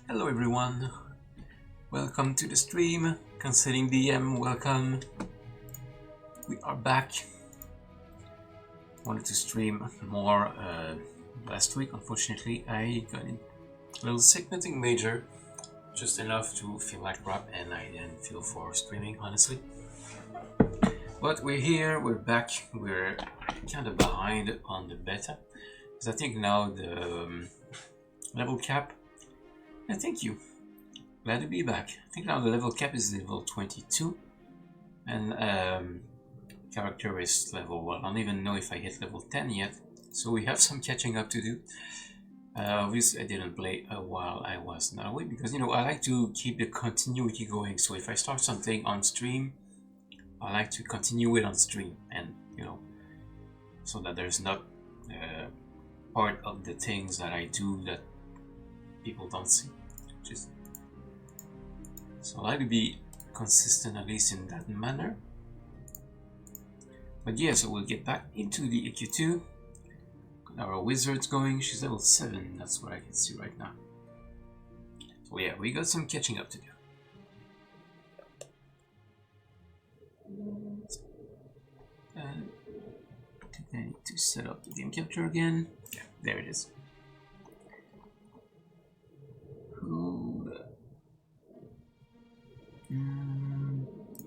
Hello everyone, welcome to the stream. Cancelling DM, welcome. We are back. Wanted to stream more last week. Unfortunately, I got a little sick, nothing major, just enough to feel like crap, and I didn't feel for streaming, honestly. But we're here, we're back. We're kind of behind on the beta, because I think now the level cap. And thank you. Glad to be back. I think now the level cap is level 22, and character is level, well, I don't even know if I hit level 10 yet, so we have some catching up to do. Obviously I didn't play while I was not away, because I like to keep the continuity going, so if I start something on stream, I like to continue it on stream, and so that there's not part of the things that I do that people don't see. So I like to be consistent, at least in that manner. But yeah, so we'll get back into the EQ2. Got our wizard's going. She's level 7. That's what I can see right now. So yeah, we got some catching up to do. And I need to set up the game capture again. Yeah, there it is.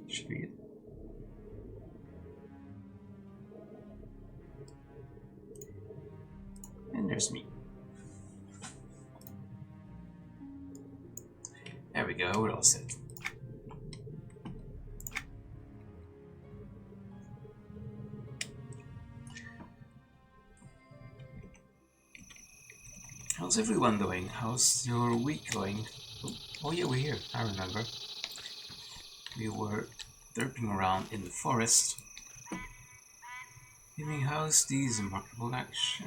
Should be it. And there's me. There we go, we're all set. How's everyone doing? How's your week going? Oh yeah, we're here, I remember. We were derping around in the forest. Giving house these remarkable action.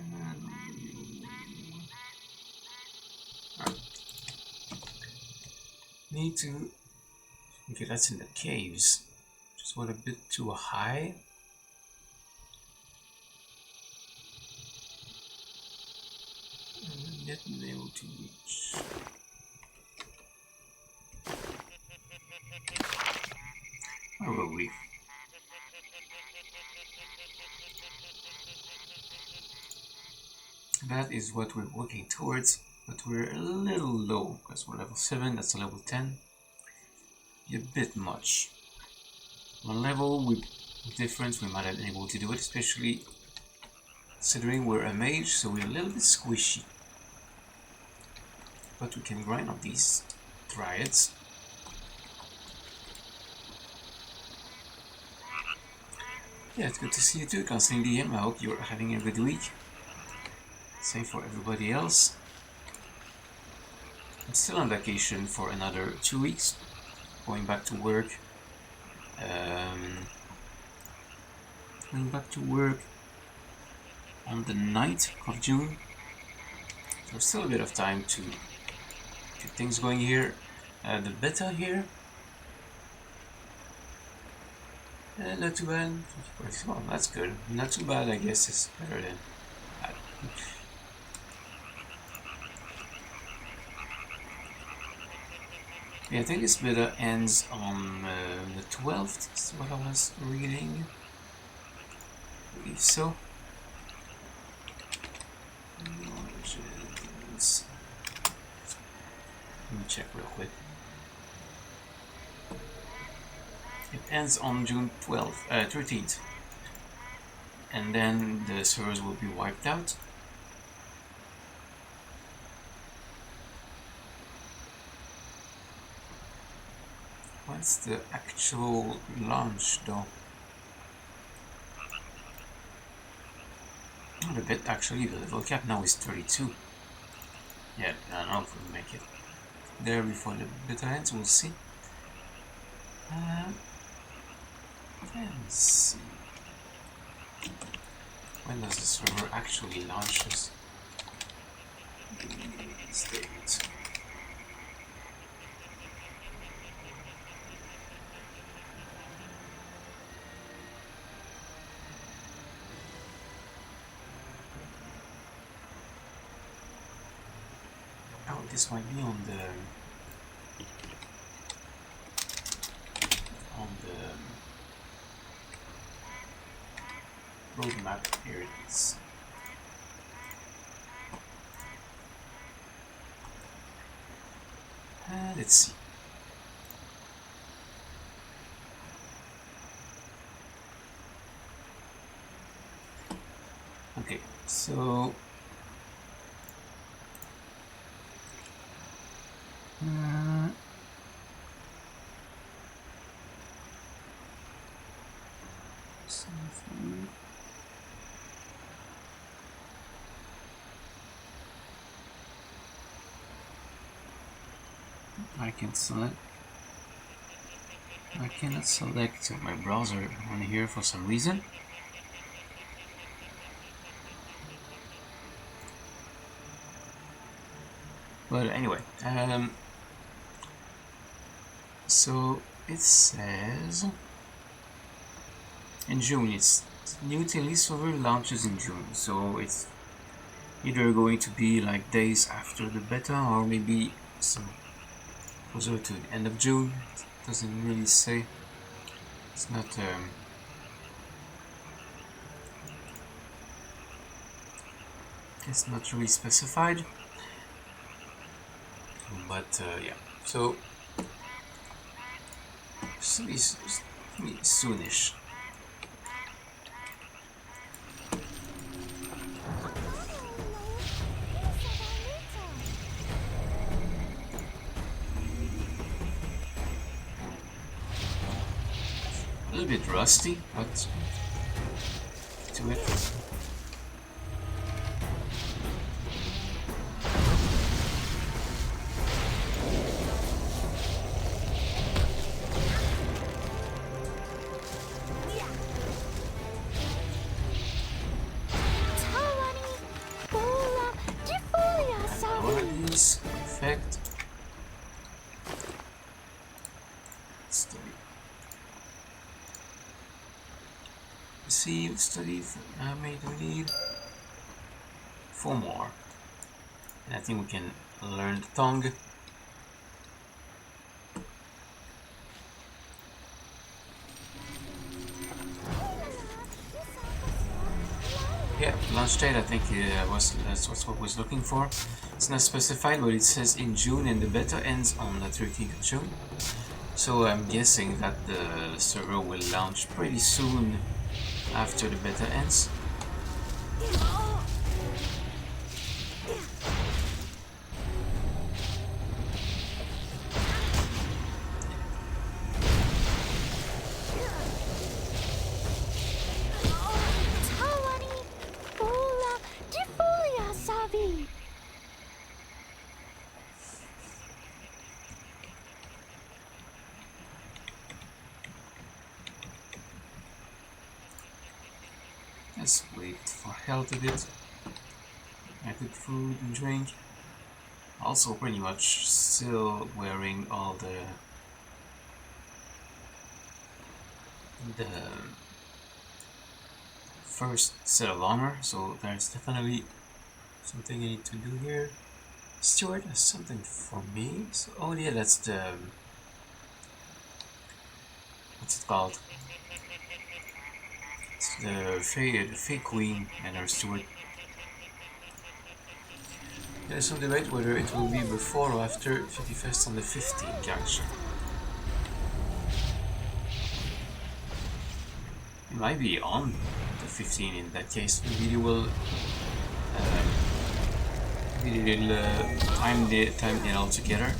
Right. Need to. Okay, that's in the caves. Just went a bit too high. And yet been able to reach. Where were we? That is what we're working towards, but we're a little low because we're level 7, that's a level 10. Be a bit much. One level with difference, we might have been able to do it, especially considering we're a mage, so we're a little bit squishy. But we can grind on these triads. Yeah, it's good to see you too, Cancelling DM. I hope you're having a good week. Same for everybody else. I'm still on vacation for another 2 weeks. Going back to work. On the 9th of June. So there's still a bit of time to get things going here. The beta here. Not too bad. Well, that's good. Not too bad, I guess, is better than bad. Yeah, I think this beta ends on the 12th, is what I was reading. I believe so. Let me check real quick. It ends on June 13th. And then the servers will be wiped out. What's the actual launch though? Not a bit actually, the level cap now is 32. Yeah, I don't know if we'll make it there before the beta ends, we'll see. Let's see. When does the server actually launches? Date. this might be on the roadmap. Here it is. Let's see. Okay, so something. I cannot select my browser on here for some reason. But anyway, so it says in June. It's new Tilly server launches in June, so it's either going to be like days after the beta or maybe some closer to the end of June. It doesn't really say. It's not really specified, but yeah, so soonish. A little bit rusty, but to it. Effect. Study. Maybe we need 4 more. And I think we can learn the tongue. Yeah, launch date I think that's what was looking for. It's not specified, but it says in June and the beta ends on the 13th of June. So I'm guessing that the server will launch pretty soon after the beta ends. Let's wait for health a bit. Good food and drink. Also pretty much still wearing all the first set of armor, so there's definitely something I need to do here. Stuart has something for me. So, oh yeah, that's the what's it called? It's the Fey Queen and her steward. There's some debate whether it will be before or after 51st on the 15th, actually. It might be on the 15th in that case. Maybe we'll time it all together.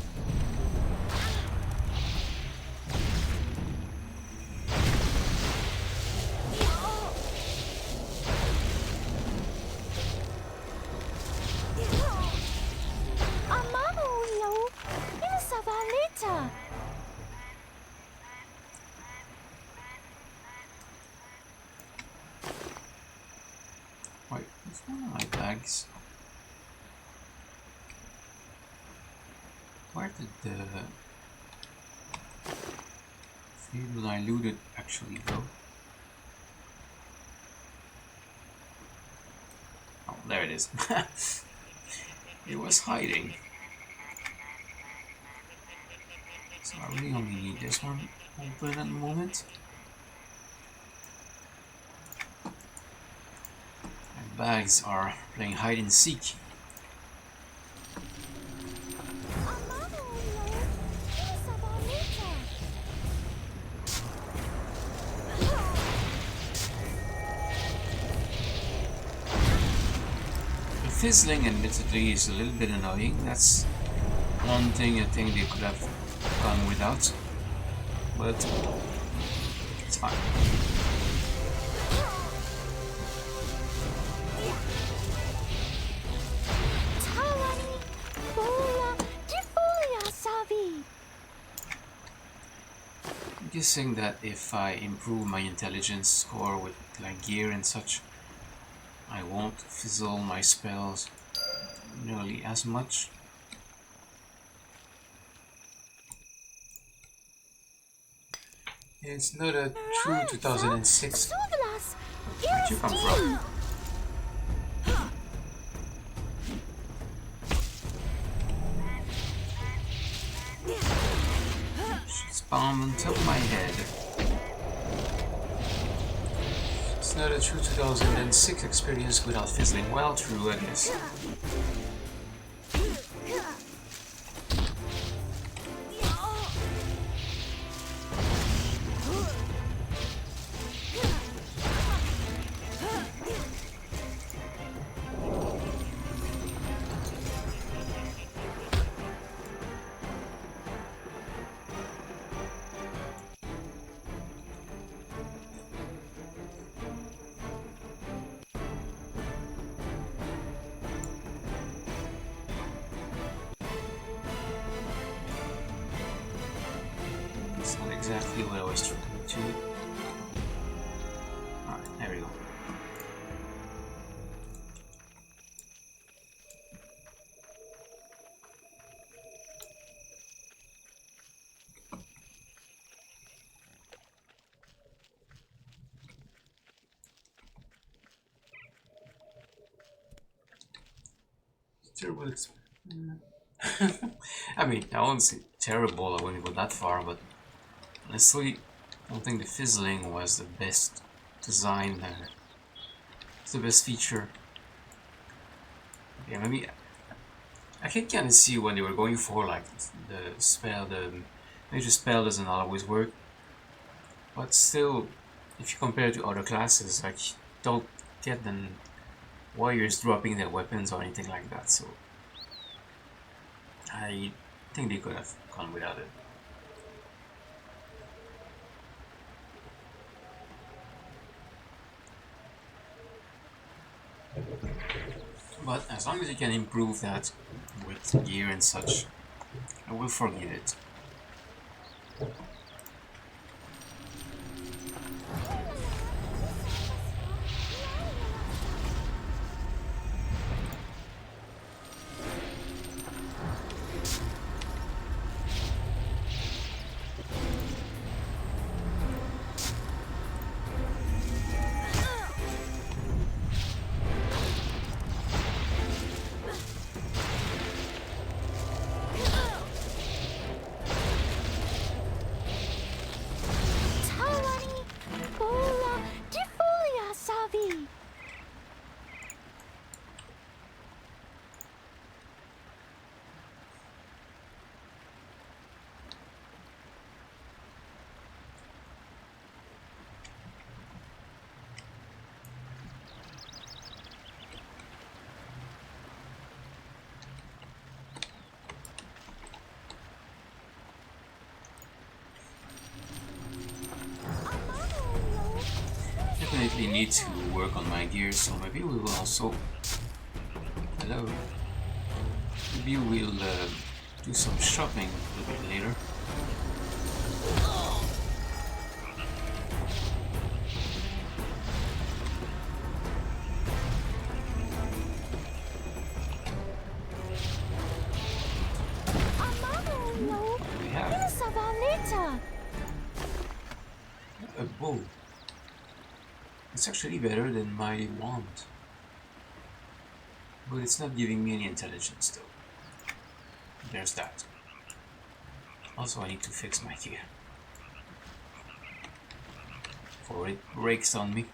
Wait, what's one of my bags? Where did the fuel I looted actually go? Oh, there it is. It was hiding. So I really only need this one open at the moment. My bags are playing hide and seek. The fizzling admittedly is a little bit annoying. That's one thing I think they could have gone without, but it's fine. I'm guessing that if I improve my intelligence score with like gear and such, I won't fizzle my spells nearly as much. It's not a true 2006. Where'd you come from? She's bomb on top of my head. It's not a true 2006 experience without fizzling. Well, true, I guess. That's not exactly what I was trying to. Alright, there we go. Terrible. I mean, I won't say terrible, I wouldn't go that far, but honestly, I don't think the fizzling was the best design there. It's the best feature. Yeah, maybe I can kind of see what they were going for, like the spell, the major spell doesn't always work. But still, if you compare it to other classes, like, don't get the warriors dropping their weapons or anything like that, so I think they could have gone without it. But as long as you can improve that with gear and such, I will forgive it. Definitely need to work on my gear, so maybe we will also... Hello. Maybe we'll do some shopping a little bit later. What do we have? A bow. It's actually better than my wand. But it's not giving me any intelligence though. There's that. Also, I need to fix my gear before it breaks on me.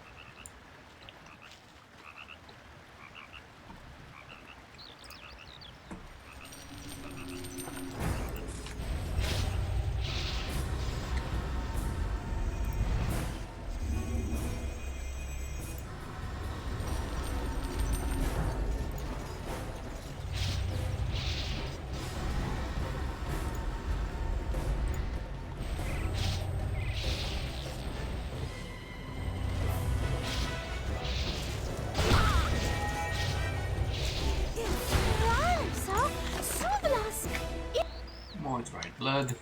More dried blood.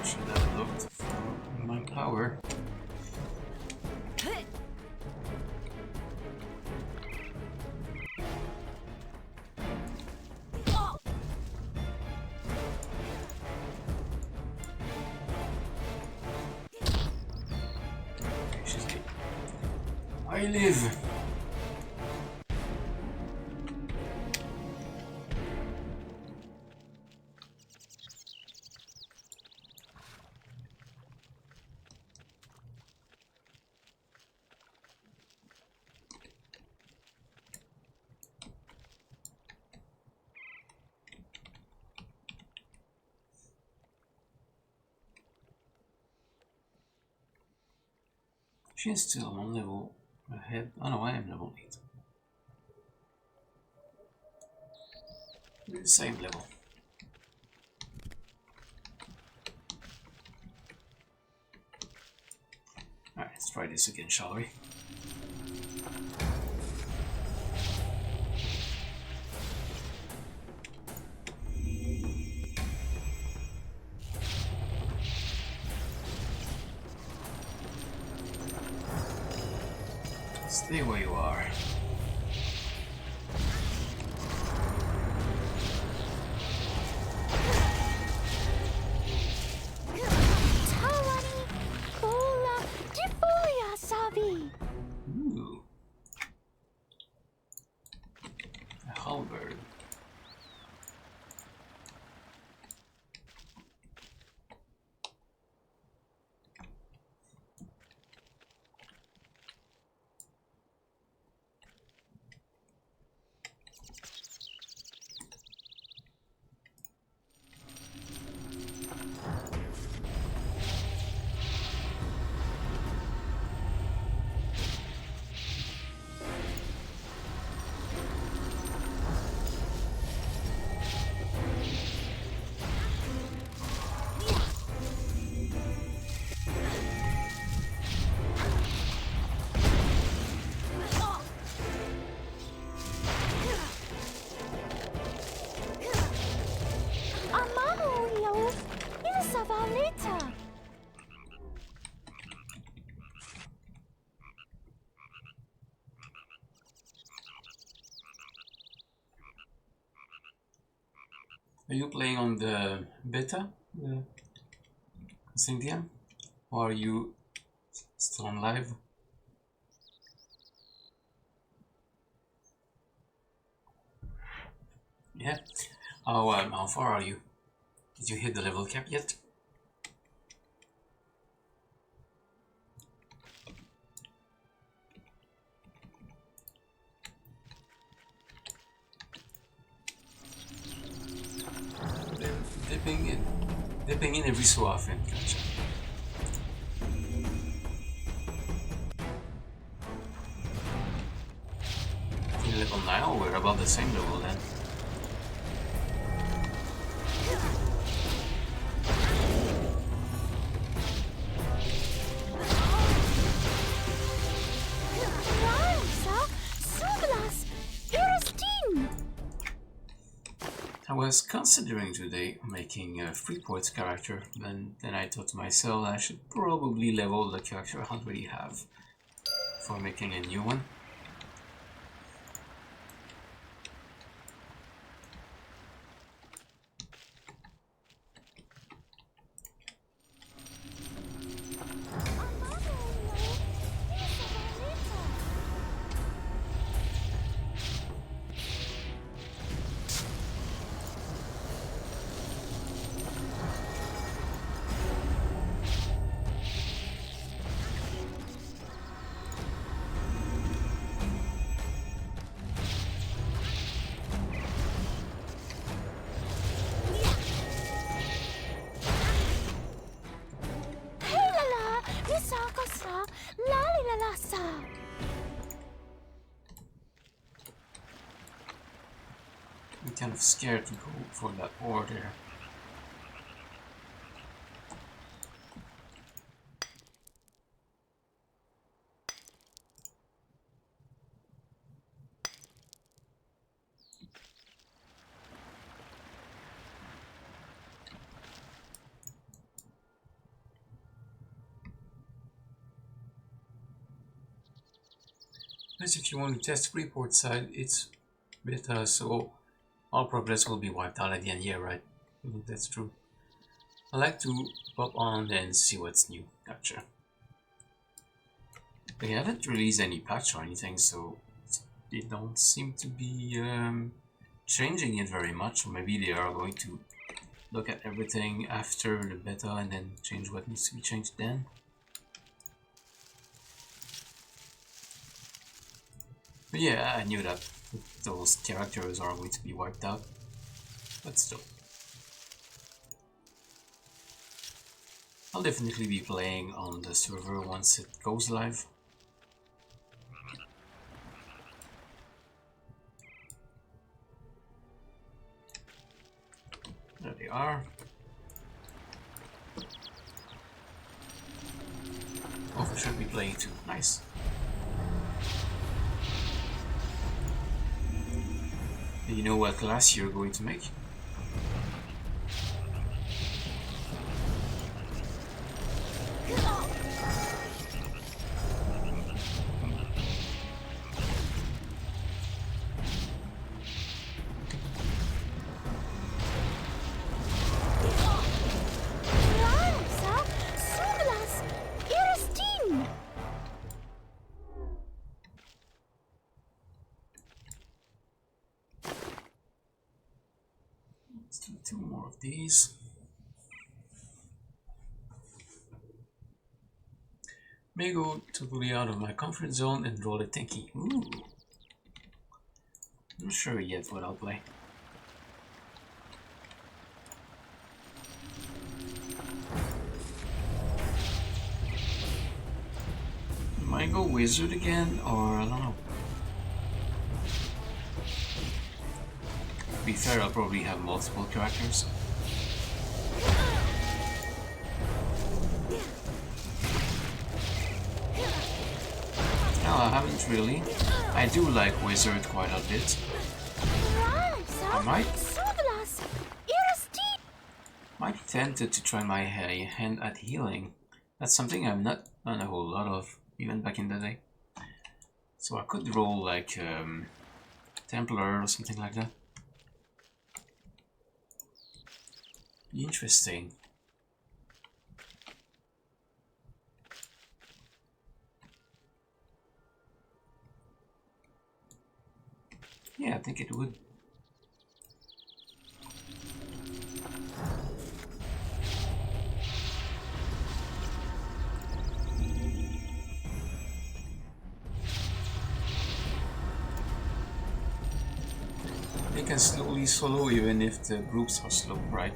Should have looked for my power. She's dead. I live. She's still one level ahead. Oh no, I am level 8. We're the same level. Alright, let's try this again, shall we? Stay where you are. Ooh. A halberd. Are you playing on the beta, the Syndium, or are you still on live? Yeah. How far are you? Did you hit the level cap yet? Dipping in every so often, gotcha. In level 9, we're about the same level then. I was considering today making a Freeport character, but then I thought to myself I should probably level the character I already have for making a new one. I'm kind of scared to go for that order. Plus, if you want to test Freeport side, it's beta, so all progress will be wiped out at the end. Yeah, right. That's true. I like to pop on and see what's new. Gotcha. They haven't released any patch or anything, so they don't seem to be changing it very much. Or maybe they are going to look at everything after the beta and then change what needs to be changed then. But yeah, I knew that those characters are going to be wiped out, but still. I'll definitely be playing on the server once it goes live. There they are. Oh, we should be playing too. Nice. Do you know what class you're going to make? Let's do 2 more of these. May go totally out of my comfort zone and roll a tanky. Ooh. I'm not sure yet what I'll play. Might go wizard again, or I don't know. To be fair, I'll probably have multiple characters. No, I haven't really. I do like wizard quite a bit. I might be tempted to try my hand at healing. That's something I've not done a whole lot of, even back in the day. So I could roll like Templar or something like that. Interesting. Yeah, I think it would. They can slowly solo even if the groups are slow, right?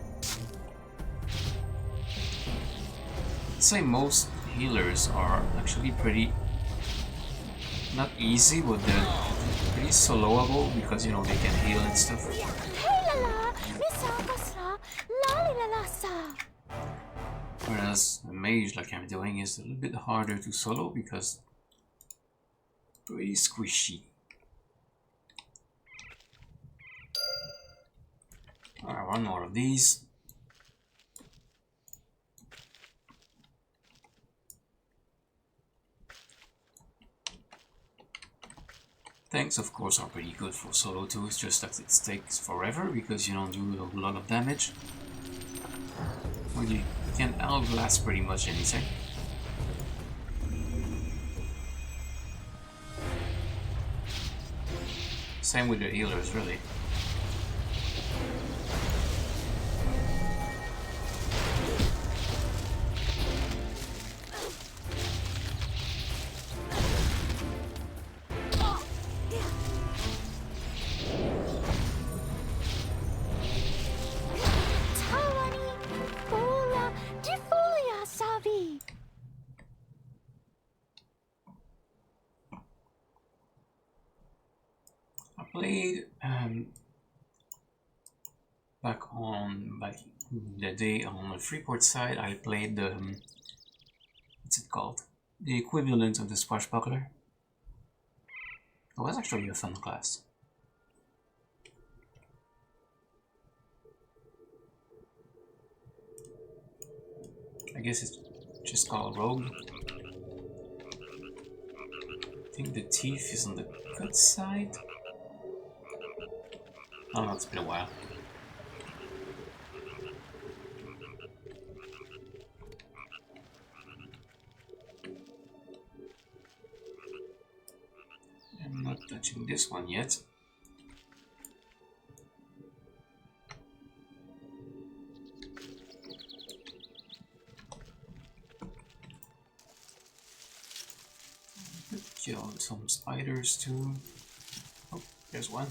I'd say most healers are actually pretty, not easy, but they're pretty soloable because, you know, they can heal and stuff. Whereas a mage like I'm doing is a little bit harder to solo because pretty squishy. Alright, one more of these. Tanks, of course, are pretty good for solo too. It's just that it takes forever because you don't do a whole lot of damage. Well, you can outblast pretty much anything. Same with the healers, really. Played back the day on the Freeport side. I played the what's it called? The equivalent of the Swashbuckler. It was actually a fun class. I guess it's just called Rogue. I think the Thief is on the good side. I don't know, it's been a while. I'm not touching this one yet. Kill some spiders too. Oh, there's one.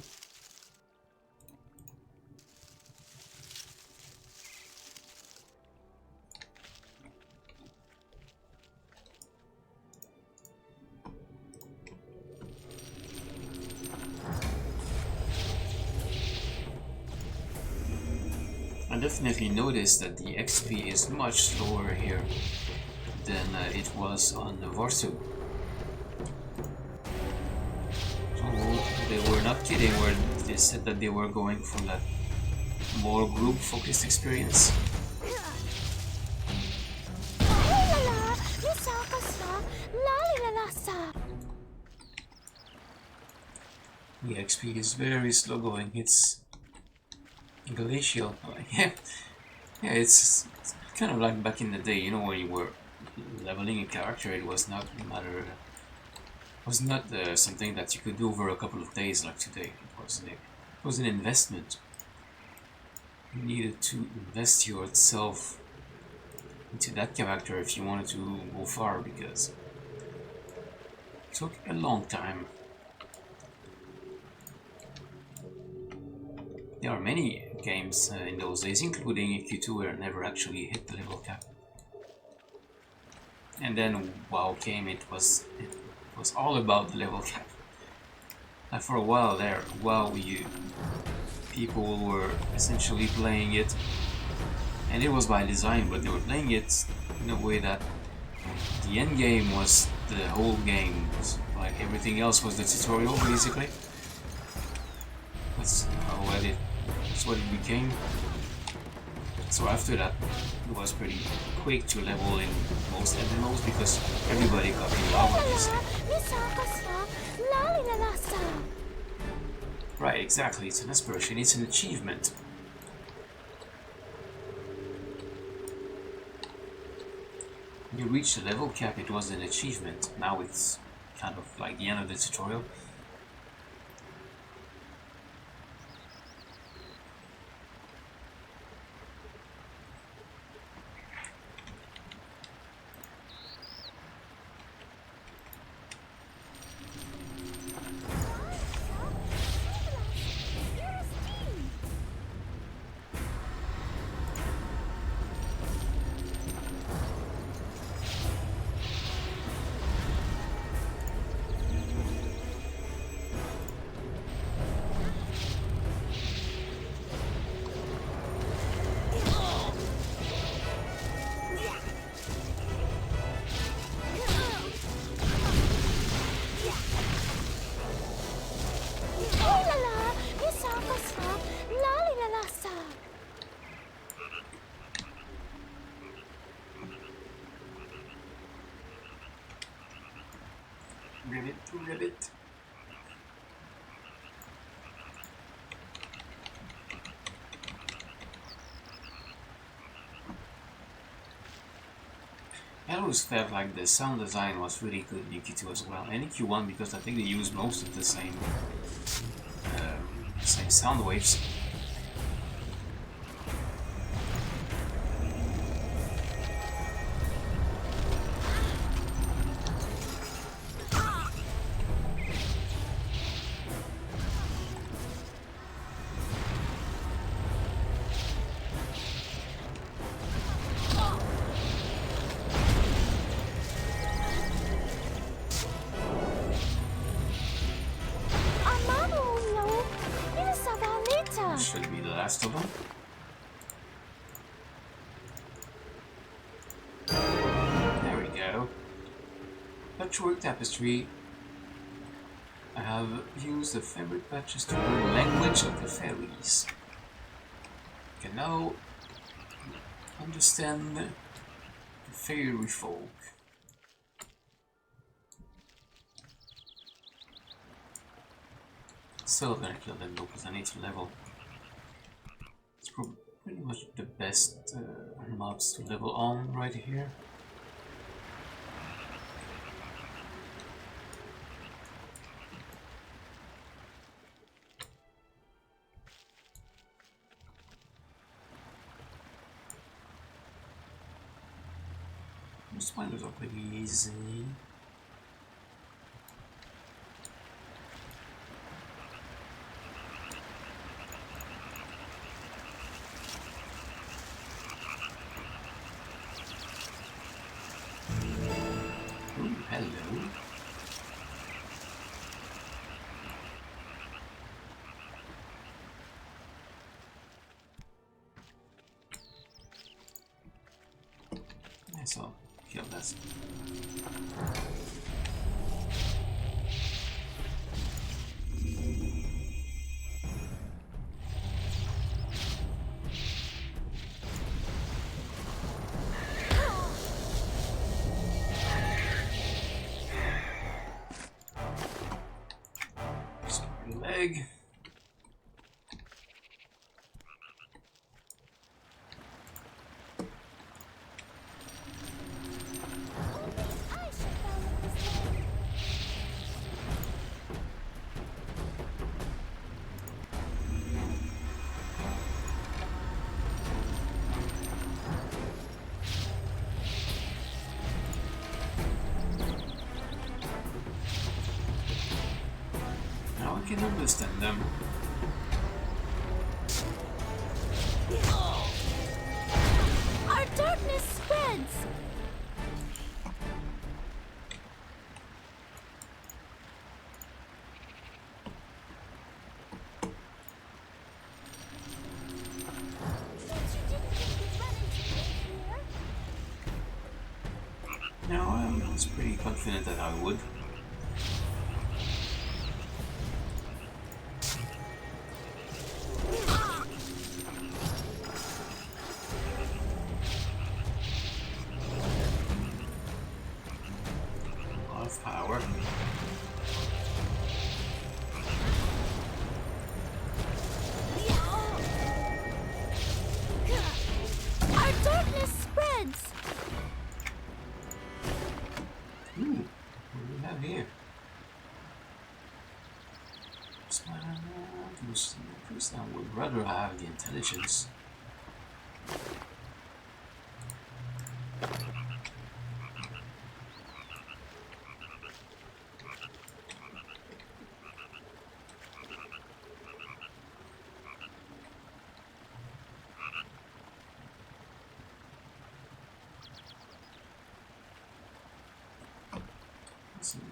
I definitely noticed that the XP is much slower here than it was on the Varsu. So they were not kidding when they said that they were going for that more group-focused experience. The XP is very slow going. It's glacial. Yeah, it's kind of like back in the day, you know, when you were leveling a character. It was not something that you could do over a couple of days like today. It was an investment. You needed to invest yourself into that character if you wanted to go far, because it took a long time. There are many games in those days, including EQ2, where I never actually hit the level cap. And then WoW came, it was all about the level cap. And for a while there, WoW, people were essentially playing it, and it was by design, but they were playing it in a way that the end game was the whole game. Like everything else was the tutorial, basically. That's what it became. So after that, it was pretty quick to level in most MMOs because everybody got in love with this. Right, exactly. It's an aspiration. It's an achievement. When you reach the level cap, it was an achievement. Now it's kind of like the end of the tutorial. ribbit to ribbit. I always felt like the sound design was really good in EQ2 as well, and EQ1 because I think they use most of the same sound waves. Should be the last of them. There we go. Patchwork tapestry. I have used the fabric patches to learn the language of the fairies. I can now understand the fairy folk. Still gonna kill them though because I need to level. It's pretty much the best mobs to level on right here. Most spiders are pretty easy. Hello. Yeah, so kill this. Leg. Now I can understand them. Our darkness spreads! No, I was pretty confident that I would. Power. Our darkness spreads! What do we have here? I would rather have the intelligence.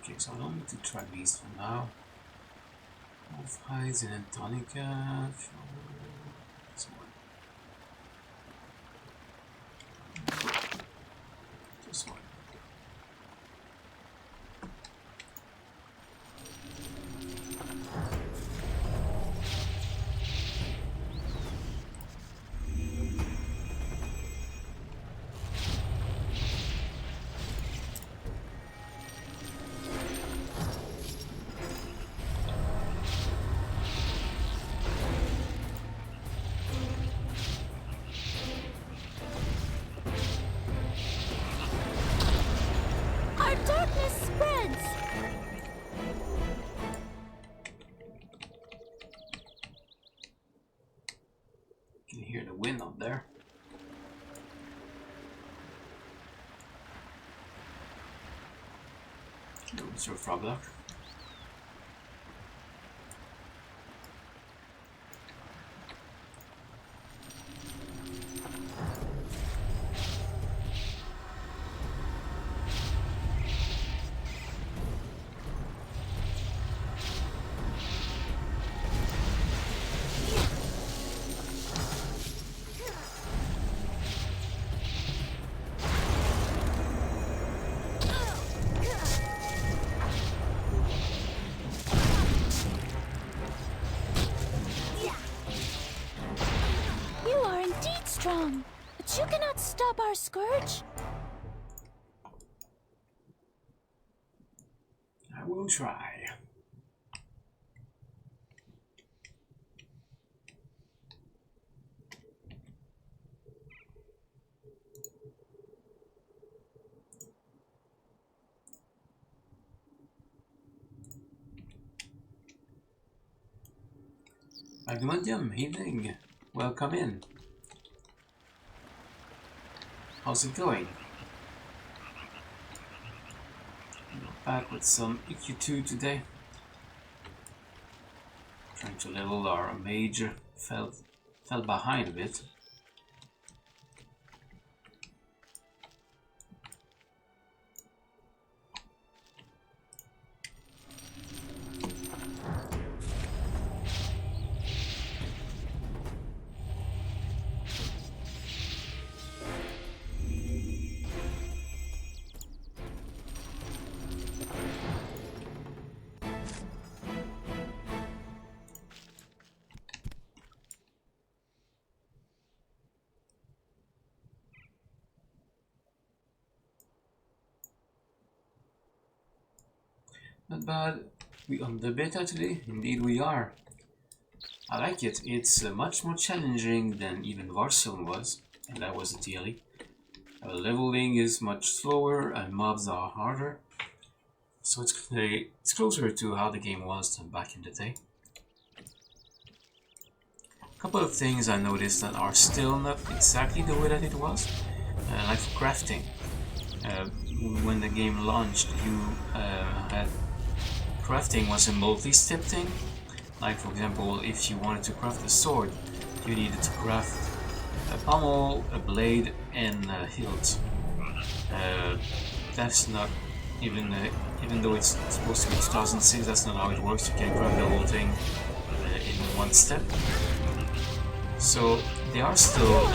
Okay, so I don't need to try these for now. Wolf hides and Antonica. This one. This one. No reserve frog block. You are indeed strong, but you cannot stop our scourge. I will try. Magnodium, evening. Welcome in. How's it going? Back with some EQ2 today. Trying to level our mage. Fell behind a bit. Not bad. We on the beta today? Indeed we are. I like it. It's much more challenging than even Warzone was, and that was the daily. Leveling is much slower and mobs are harder. So it's closer to how the game was than back in the day. A couple of things I noticed that are still not exactly the way that it was. Like for crafting. When the game launched, you had crafting was a multi-step thing. Like for example, if you wanted to craft a sword, you needed to craft a pommel, a blade, and a hilt. That's not even though it's supposed to be 2006, that's not how it works. You can't craft the whole thing in one step. So they are still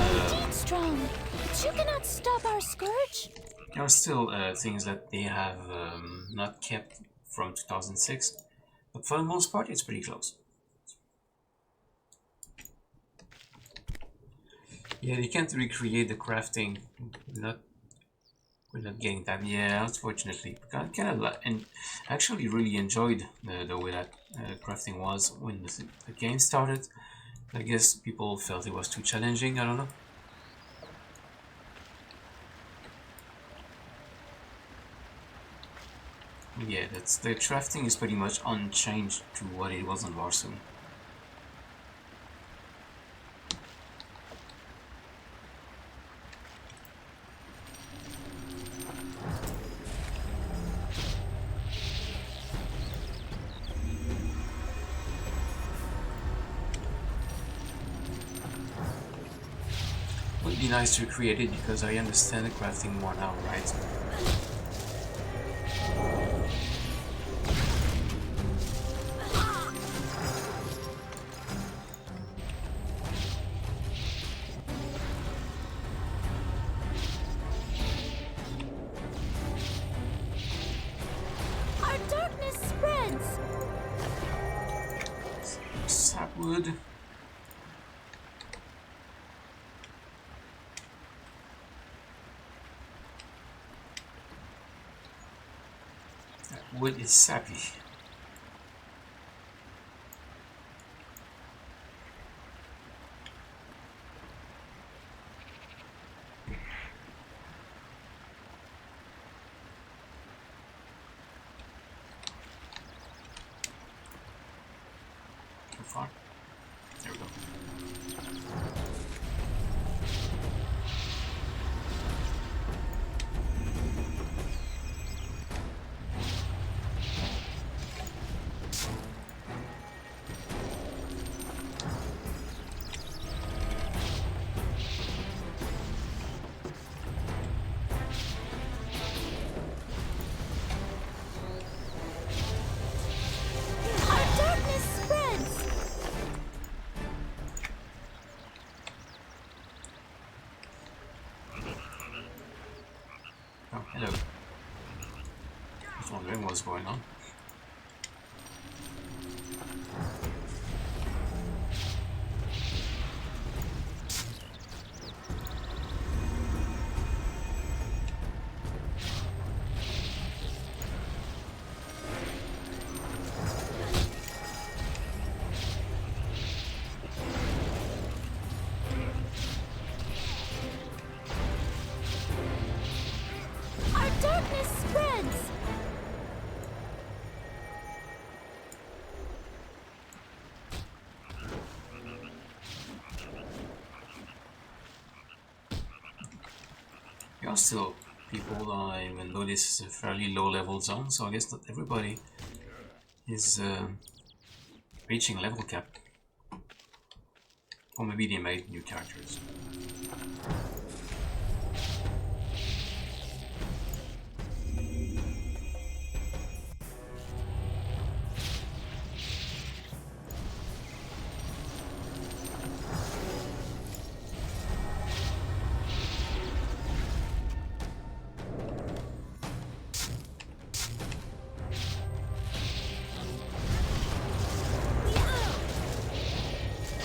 strong, but you cannot stop our scourge. there are still things that they have not kept from 2006, but for the most part it's pretty close. Yeah, you can't recreate the crafting without getting that. Yeah, unfortunately. And actually really enjoyed the way that crafting was when the game started. I guess people felt it was too challenging, I don't know. Yeah, the crafting is pretty much unchanged to what it was on Warzone. Would be nice to create it because I understand the crafting more now, right? Our darkness spreads. Sapwood. That wood is sappy. Too far. There we go. Hello. Just wondering what's going on. Our darkness spreads! There are still people, even though this is a fairly low level zone, so I guess not everybody is reaching level cap. Or maybe they made new characters.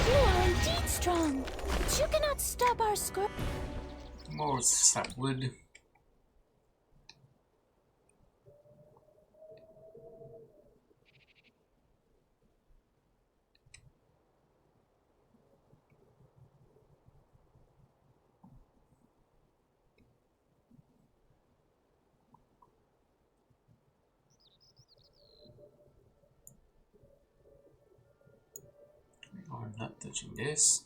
You are indeed strong, but you cannot stop our scourge. More sapwood. We are not touching this.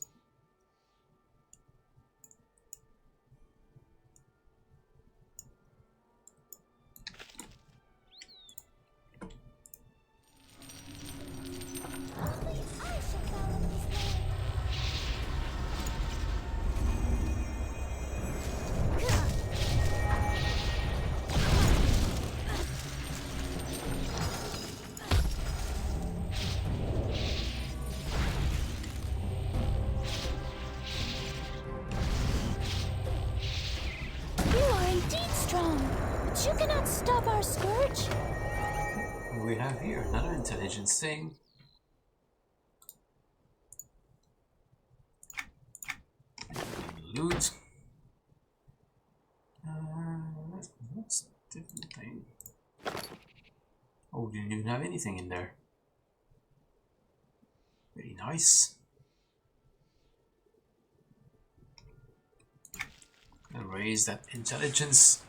Only I shall follow this way. You are indeed strong, but you cannot stop our scourge. What do we have here? Another intelligence thing. Loot. What's different thing? Oh, didn't even have anything in there. Very nice. Gonna raise that intelligence.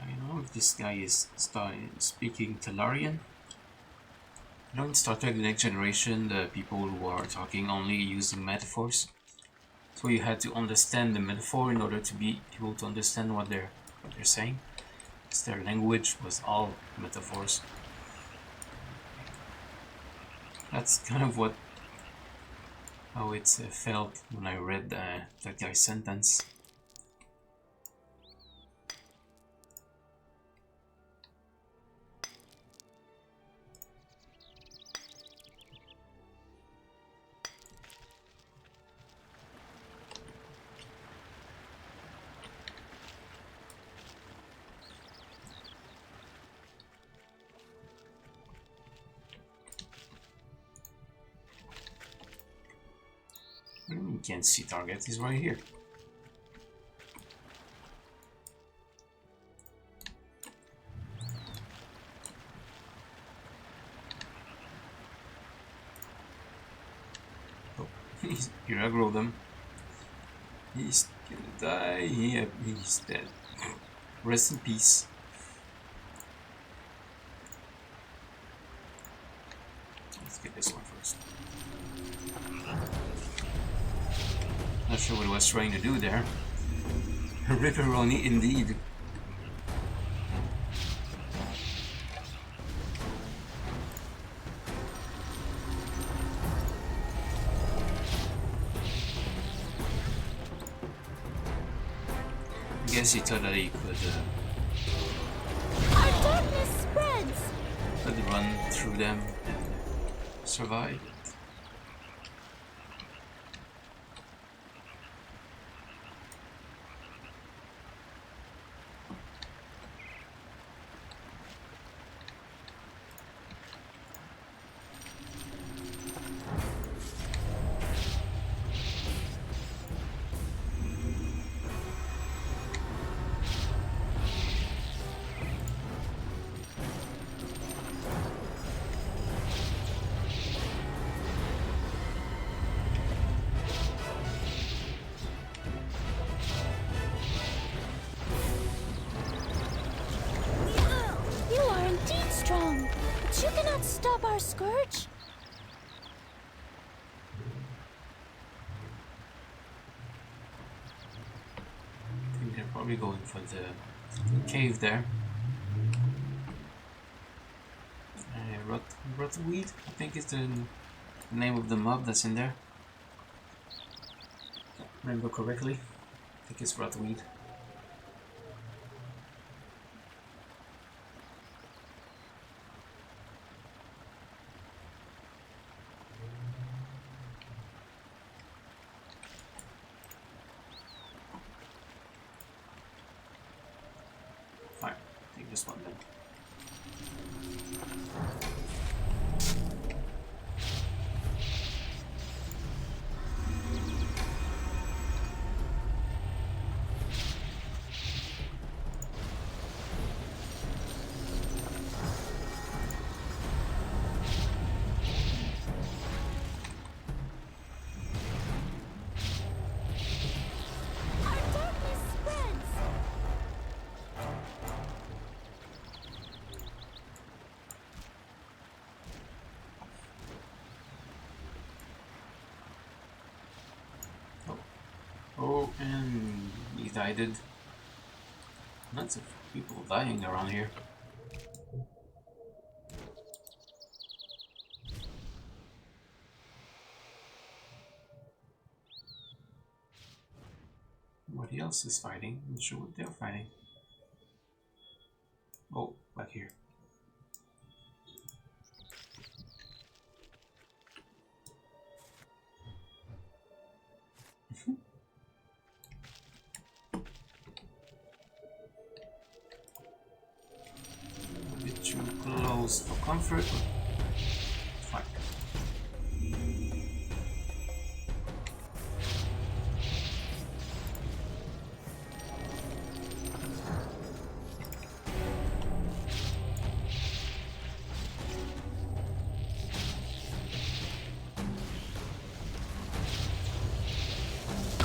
I don't know if this guy is speaking Talarian. You know, in Star Trek The Next Generation, the people who are talking only using metaphors. So you had to understand the metaphor in order to be able to understand what they're saying. Because their language was all metaphors. That's kind of how it felt when I read that guy's sentence. You can't see target, he's right here. Oh, you aggroed them. He's gonna die. Yeah, he's dead. Rest in peace. Let's get this one first. Not sure what he was trying to do there. Ripperoni indeed. guess he thought that he Our darkness spreads. could run through them and survive. You are indeed strong, but you cannot stop our scourge. I think they're probably going for the cave there. Rotweed, I think is the name of the mob that's in there. Remember correctly? I think it's Rotweed. Fine, take this one then. Our darkness spreads. Oh, and he died. Lots of people dying around here. Nobody else is fighting. I'm not sure what they're fighting. Oh, back here. A bit too close for comfort. Fine.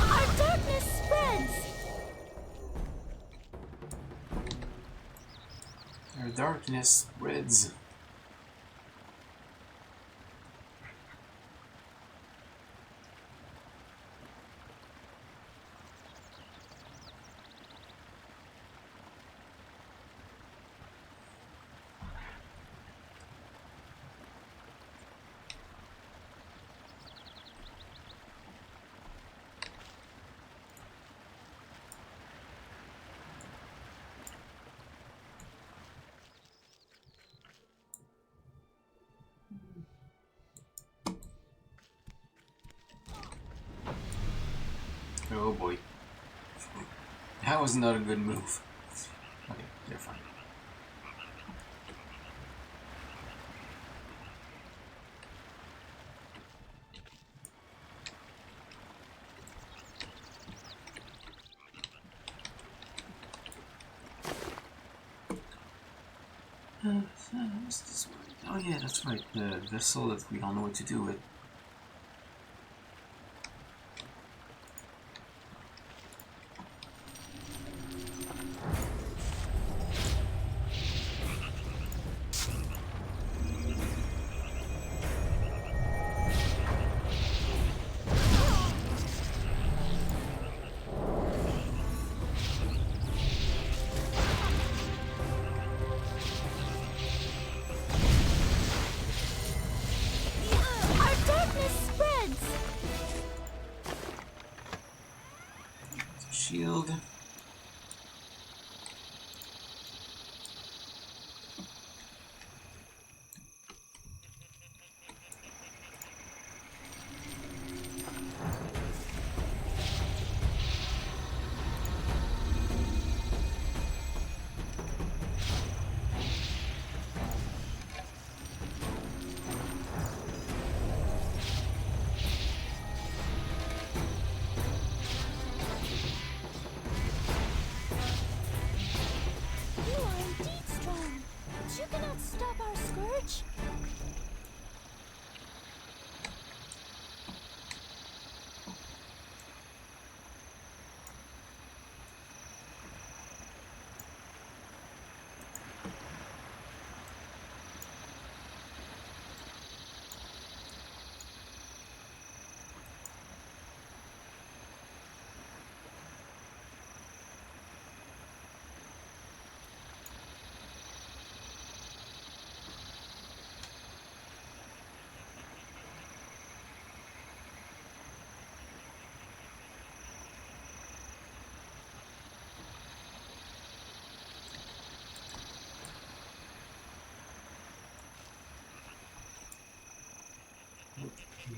Our darkness spreads. Our darkness spreads. Oh boy. That was not a good move. Okay, they're fine. What's this one? Oh yeah, that's right. The vessel that we don't know what to do with. Our darkness spreads. Shield.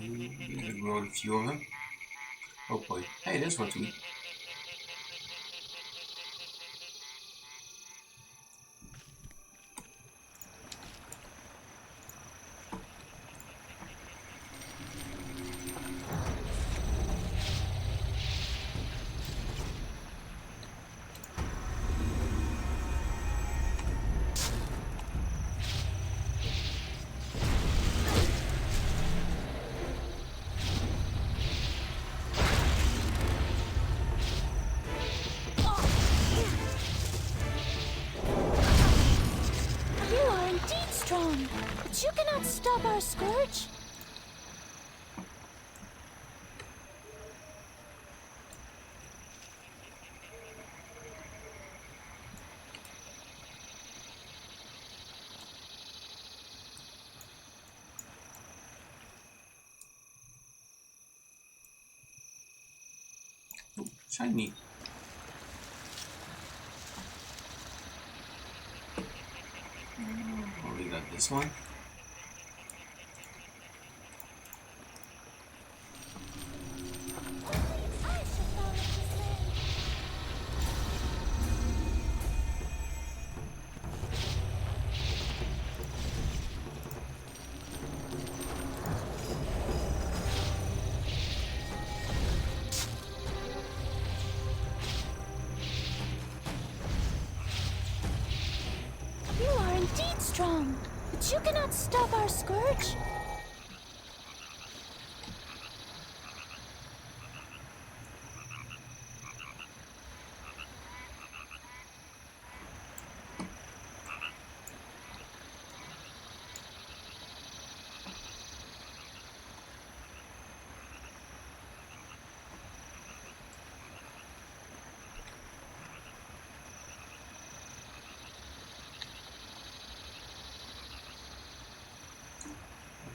Maybe grow a few of them. Oh boy. Hey, there's one too. You are indeed strong, but you cannot stop our scourge. Oh, shiny. Oh, we got this one. I shall follow his land. You are indeed strong, but you cannot stop our scourge.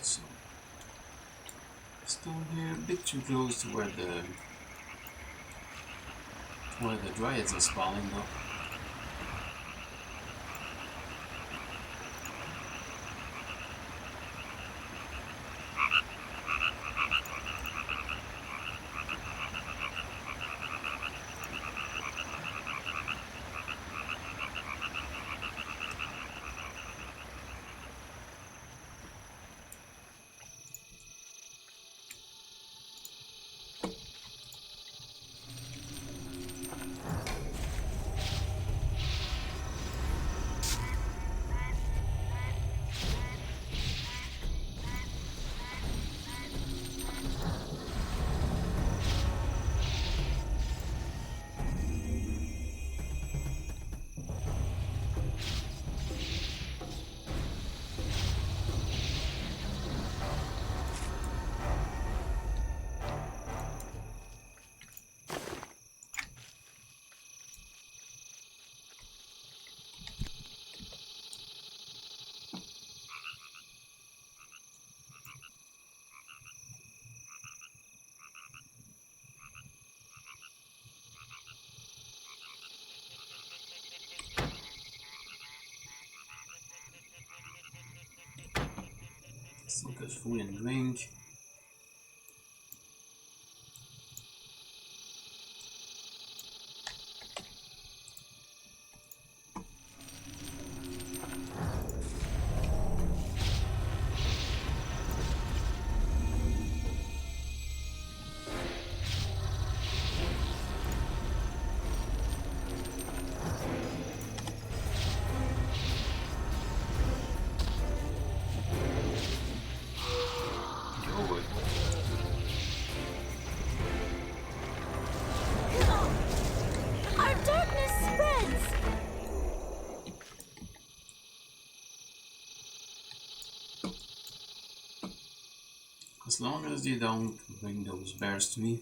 So, still here, a bit too close to where the dryads are spawning though. Still got food and drink. Our darkness spreads. As long as they don't bring those bears to me.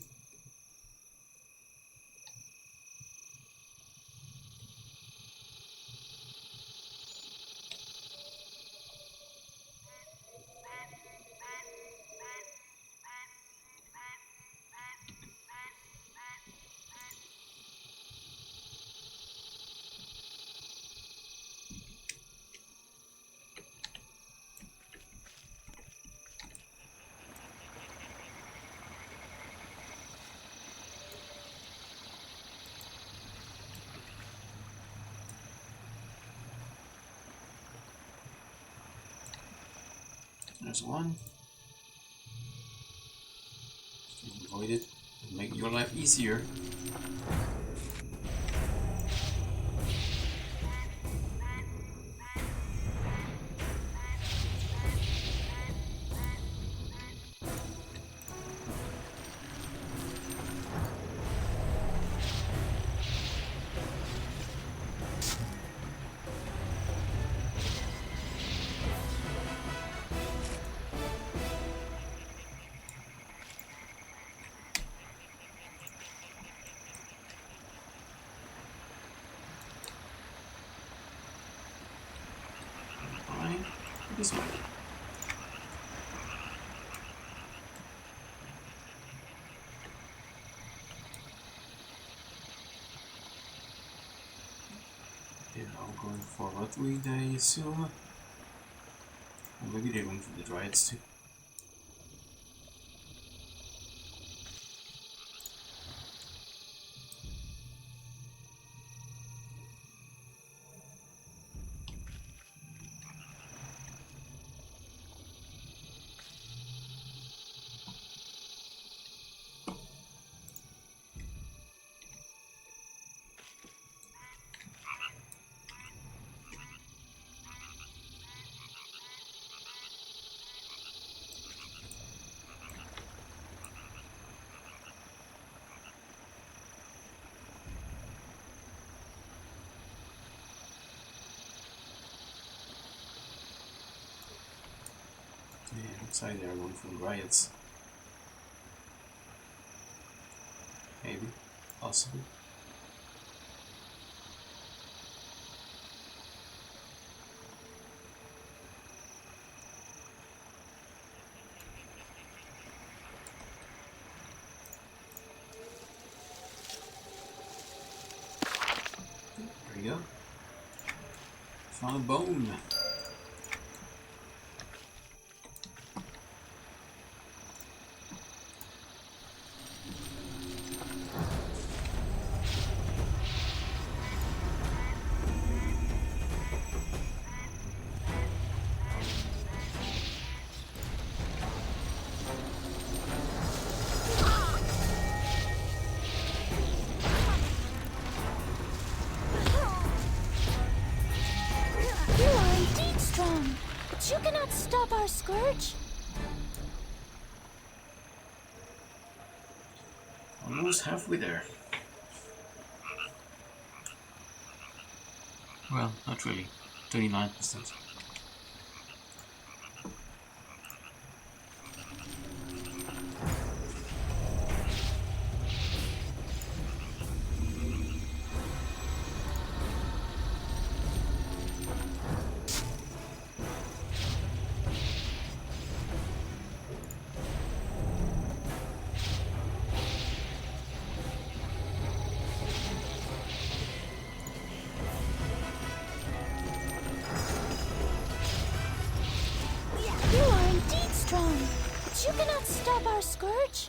There's one. Avoid it. It'll make your life easier. Fine. This way. They're now going for Rotweed, I assume. Or maybe they're going for the Dryads too. Yeah, looks like they're going for Dryads. Maybe. Possibly. There we go. Found a bone. You are indeed strong, but you cannot stop our scourge. Almost halfway there. Well, not really. 29%. You are indeed strong, but you cannot stop our scourge.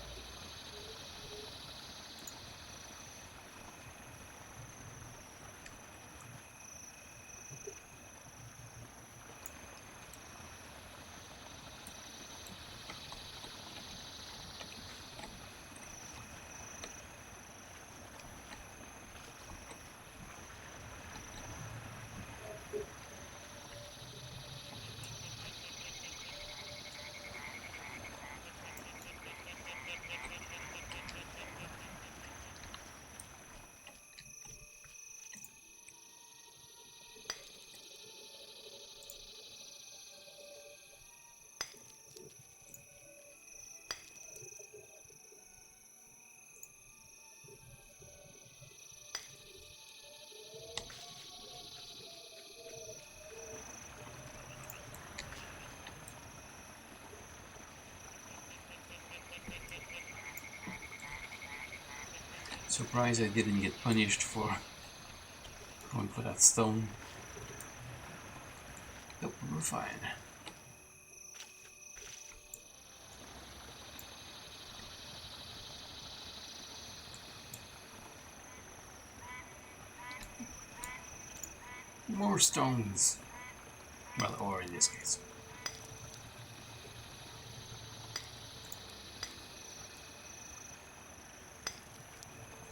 Surprised I didn't get punished for going for that stone. But we were fine. More stones. Well, ore in this case.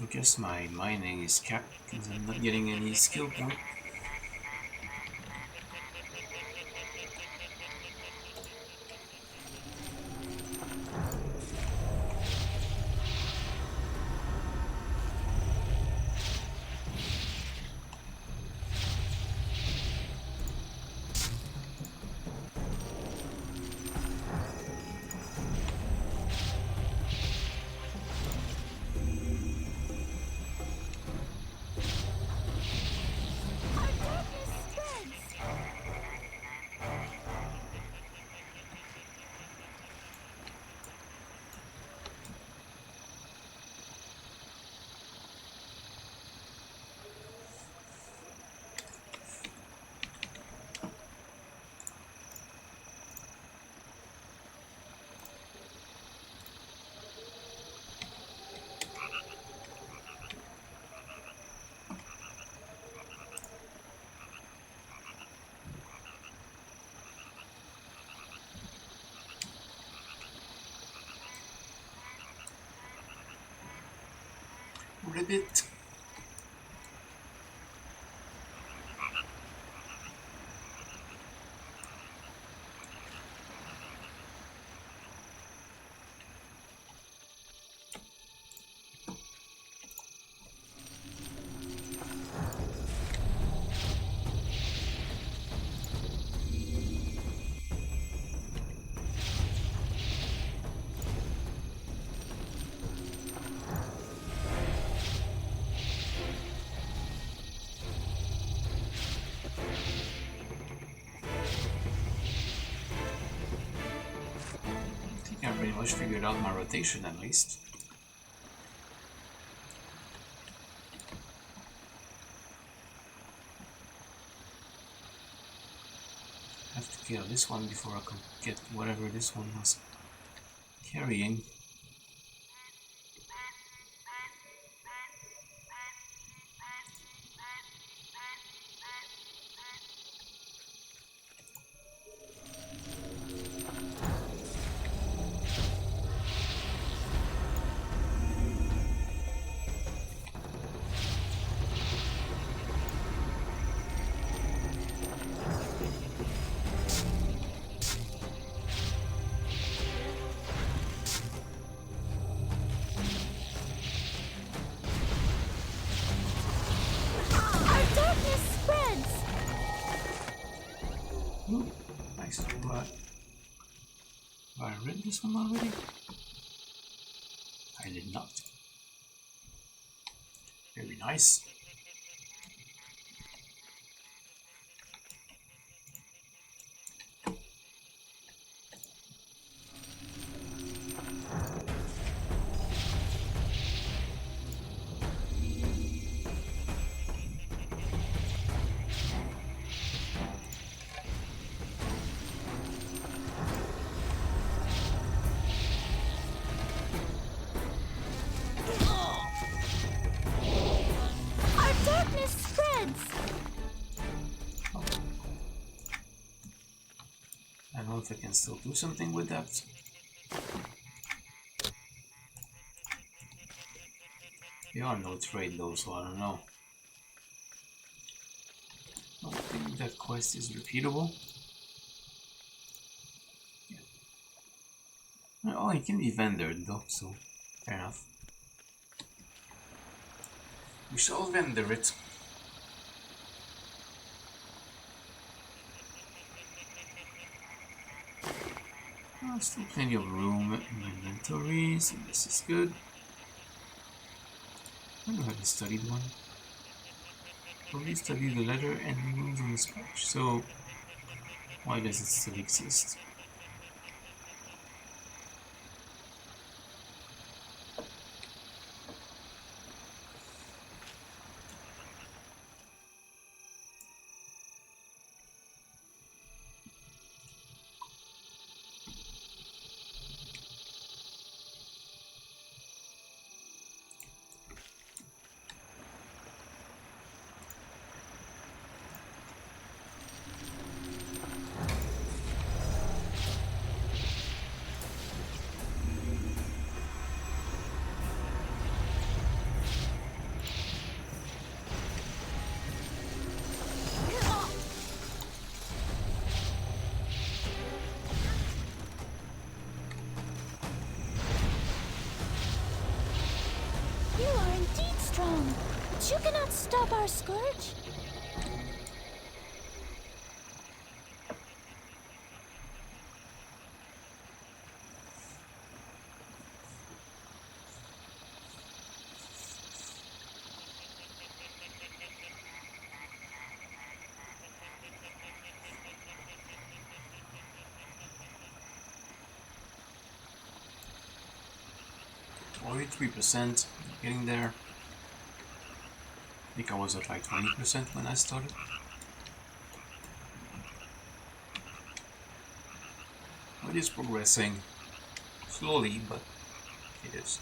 I guess my mining is capped because I'm not getting any skill point. Ribbit. I pretty much figured out my rotation at least. I have to kill this one before I can get whatever this one was carrying. Ooh, nice. But have I read this one already? I did not. Very nice. I don't know if I can still do something with that. There are no trade though, so I don't know. I don't think that quest is repeatable. Yeah. Oh, it can be vendored though, so fair enough. We shall vendor it. Still plenty of room in my inventory, so this is good. I don't know if I studied one. Probably studied the letter and the rules on the scratch, so why does it still exist? You are indeed strong, but you cannot stop our scourge. Only 3%, getting there. I think I was at like 20% when I started. It is progressing slowly, but it is.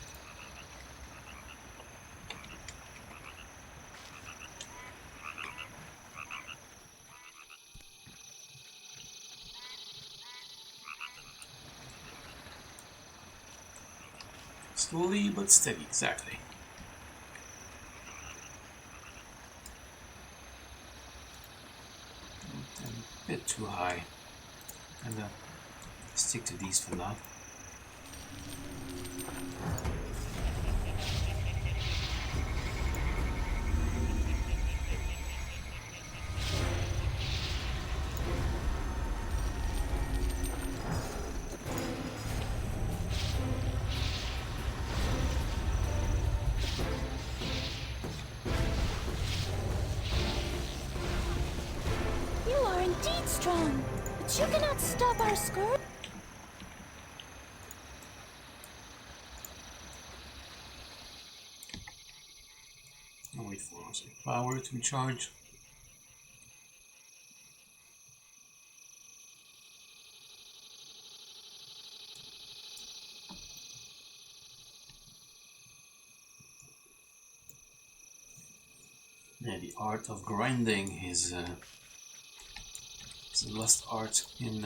Slowly but steady, exactly. A bit too high. And stick to these for now. You are indeed strong, but you cannot stop our scourge. I'll wait for power to charge. Yeah, the art of grinding is a lost art in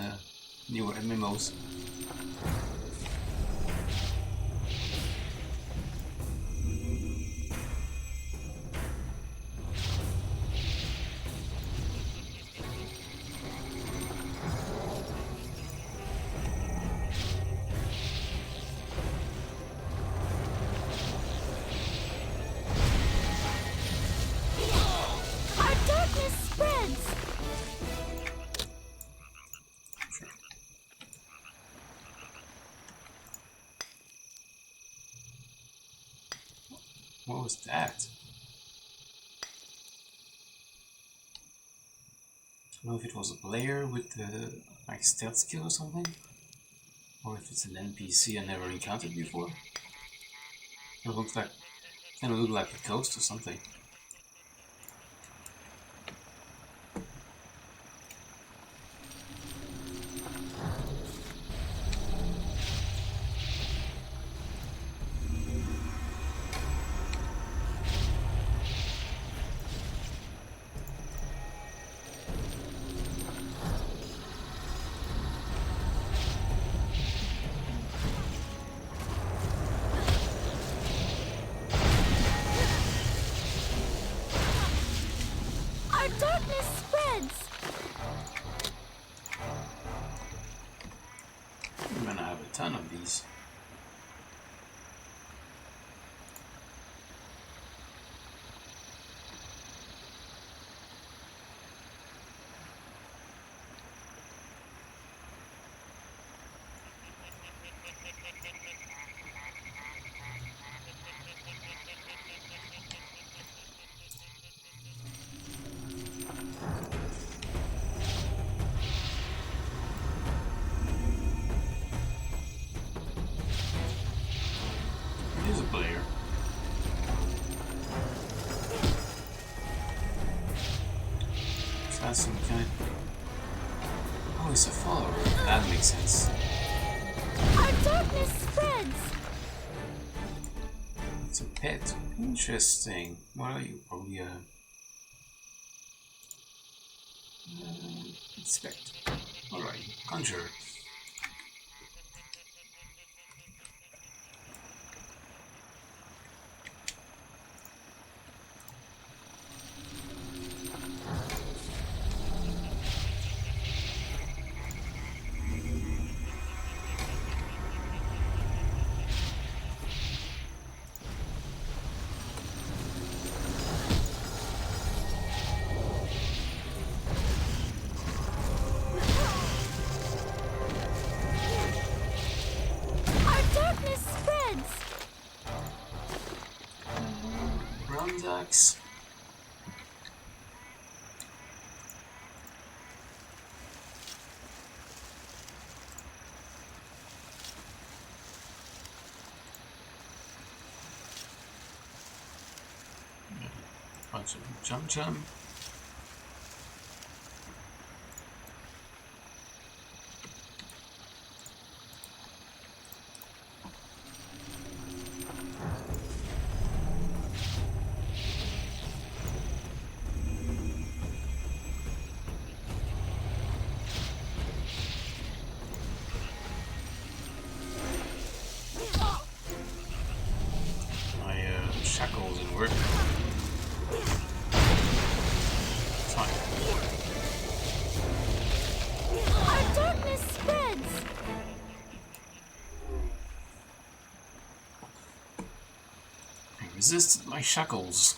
newer MMOs. Our darkness spreads. What was that? I don't know if it was a player with like stealth skill or something, or if it's an NPC I never encountered before. It looks like, kind of look like a ghost or something. Our darkness spreads. I'm gonna have a ton of these. It is a player. Assassin kind. Oh, he's a follower. That makes sense. Our darkness spreads. It's a pet. Interesting. What are you? Probably a inspect. Alright, conjure. bronze axe. Bunch of jump. Shackles and work. Fine. Our darkness spreads! I resisted my shackles.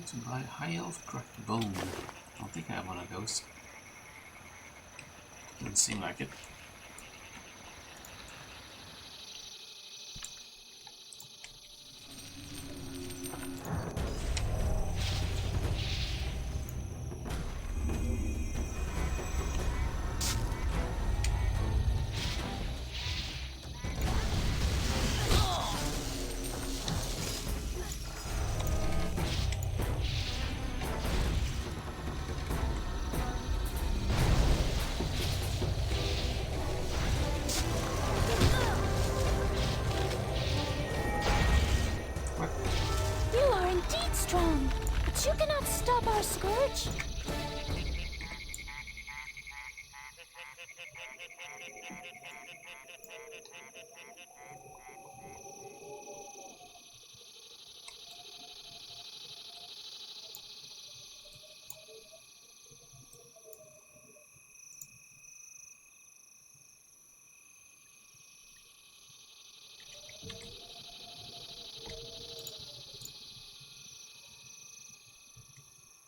To buy high elf cracked bone. I don't think I have one of those. Doesn't seem like it. Strong, but you cannot stop our scourge.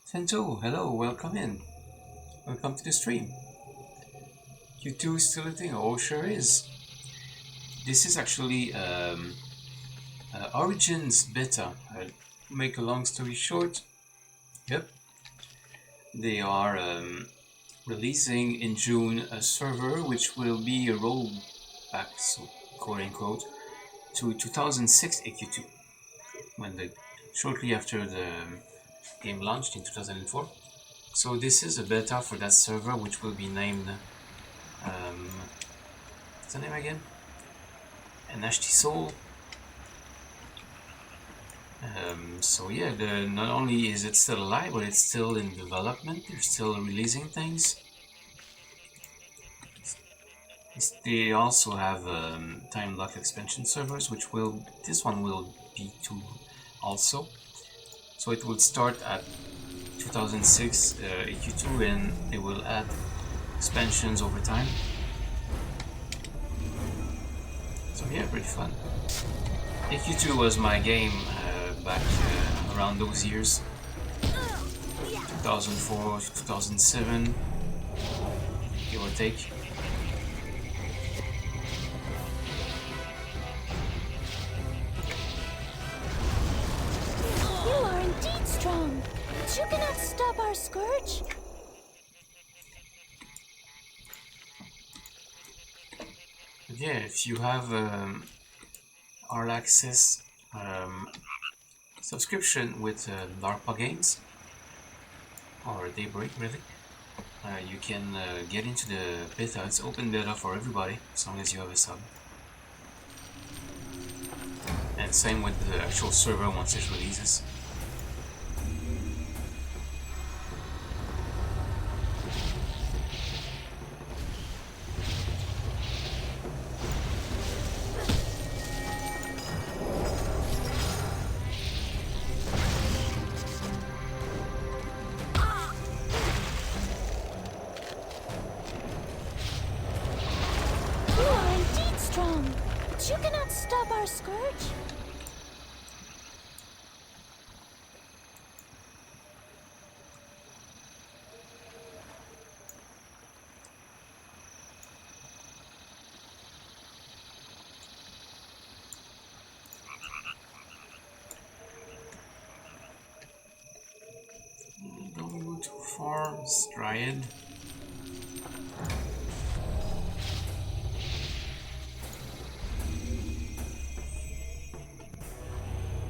Sento, hello, welcome in. Welcome to the stream. Q2 is still a thing? Oh, sure is. This is actually Origins beta. Make a long story short. Yep. They are releasing in June a server which will be a rollback, so quote unquote, to 2006 AQ2, shortly after the game launched in 2004. So this is a beta for that server, which will be named what's the name again? Anashti Sul. So yeah, not only is it still alive, but it's still in development. They're still releasing things. They also have time lock expansion servers, which this one will be too also. So it will start at 2006 AQ2, and they will add expansions over time. So yeah, pretty fun. AQ2 was my game back around those years, 2004, 2007, give or take. You are indeed strong, but you cannot stop our scourge. But yeah, if you have All Access subscription with DARPA Games, or Daybreak really, you can get into the beta. It's open beta for everybody as long as you have a sub. And same with the actual server once it releases. You are indeed strong, but you cannot stop our scourge. Don't go too far, Dryad.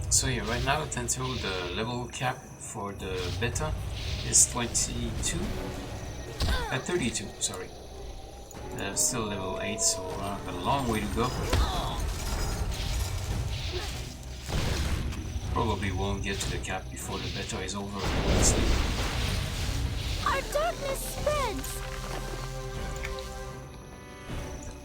So yeah, right now Tento, the level cap for the beta is 22, 32, sorry. Still level 8, so a long way to go. Probably won't get to the cap before the beta is over, honestly. Our darkness spreads.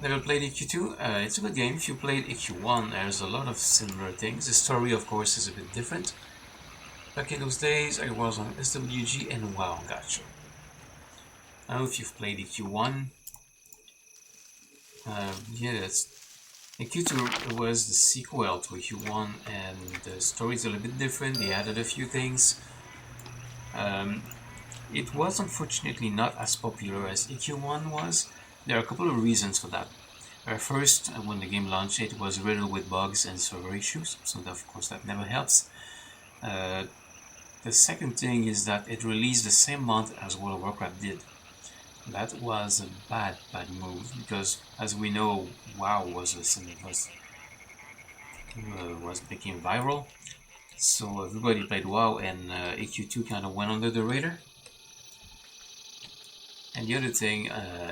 Never played EQ2. It's a good game. If you played EQ1, there's a lot of similar things. The story, of course, is a bit different. Back in those days, I was on SWG and WoW Gacha. I don't know if you've played EQ1. Yeah, EQ2 was the sequel to EQ1, and the story is a little bit different. They added a few things. It was unfortunately not as popular as EQ1 was. There are a couple of reasons for that. First, when the game launched, it was riddled with bugs and server issues, so of course that never helps. The second thing is that it released the same month as World of Warcraft did. That was a bad move, because as we know, WoW was became viral, so everybody played WoW, and EQ2 kind of went under the radar. And the other thing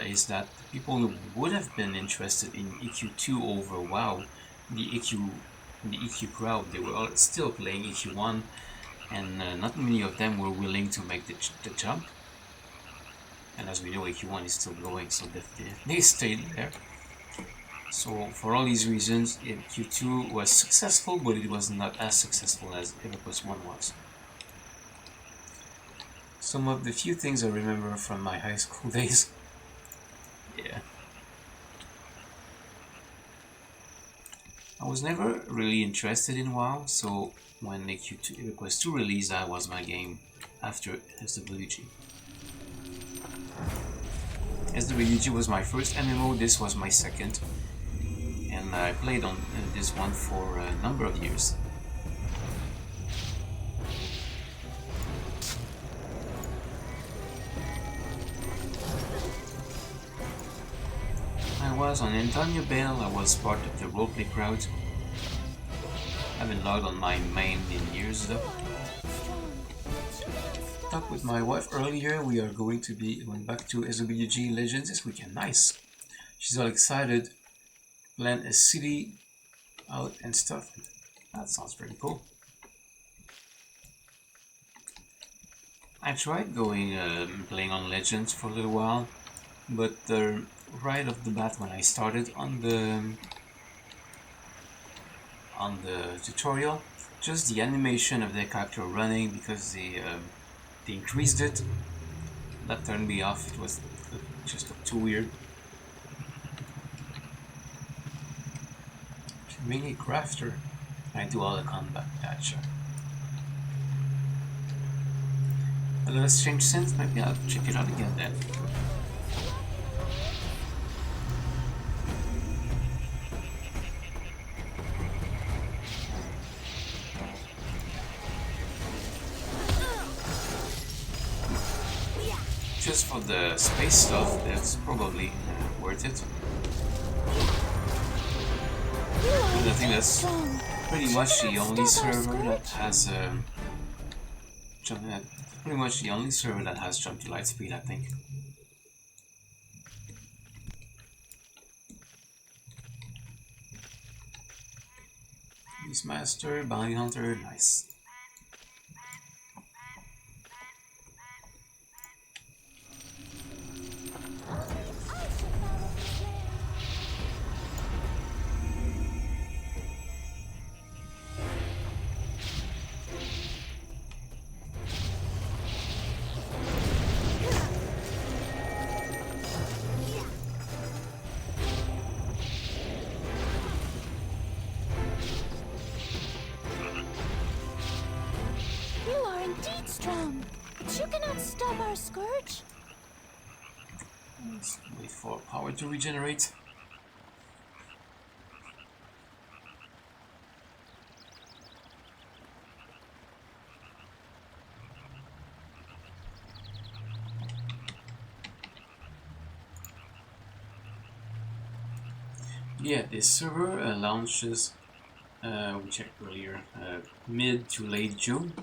is that people who would have been interested in EQ2 over WoW, the EQ crowd, they were all still playing EQ1, and not many of them were willing to make the jump. And as we know, EQ1 is still going, so they stayed there. So for all these reasons, EQ2 was successful, but it was not as successful as EverQuest 1 was. Some of the few things I remember from my high school days. Yeah. I was never really interested in WoW, so when EverQuest 2 released, that was my game after SWG. SWG was my first MMO, this was my second, and I played on this one for a number of years. I was on Antonio Bale, I was part of the roleplay crowd. I haven't logged on my main in years though. Talked with my wife earlier, we are going to be going back to SWG Legends this weekend. Nice! She's all excited, plan a city out and stuff. That sounds pretty cool. I tried going playing on Legends for a little while, but right off the bat when I started on the tutorial, just the animation of the character running, because they increased it, that turned me off. It was just too weird. Mini crafter. I do all the combat, gotcha. Well, let's change sense, maybe I'll check it out again then. Just for the space stuff, that's probably worth it. And I think that's pretty much the only server that has jump to light speed, I think. Beastmaster, Bounty Hunter, nice. Strong, but you cannot stop our scourge. Let's wait for power to regenerate. Yeah, this server launches, we checked earlier, mid to late June.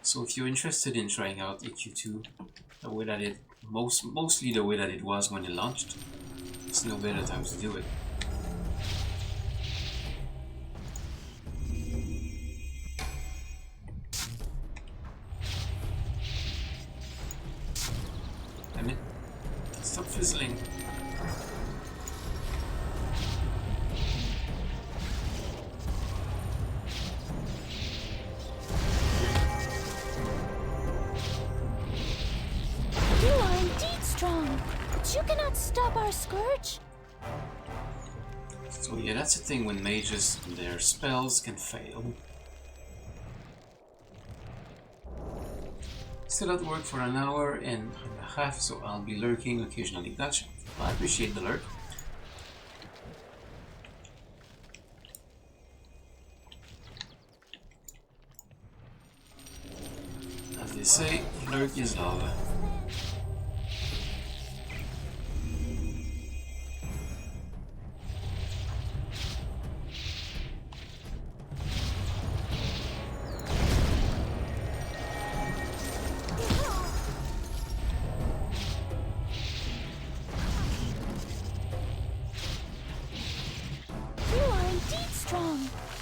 So if you're interested in trying out EQ2 the way that it mostly the way that it was when it launched, it's no better time to do it. Damn it. Stop fizzling. But you cannot stop our scourge. So yeah, that's the thing when mages, their spells can fail. Still at work for an hour and a half, so I'll be lurking occasionally. Gotcha. I appreciate the lurk. As they say, lurk is love.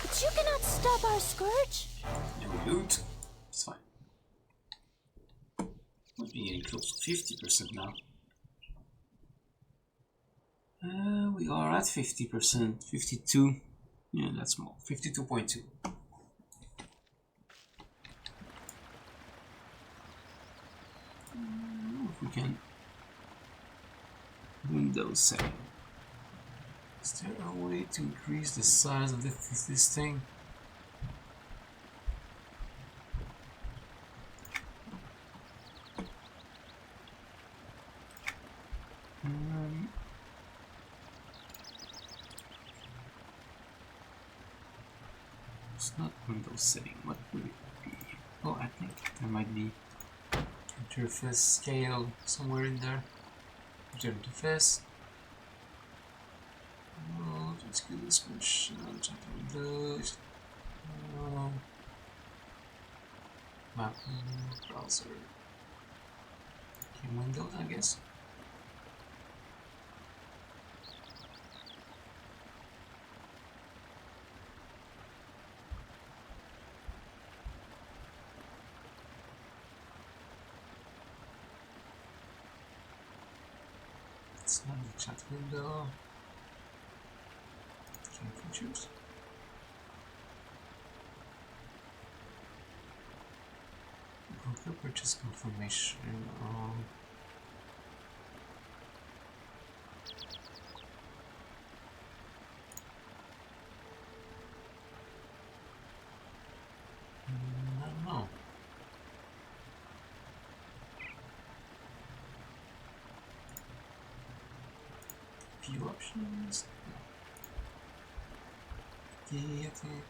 But you cannot stop our scourge. No loot. It's fine. Might be getting close to 50% now. We are at 50%. 52. Yeah, that's more. 52.2. If we can. Windows 7. Is there a way to increase the size of this thing? It's not Windows setting. What would it be? Oh, I think there might be interface scale somewhere in there. Interface. Oh, let's get this question. Chat Windows. Map browser. Okay, Windows, I guess. It's not the chat window. Game features. Broker purchase confirmation. I don't know. View options. Yeah, I think.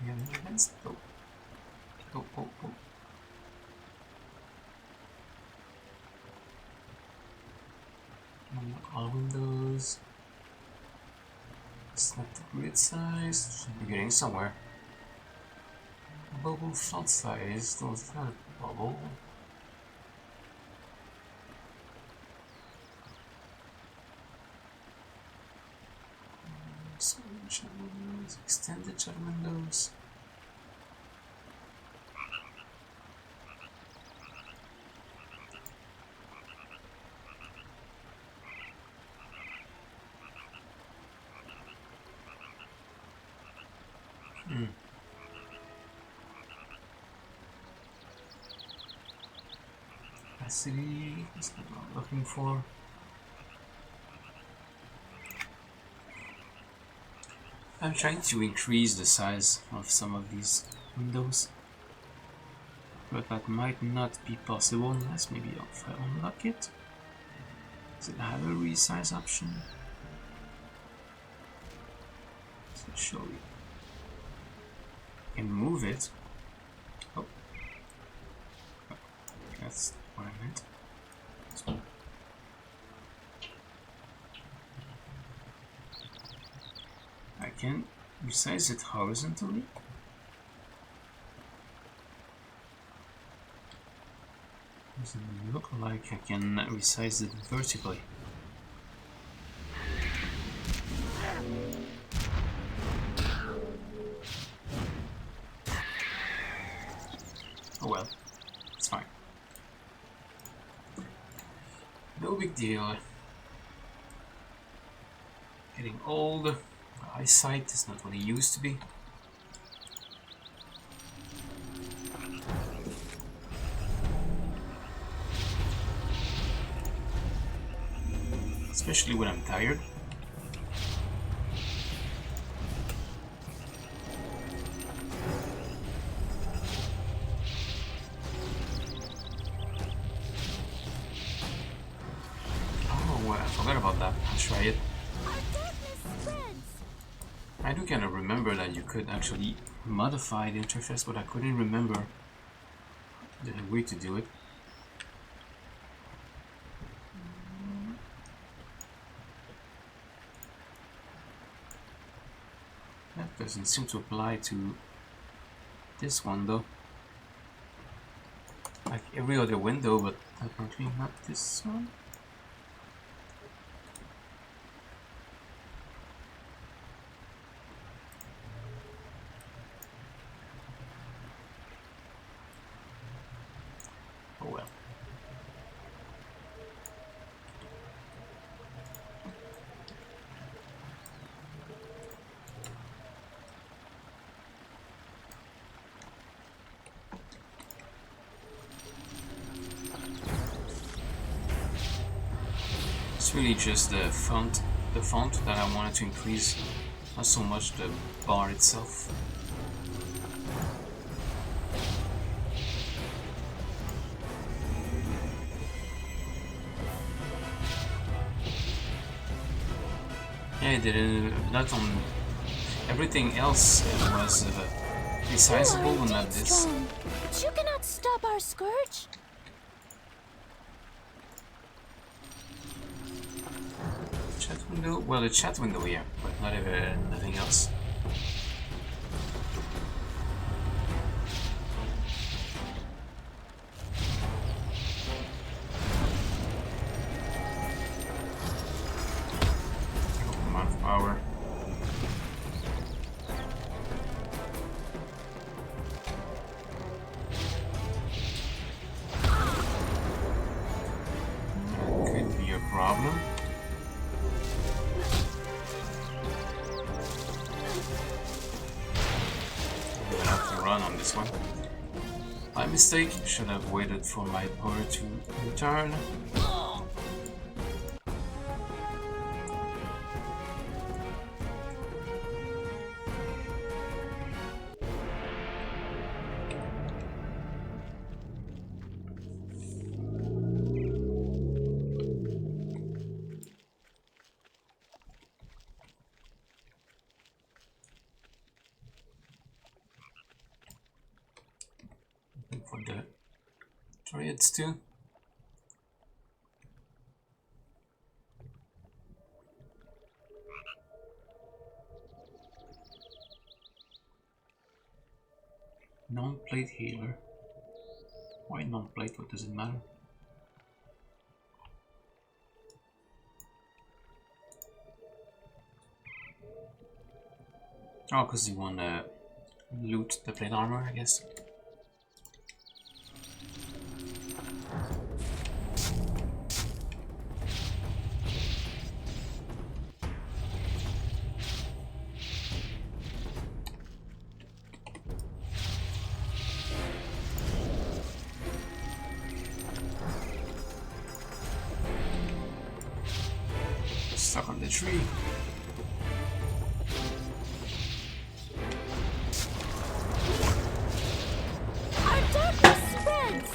Yeah, let's go. Go. Unlock all windows. Select the grid size. Should be getting somewhere. Bubble font size. Don't have bubble. Chat windows, extended chat windows. Capacity is not what I'm looking for. I'm trying to increase the size of some of these windows, but that might not be possible unless maybe if I unlock it. Does it have a resize option? Does it show you? I can move it. Oh, that's what I meant. I can resize it horizontally. Doesn't look like I can resize it vertically. Oh well, it's fine. No big deal. Getting old. My eyesight is not what it used to be. Especially when I'm tired. Oh, well, I forgot about that. I'll try it. I do kind of remember that you could actually modify the interface, but I couldn't remember the way to do it. That doesn't seem to apply to this one though. Like every other window, but apparently not this one. Oh well. It's really just the font that I wanted to increase, not so much the bar itself. Yeah, I didn't. Not on everything else was resizable, but not this. Strong, but you cannot stop our scourge. Chat window? Well, the chat window, yeah, but not even nothing else. Amount of power. Could be a problem. On this one. My mistake, should have waited for my power to return. For the turrets too. Non-plate healer. Why non-plate? What does it matter? Oh, because you want to loot the plate armor, I guess. Stuck on the tree. Our darkness spreads!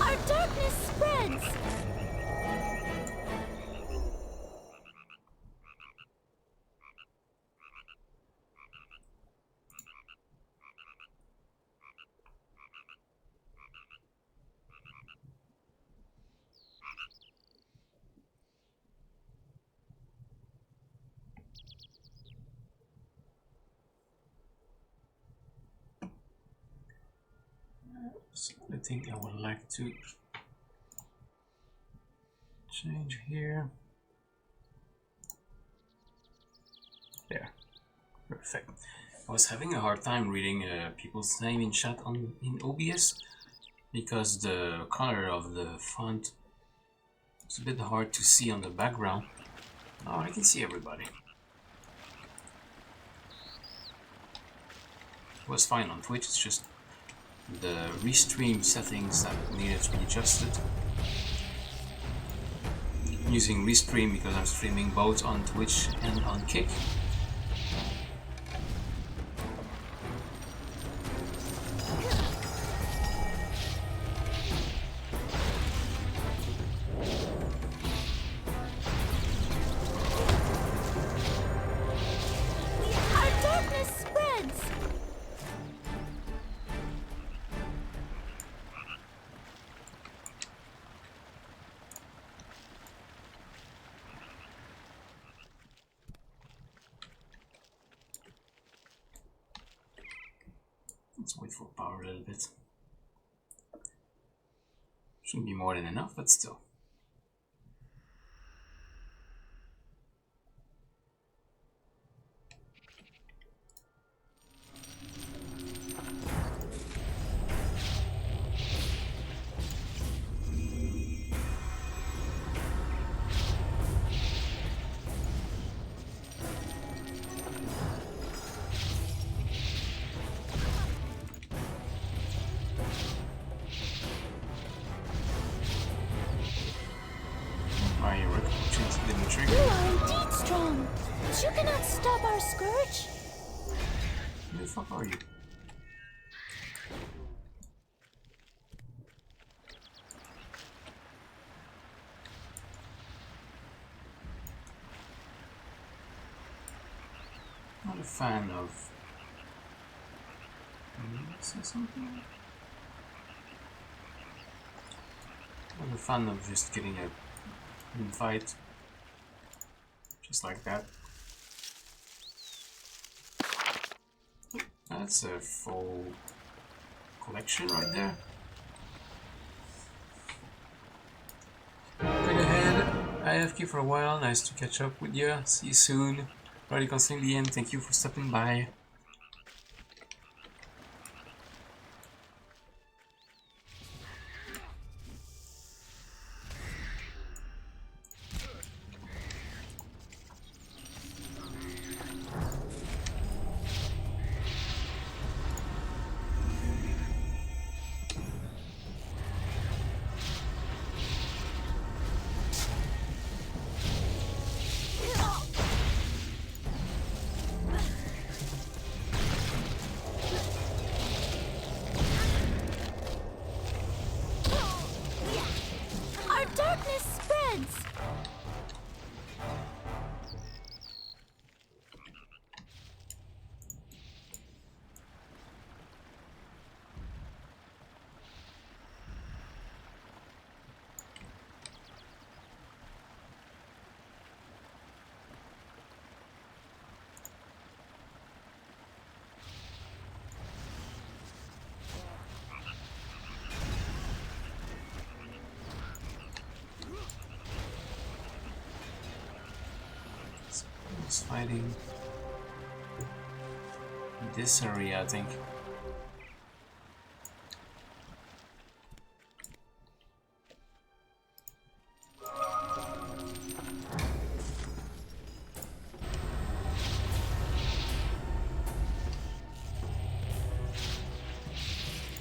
Our darkness spreads! So I think I would like to change here. There. Perfect. I was having a hard time reading people's name in chat in OBS because the color of the font is a bit hard to see on the background. Now I can see everybody. It was fine on Twitch, it's just the restream settings that needed to be adjusted. I'm using restream because I'm streaming both on Twitch and on Kick. Our darkness spreads! Let's wait for power a little bit. Shouldn't be more than enough, but still. My recollections didn't trigger. You are indeed strong, but you cannot stop our scourge. Who the fuck are you? Not a fan of... Can you say something? Not a fan of just getting a invite just like that. That's a full collection right there. Good ahead. IFK for a while. Nice to catch up with you. See you soon. Radical Lien, thank you for stopping by. spreads! It's fighting in this area, I think.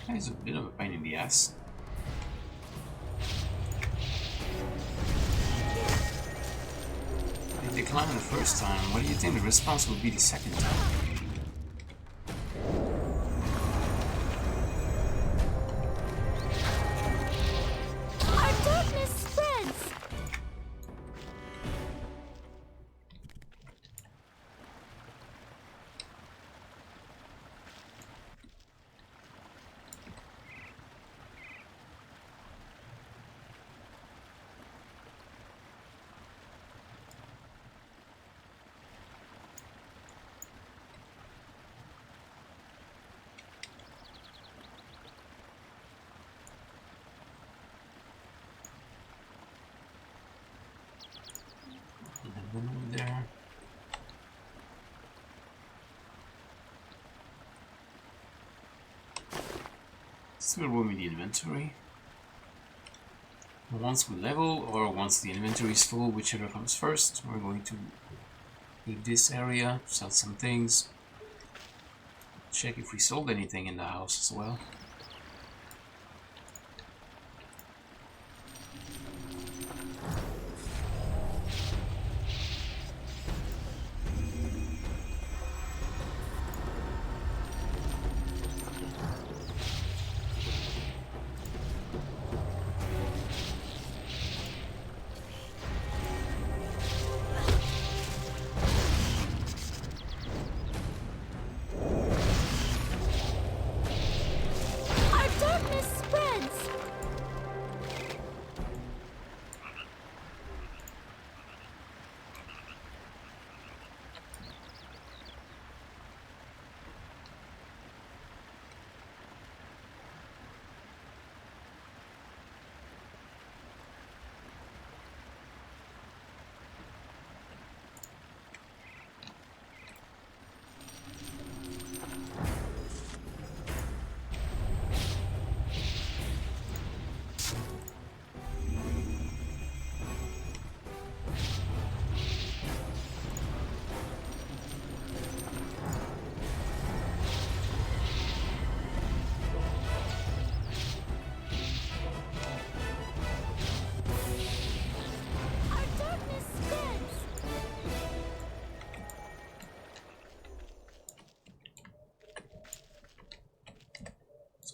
It's a bit of a pain in the ass. I declined the first time. What do you think the response will be the second time? Our darkness spreads! There. Still room in the inventory. Once we level, or once the inventory is full, whichever comes first, we're going to leave this area, sell some things, check if we sold anything in the house as well.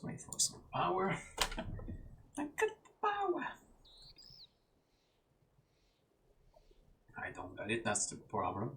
Wait for some power. I got the power. I don't got it, that's the problem.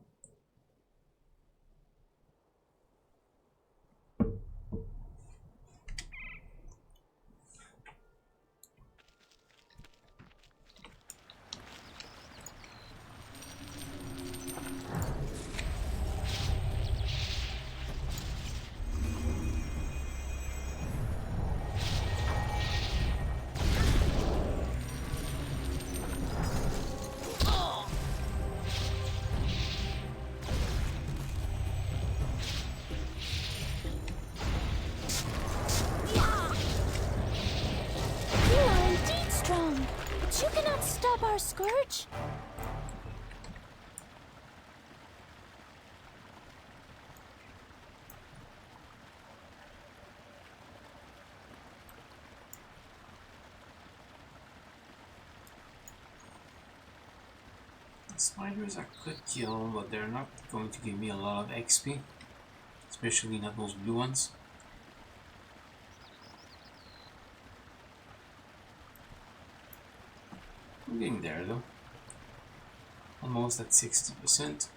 Our scourge? The spiders I could kill, but they're not going to give me a lot of XP, especially not those blue ones. I'm getting there though. Almost at 60%.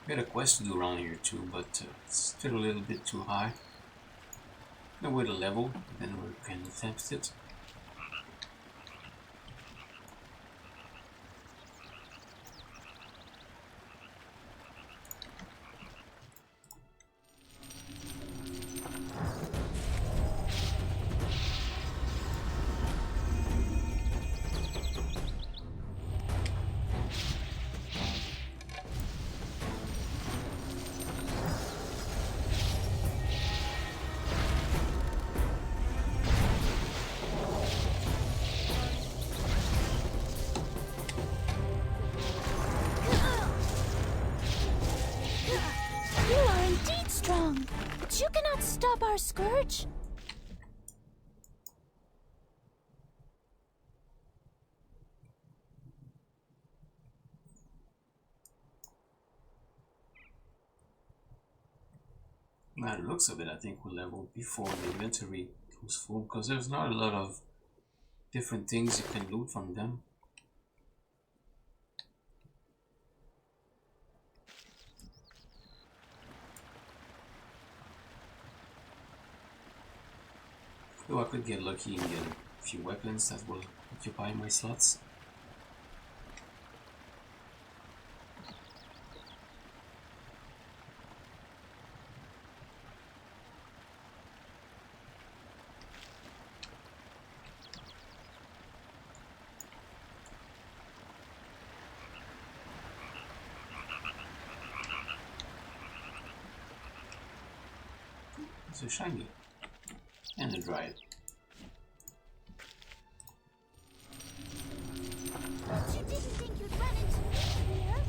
Got a quest to do around here too, but it's still a little bit too high. No way to level, then we can attempt it. You cannot stop our scourge. By the looks of it, I think we'll level before the inventory goes full, because there's not a lot of different things you can loot from them. Though I could get lucky and get a few weapons that will occupy my slots. It's a shiny and a dried. But you didn't think you'd run into me here.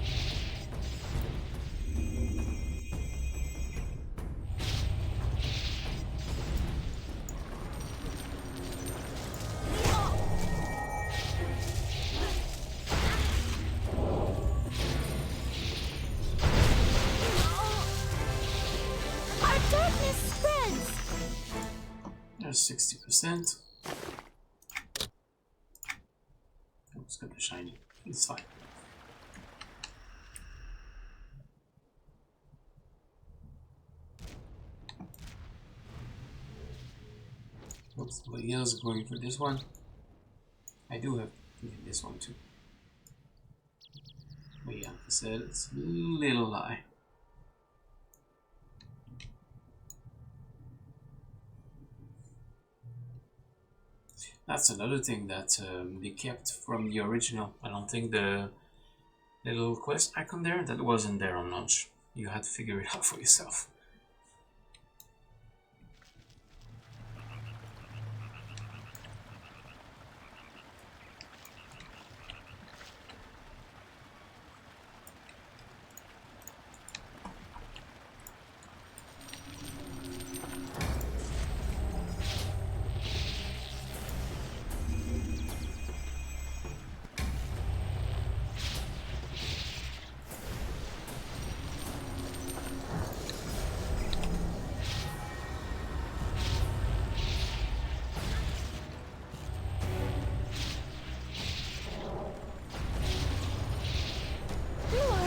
Our darkness spreads. There's 60%. Let's get the shiny. It's fine. Oops, somebody else is going for this one. I do have to get this one too. But yeah, like I said, it's a little high. That's another thing that they kept from the original. I don't think the little quest icon there, that wasn't there on launch. You had to figure it out for yourself.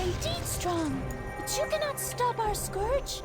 Indeed strong, but you cannot stop our scourge.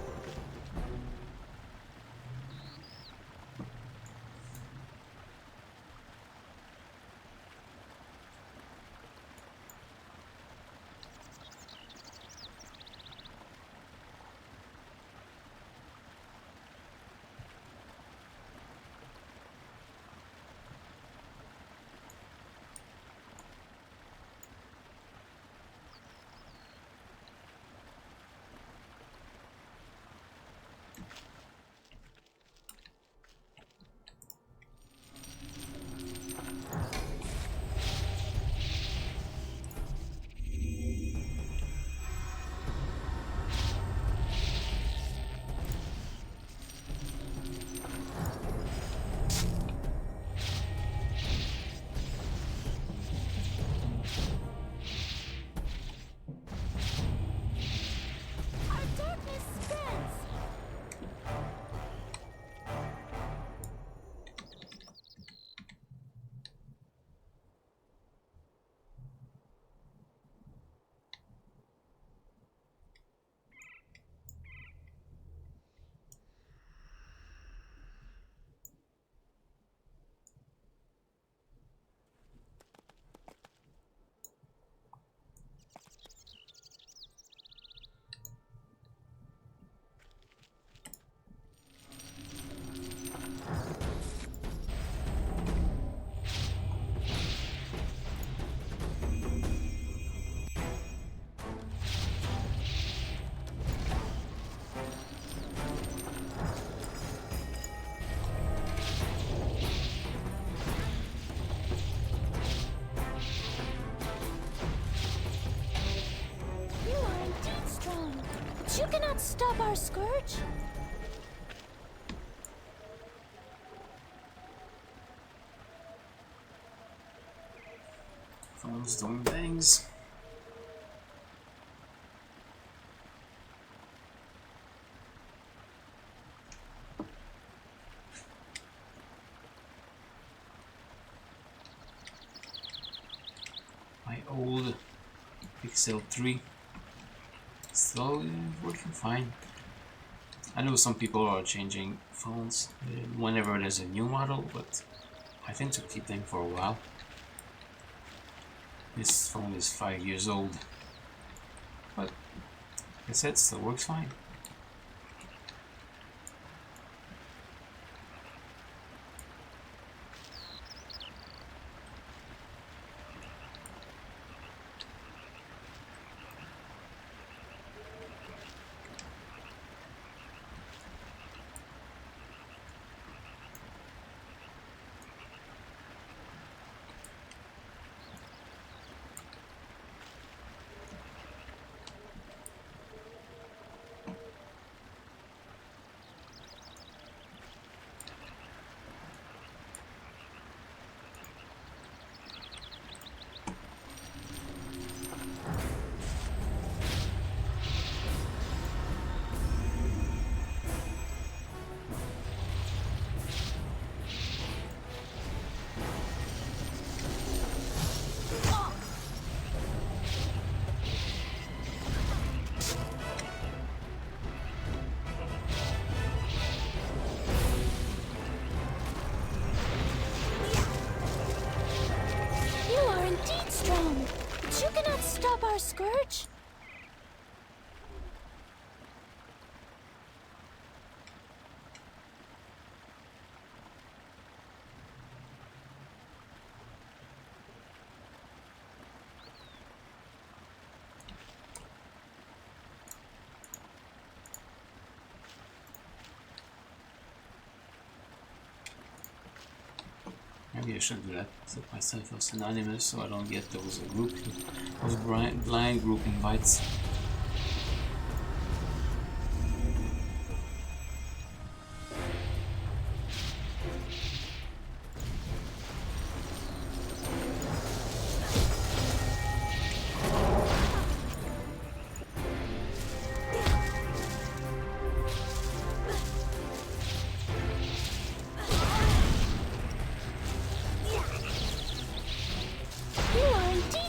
but you cannot stop our scourge. Phone's doing things. My old Pixel 3 still working fine. I know some people are changing phones whenever there's a new model, but I tend to keep them for a while. This phone is 5 years old, but like I said, it still works fine. Strong, but you cannot stop our scourge. Maybe I should do that. Set myself as anonymous so I don't get those blind group invites.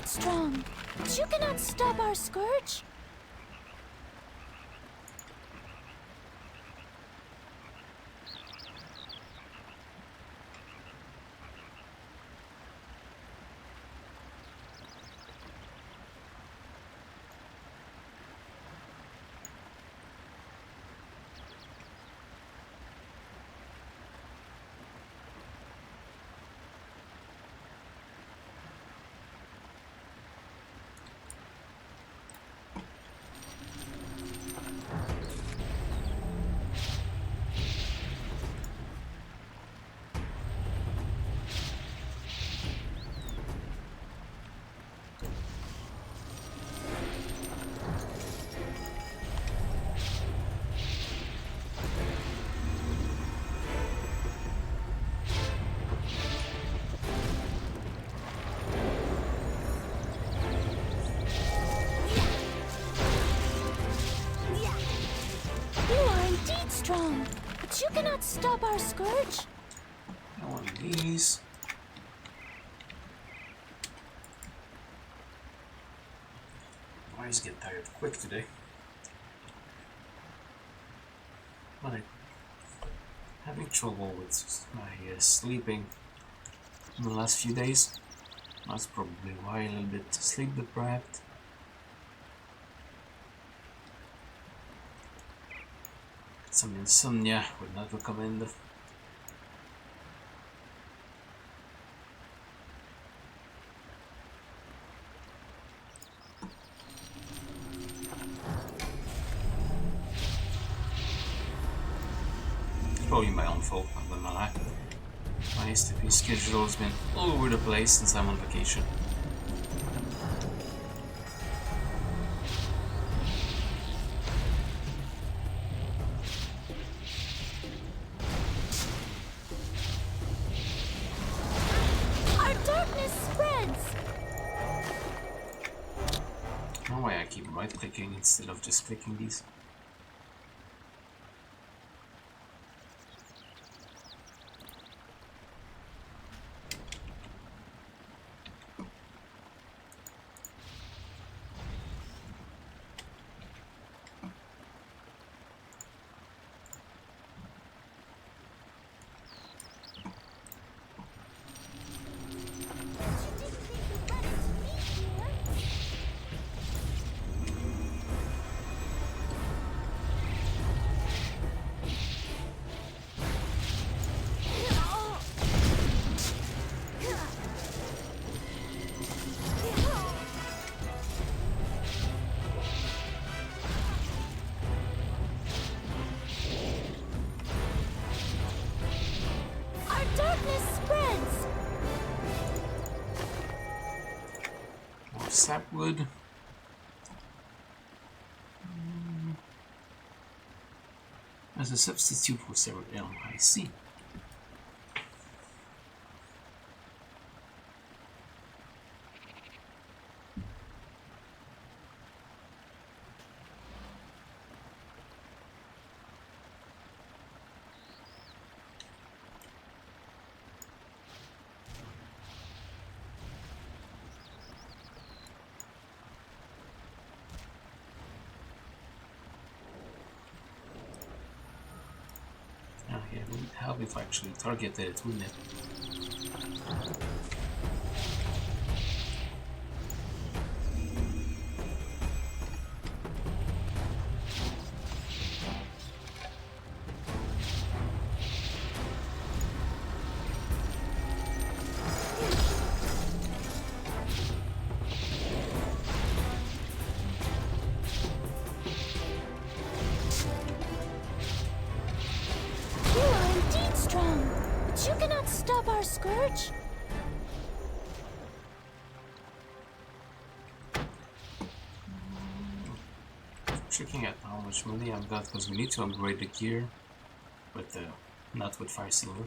Strong, but you cannot stop our scourge. Strong, but you cannot stop our scourge. One of these. My eyes get tired quick today. But I'm having trouble with my sleeping in the last few days. That's probably why, a little bit sleep deprived. Some insomnia, would not recommend. It's probably my own fault, I'm not gonna lie. My STP schedule has been all over the place since I'm on vacation. working instead of just clicking these. Sapwood. As a substitute for several elm, I see. Yeah, it would help if I actually targeted it, wouldn't it? You cannot stop our scourge. Checking out how much money I've got because we need to upgrade the gear, but not with Fire Silver.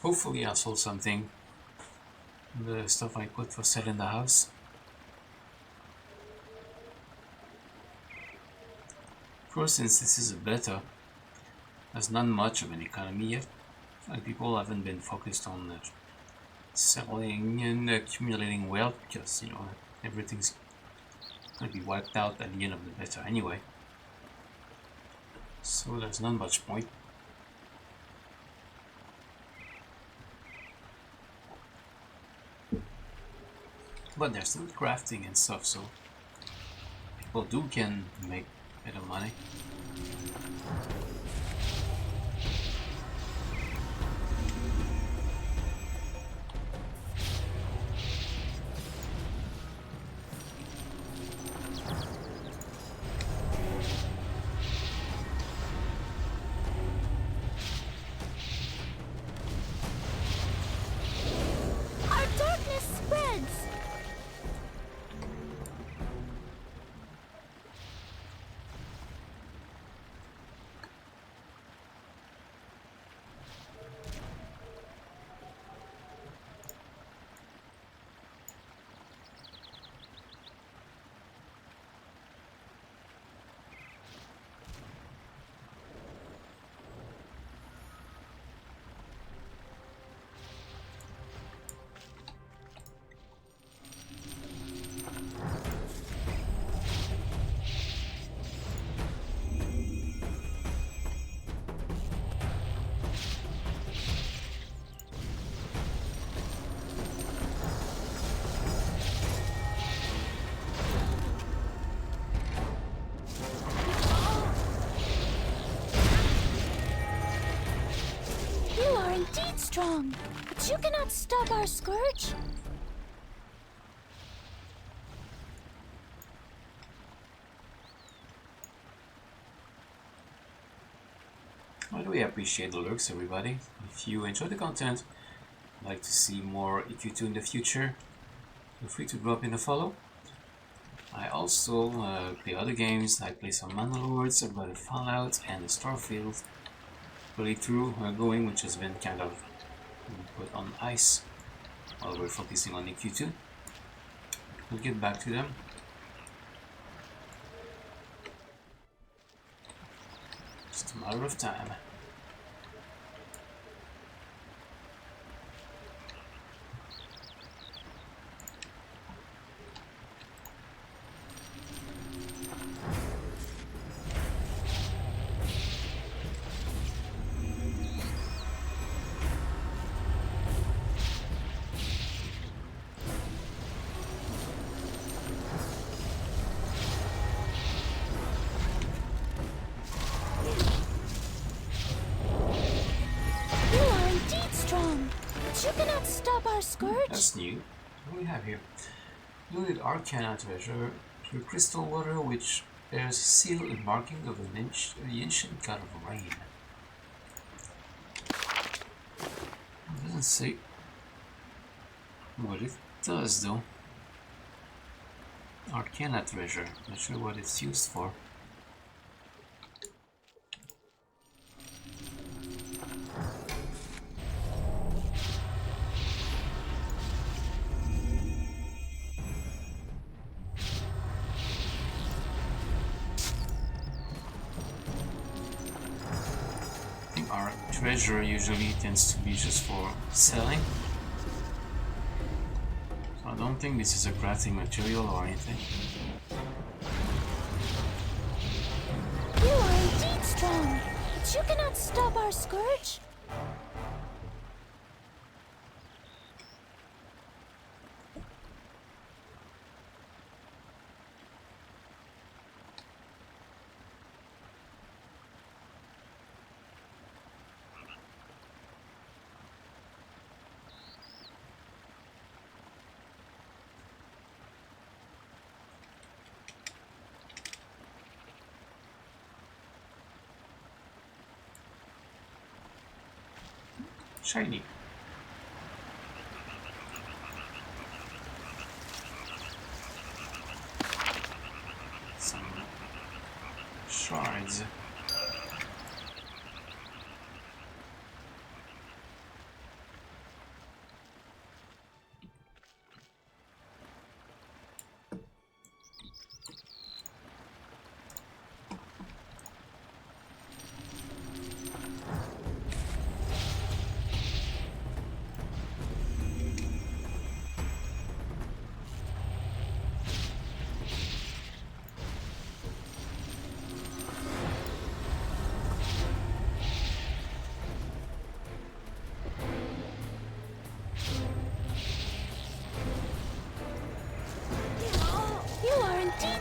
Hopefully I'll sold something. The stuff I put for sale in the house. Of course, since this is a beta, there's not much of an economy yet. And people haven't been focused on selling and accumulating wealth because, you know, everything's going to be wiped out at the end of the beta anyway. So there's not much point. But there's still crafting and stuff, so people can make a bit of money. Strong, but you cannot stop our scourge. By the way, I appreciate the lurks, everybody. If you enjoy the content, like to see more EQ2 in the future, feel free to drop in a follow. I also play other games. I play some Mana Lords, about the Fallout and the Starfield playthrough going, which has been kind of put on ice while we're focusing on EQ2. We'll get back to them. Just a matter of time. You cannot stop our scourge. That's new. What do we have here? Looted Arcana treasure, pure crystal water, which bears a seal and marking of the ancient god of rain. It doesn't say what it does, though. Arcana treasure. Not sure what it's used for. Our treasure usually tends to be just for selling, so I don't think this is a crafting material or anything. You are indeed strong, but you cannot stop our scourge. Shiny. Some shards.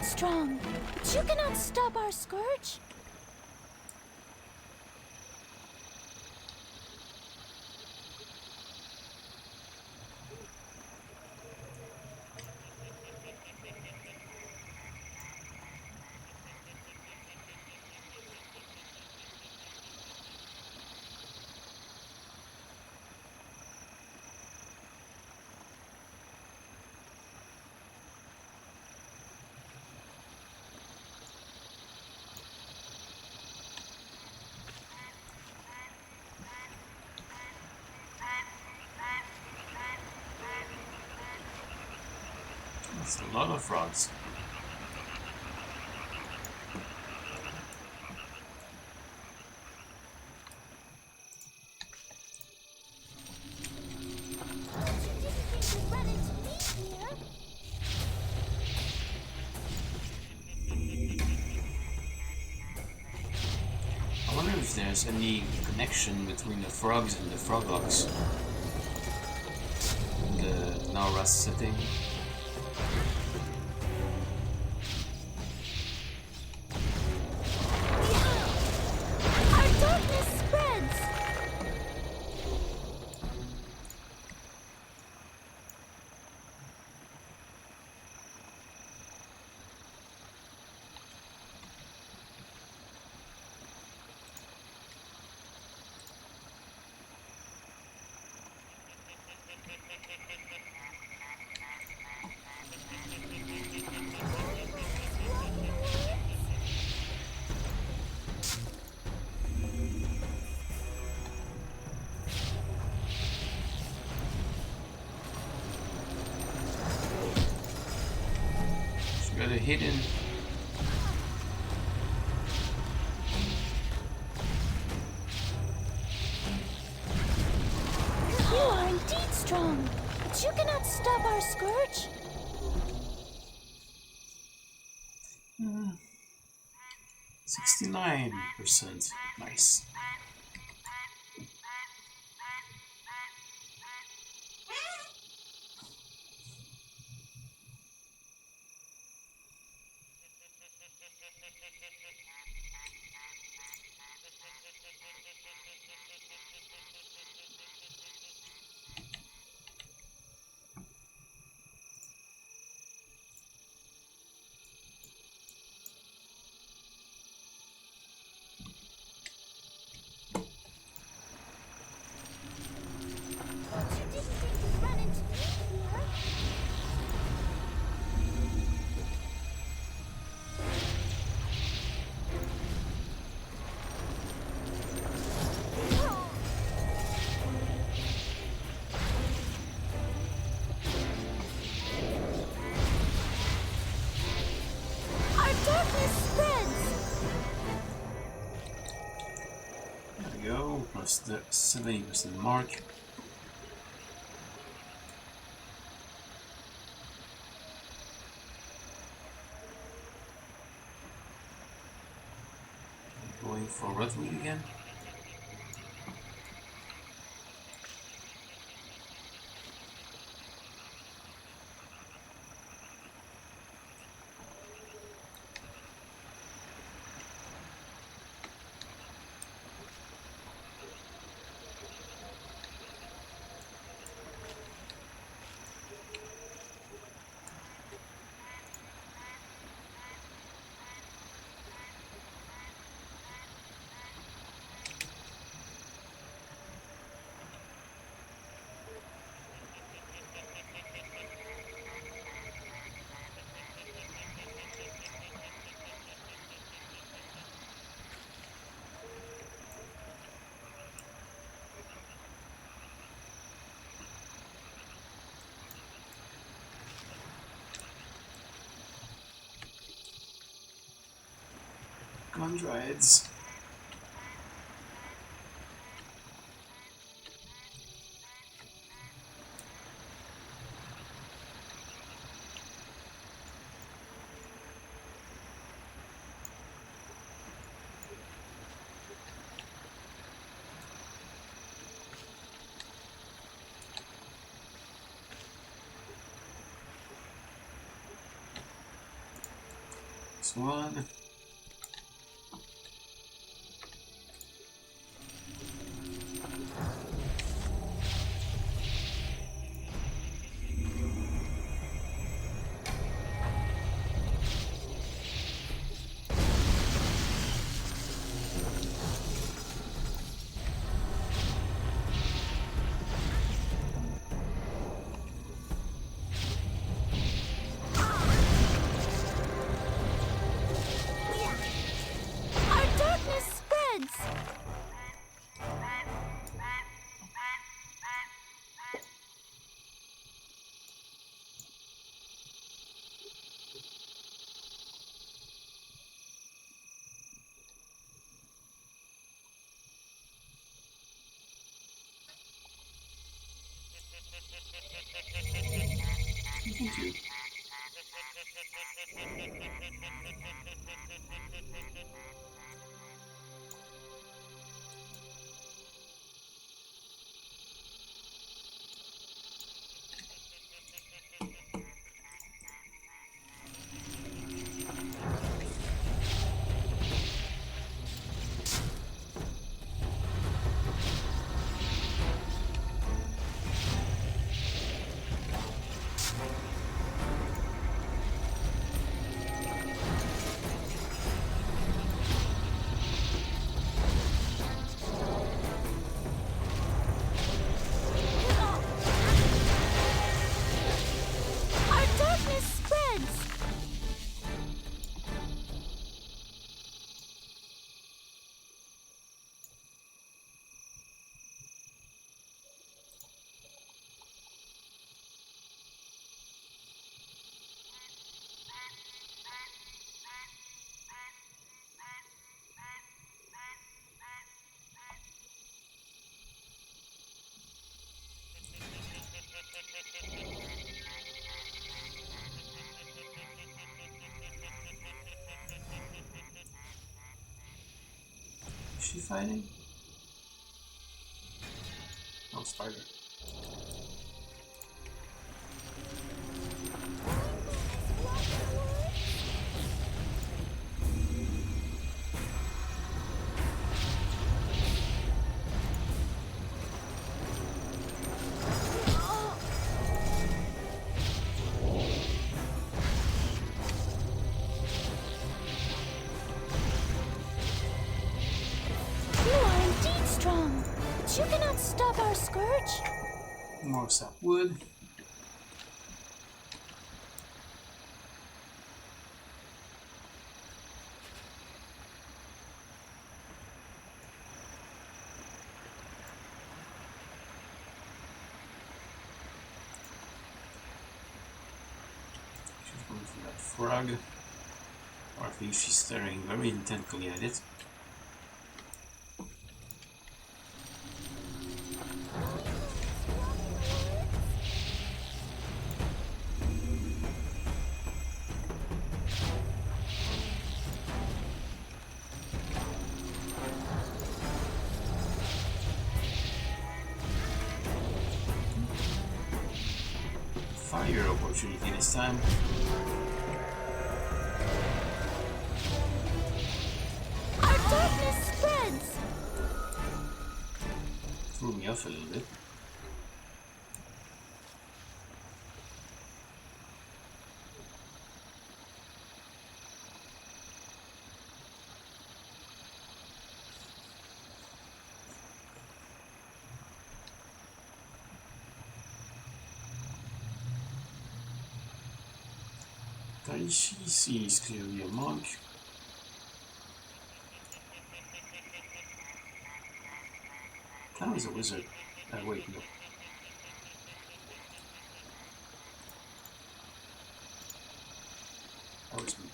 Strong, but you cannot stop our scourge. That's a lot of frogs. I wonder if there's any connection between the frogs and the froglocks. The now rust setting. Got a hidden. strong, but you cannot stop our scourge. 69%. Nice. But you didn't think to run into me here. Our darkness spreads. There we go. Plus the 70% mark. Going for Redwood again. Come on, Dryads. This one. Our darkness spreads. Thank you. she fighting? No, spider. You cannot stop our scourge. More sap wood. She's going for that frog. Or at least she's staring very intently at it. Fire opportunity this time. Our darkness spreads. Threw me off a little bit. She sees clearly a monk. That was a wizard. Wait, no. That was me.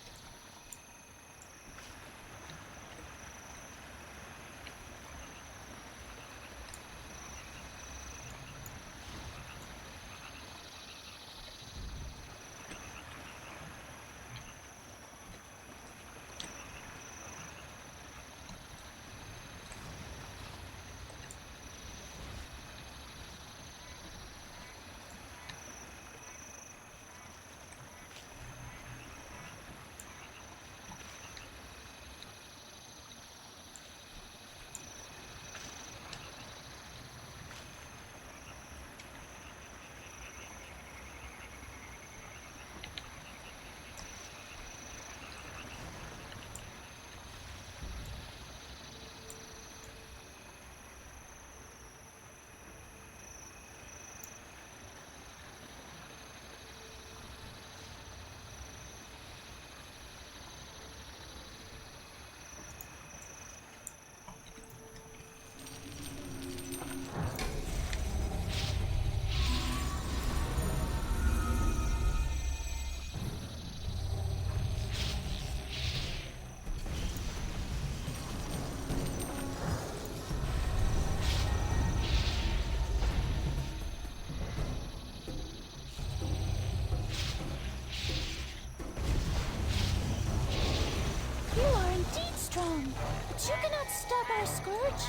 Strong, but you cannot stop our scourge.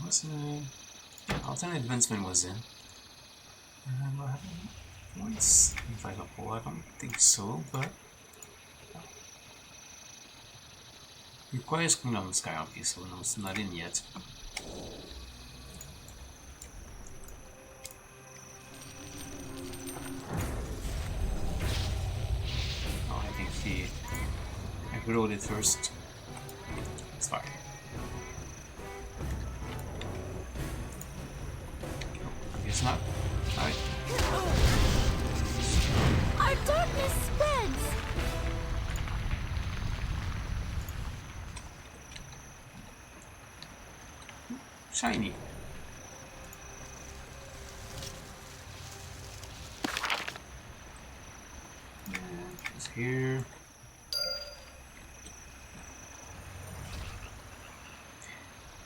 What's my alternate advancement was in? What happened? Points? If I don't pull, I don't think so, but requires Kingdom Sky, okay, so no, it's not in yet. Oh, I think I growed it first. It's fine. No, I guess not. Alright. Our darkness spreads. Shiny. It's here.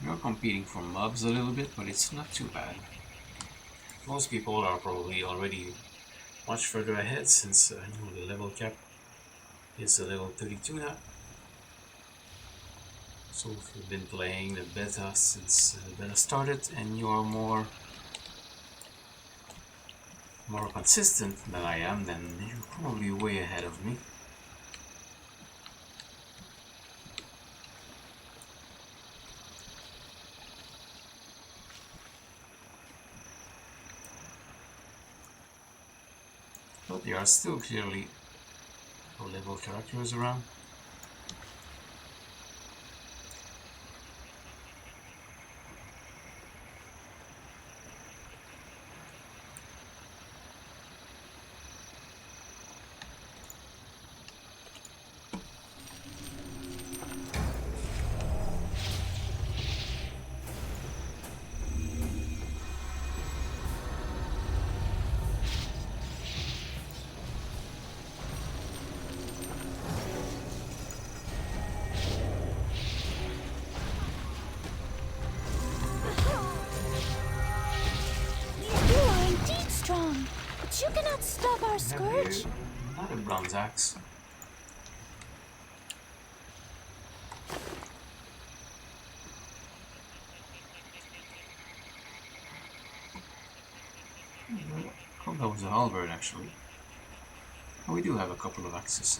Nope. competing for mobs a little bit, but it's not too bad. Most people are probably already much further ahead since the level cap is a level 32 now. So if you've been playing the beta since the beta started and you are more consistent than I am, then you're probably way ahead of me. But there are still clearly low-level characters around. Strong, but you cannot stop our scourge. Not a bronze axe. Oh, that was a halberd actually. Oh, we do have a couple of axes.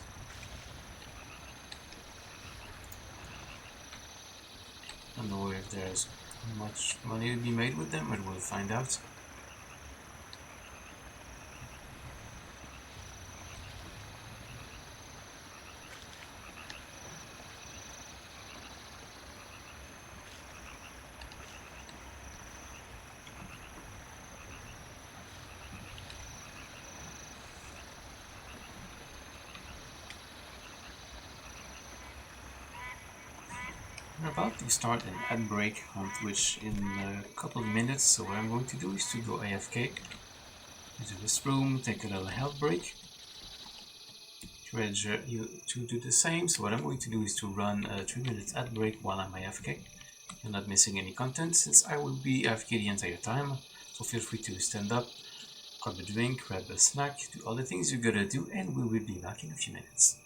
I don't know if there's much money to be made with them, but we'll find out. We're about to start an ad break on Twitch in a couple of minutes, so what I'm going to do is to go AFK into this room, take a little health break. Encourage you to do the same, so what I'm going to do is to run a 3 minute ad break while I'm AFK. You're not missing any content since I will be AFK the entire time, so feel free to stand up, grab a drink, grab a snack, do all the things you gotta do, and we will be back in a few minutes.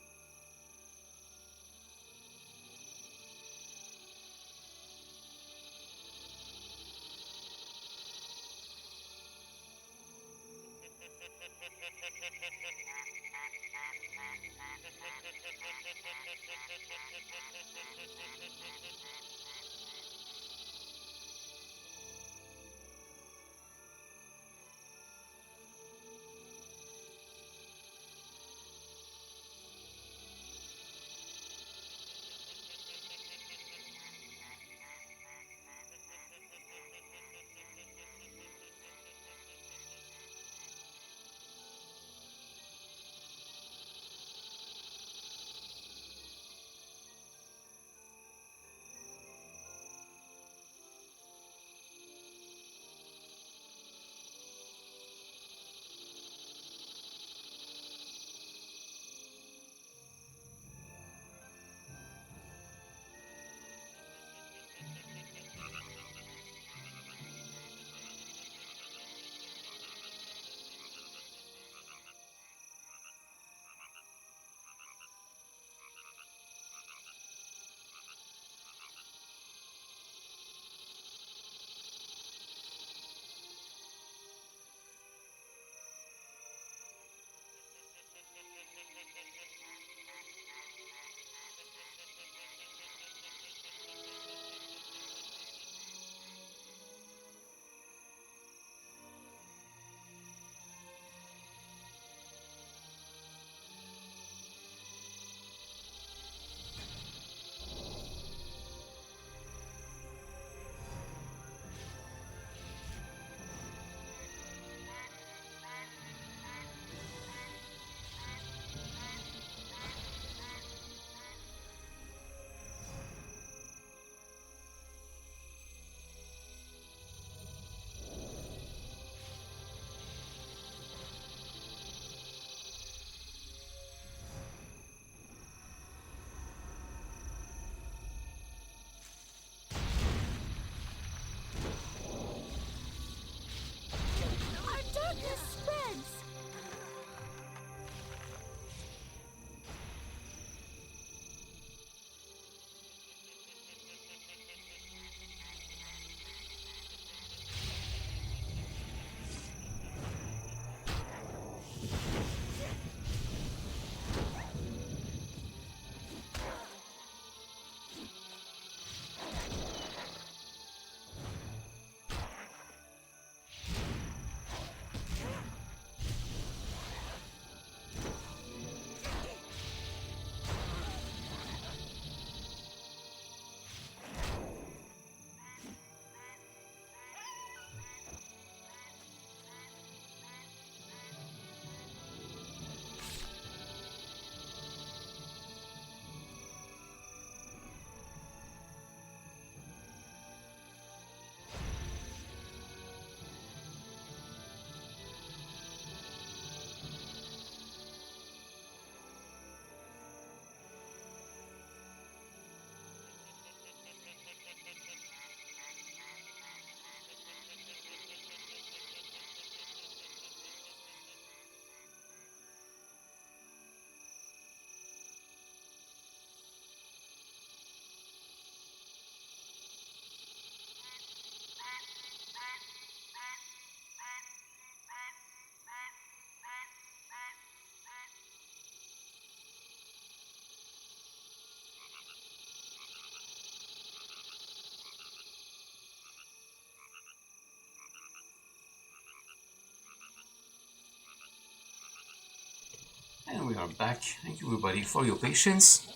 we are back. Thank you everybody for your patience.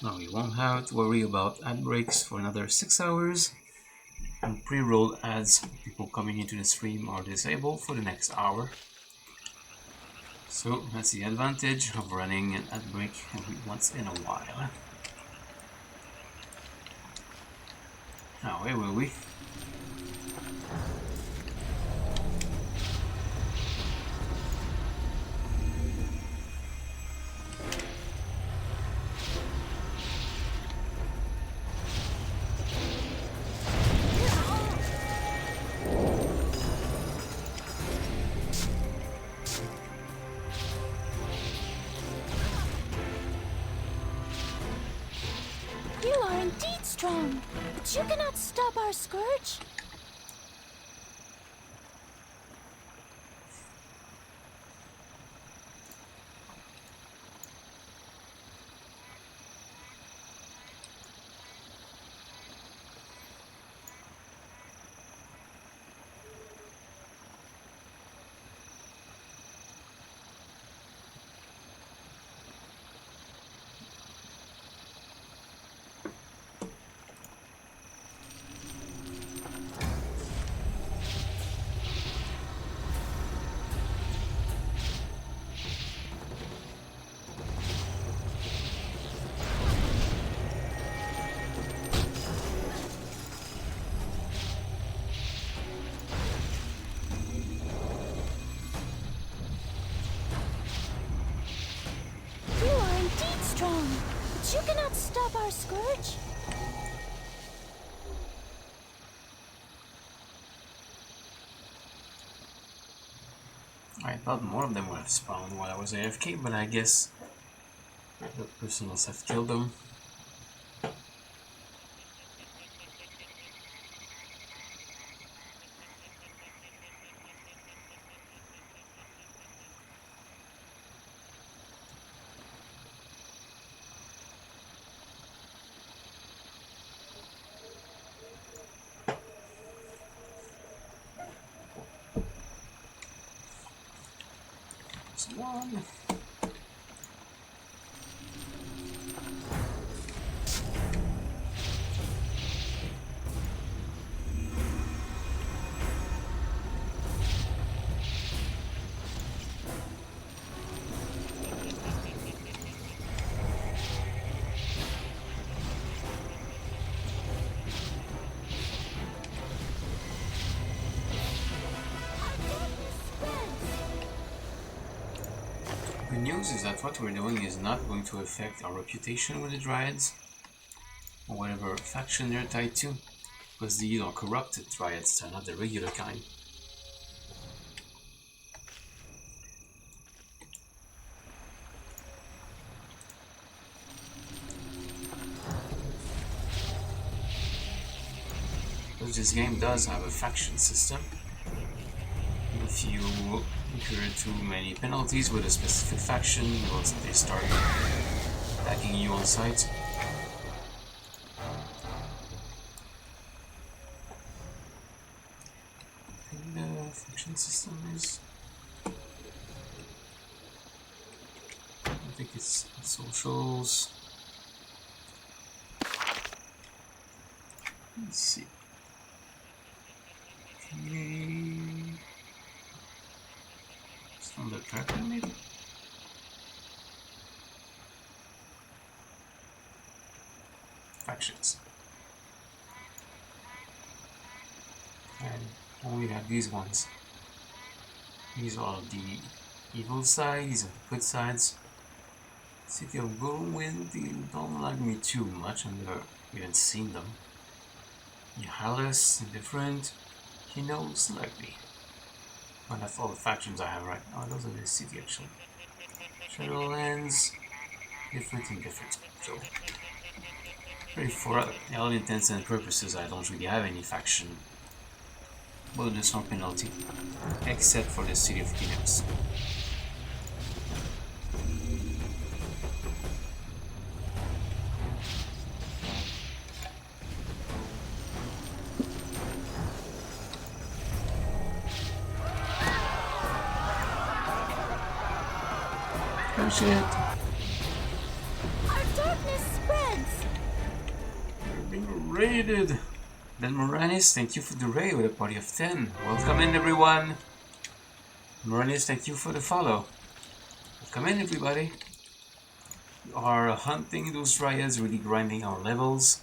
Now we won't have to worry about ad breaks for another 6 hours, and pre-roll ads people coming into the stream are disabled for the next hour. So that's the advantage of running an ad break every once in a while. Now where were we? You are indeed strong, but you cannot stop our scourge. You are indeed strong, but you cannot stop our scourge. I thought more of them would have spawned while I was AFK, but I guess the person must have killed them. There's one. The news is that what we're doing is not going to affect our reputation with the Dryads, or whatever faction they're tied to, because these are corrupted Dryads, they're not the regular kind. Because this game does have a faction system. If you incur too many penalties with a specific faction, they start attacking you on sight. I think the faction system is... I think it's socials. Let's see. Okay. Standard character maybe? Factions. And only have these ones. These are the evil side, these are the good sides. City of Goldwind, they don't like me too much, I've never even seen them. Yahalis, different. He knows like me. And that's all the factions I have right now. Those are the city actually. Shadowlands, different and different. So, really for all intents and purposes, I don't really have any faction bonus or penalty, except for the city of Kineos. shit! Our darkness spreads. We're being raided! Ben Moranis, thank you for the raid with a party of 10. Welcome in, everyone! Moranis, thank you for the follow. Welcome in, everybody. We are hunting those dryads, really grinding our levels.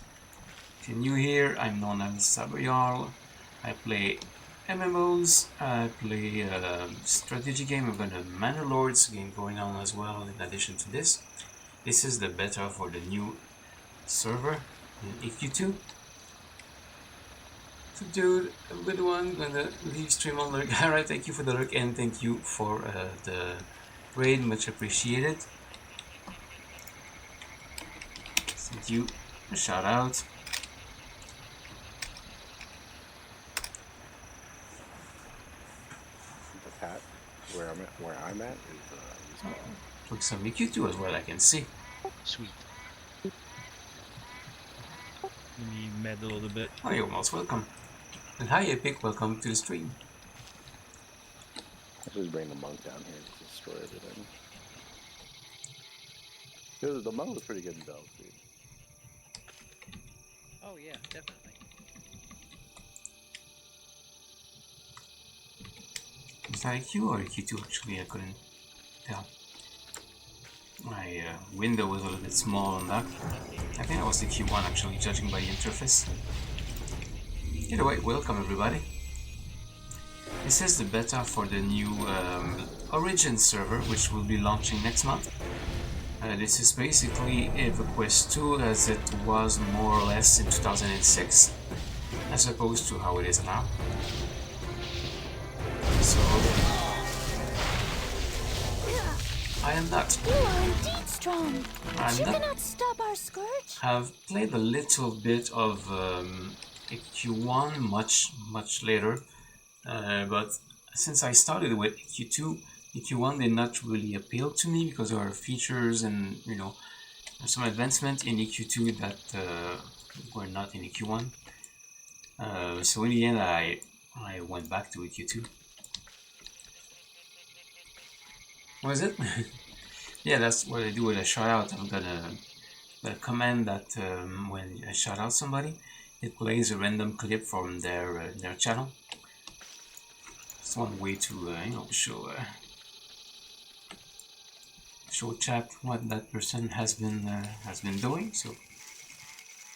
If you're new here, I'm known as Sabayal. I play MMOs, I play strategy game. I've got a Manor Lords game going on as well in addition to this. This is the beta for the new server in EQ2. So dude, a good one, gonna leave stream on lurk. Alright, thank you for the lurk and thank you for the raid, much appreciated. Thank you, a shout out. The cat where I'm at is Took some EQ2 as well, I can see. Sweet. Let me med a little bit. Oh, you're most welcome. And hi Epic, welcome to the stream. I just bring the monk down here to destroy everything. Dude, the monk was pretty good in Battlefield. Oh yeah, definitely. Is that EQ or EQ2 actually? I couldn't tell. My window was a little bit small on that. I think it was the Q1 actually, judging by the interface. Either way, welcome everybody. This is the beta for the new Origin server, which will be launching next month. This is basically EverQuest 2 as it was more or less in 2006, as opposed to how it is now. So, I am not. You are indeed strong, but I'm you not. cannot stop our scourge. I've played a little bit of EQ1 much later, but since I started with EQ2, EQ1 did not really appeal to me because there are features and some advancement in EQ2 that were not in EQ1. So in the end, I went back to EQ2. Was it? Yeah, that's what I do with a shout out. I'm gonna command that when I shout out somebody, it plays a random clip from their channel. It's one way to show chat what that person has been doing. So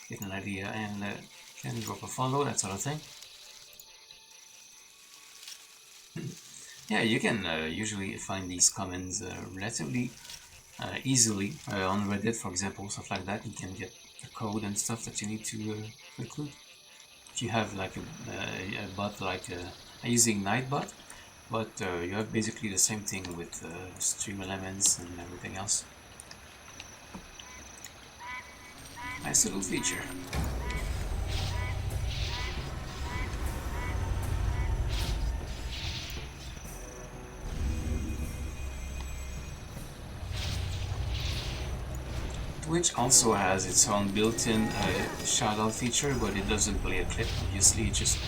get an idea and can drop a follow, that sort of thing. Yeah, you can usually find these comments relatively easily on Reddit, for example, stuff like that. You can get the code and stuff that you need to include. If you have like a bot, like I use Ignite bot, but you have basically the same thing with stream elements and everything else. Nice little feature. Twitch also has its own built-in shoutout feature, but it doesn't play a clip. Obviously, it just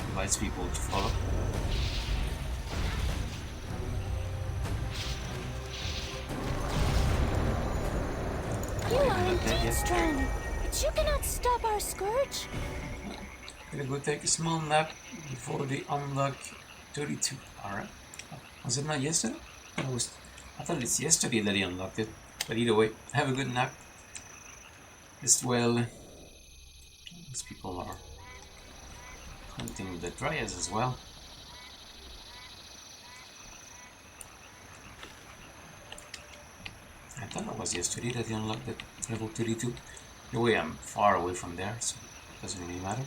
invites people to follow. You are indeed strong, but you cannot stop our scourge. Gonna go take a small nap before they unlock 32. Alright. Was it not yesterday? I thought it's yesterday that he unlocked it. But either way, have a good nap. Rest well. These people are hunting the dryads as well. I thought it was yesterday that he unlocked the level 32. Anyway, I'm far away from there, so it doesn't really matter.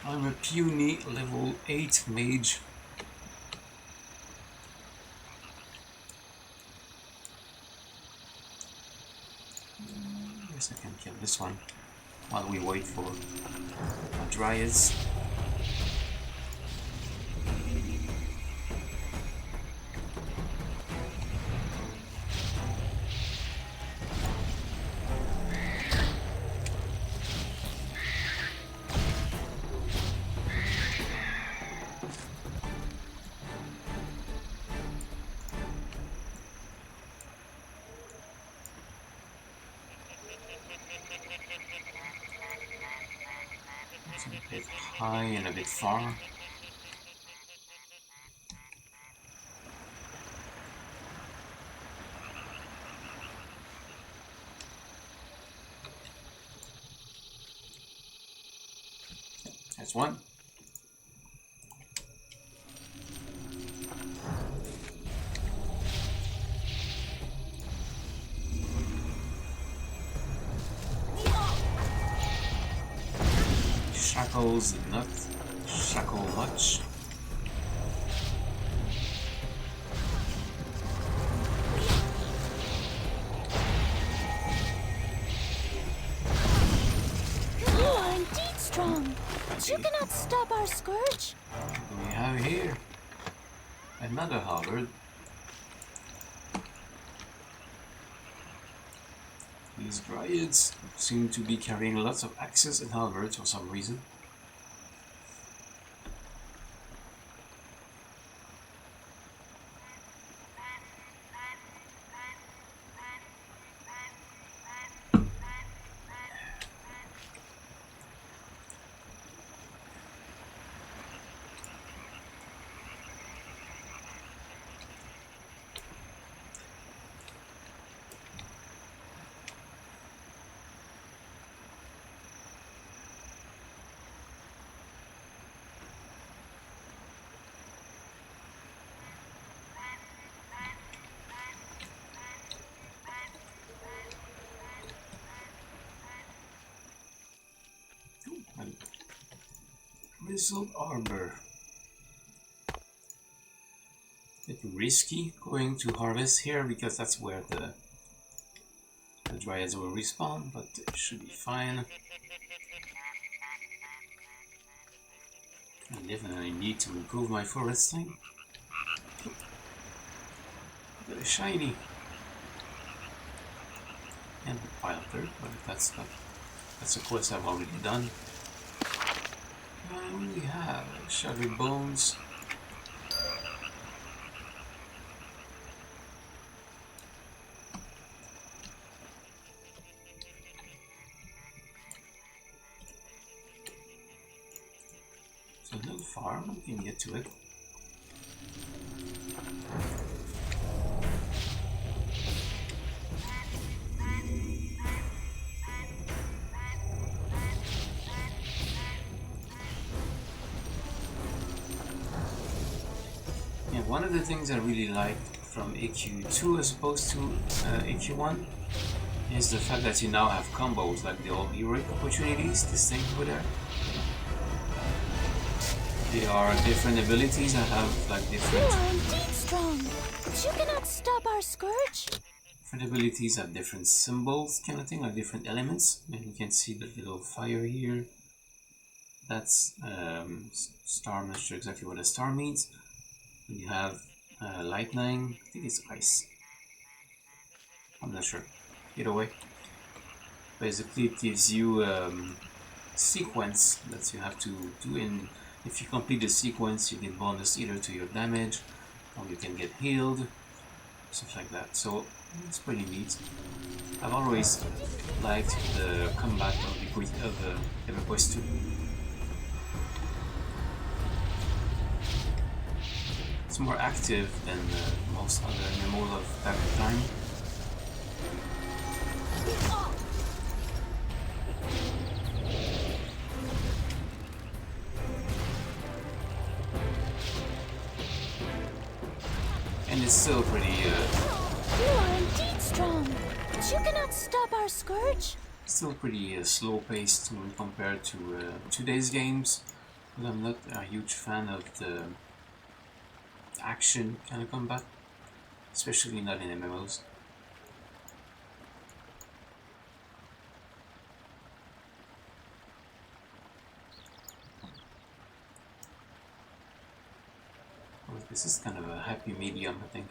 I'm a puny level 8 mage. I can kill this one while we wait for our dryads. bit high and a bit far. That's one. Shackles did not shackle much. You are indeed strong, but you cannot stop our scourge. What do we have here? Another halberd. These dryads seem to be carrying lots of axes and halberds for some reason. Grizzled arbor. Bit risky going to harvest here because that's where the dryads will respawn, but it should be fine. I definitely need to improve my foresting. Got a shiny and a pile of dirt, but that's a quest I've already done. We have shattered bones. So no farm, we can get to it. One of the things I really like from AQ2 as opposed to AQ1 is the fact that you now have combos like the old heroic opportunities, this thing over there. They are different abilities that have like different... You are indeed strong, but you cannot stop our scourge. Different abilities have different symbols kind of thing, like different elements. And you can see the little fire here. That's star, I'm not sure exactly what a star means. You have lightning, I think it's ice. I'm not sure. Either way, basically it gives you sequence that you have to do in. If you complete the sequence, you get bonus either to your damage, or you can get healed, stuff like that. So it's pretty neat. I've always liked the combat of the EverQuest 2. It's more active than most other MMOs of that time. And it's still pretty... You are indeed strong, but you cannot stop our scourge. Still pretty slow-paced when compared to today's games. But I'm not a huge fan of the action kind of combat, especially not in MMOs. Well, this is kind of a happy medium, I think.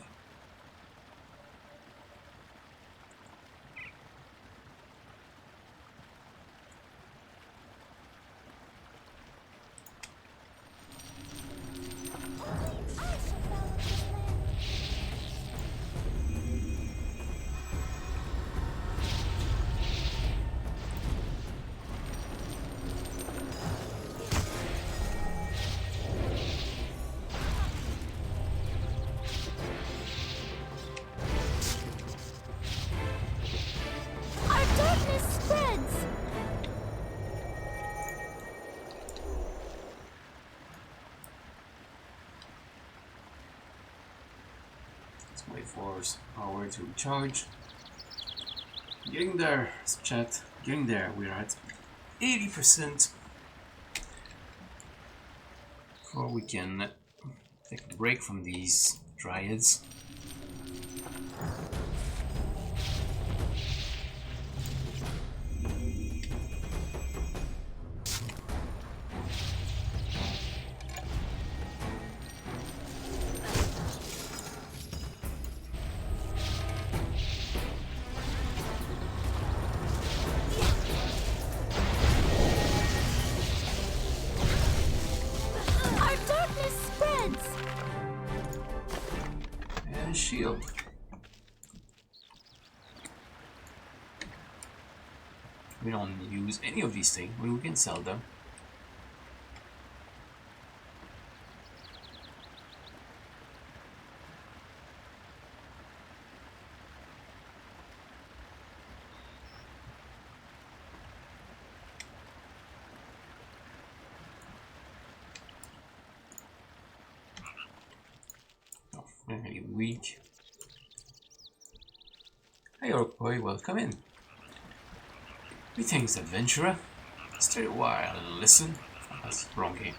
wait for our to recharge. Getting there, chat. Getting there. We're at 80%. Before we can take a break from these dryads. Our darkness spreads! And shield. We don't use any of these things, we can sell them. Oh, very weak. Hey Orkboy, welcome in. Greetings, adventurer. Stay a while and listen. Oh, that's the wrong game.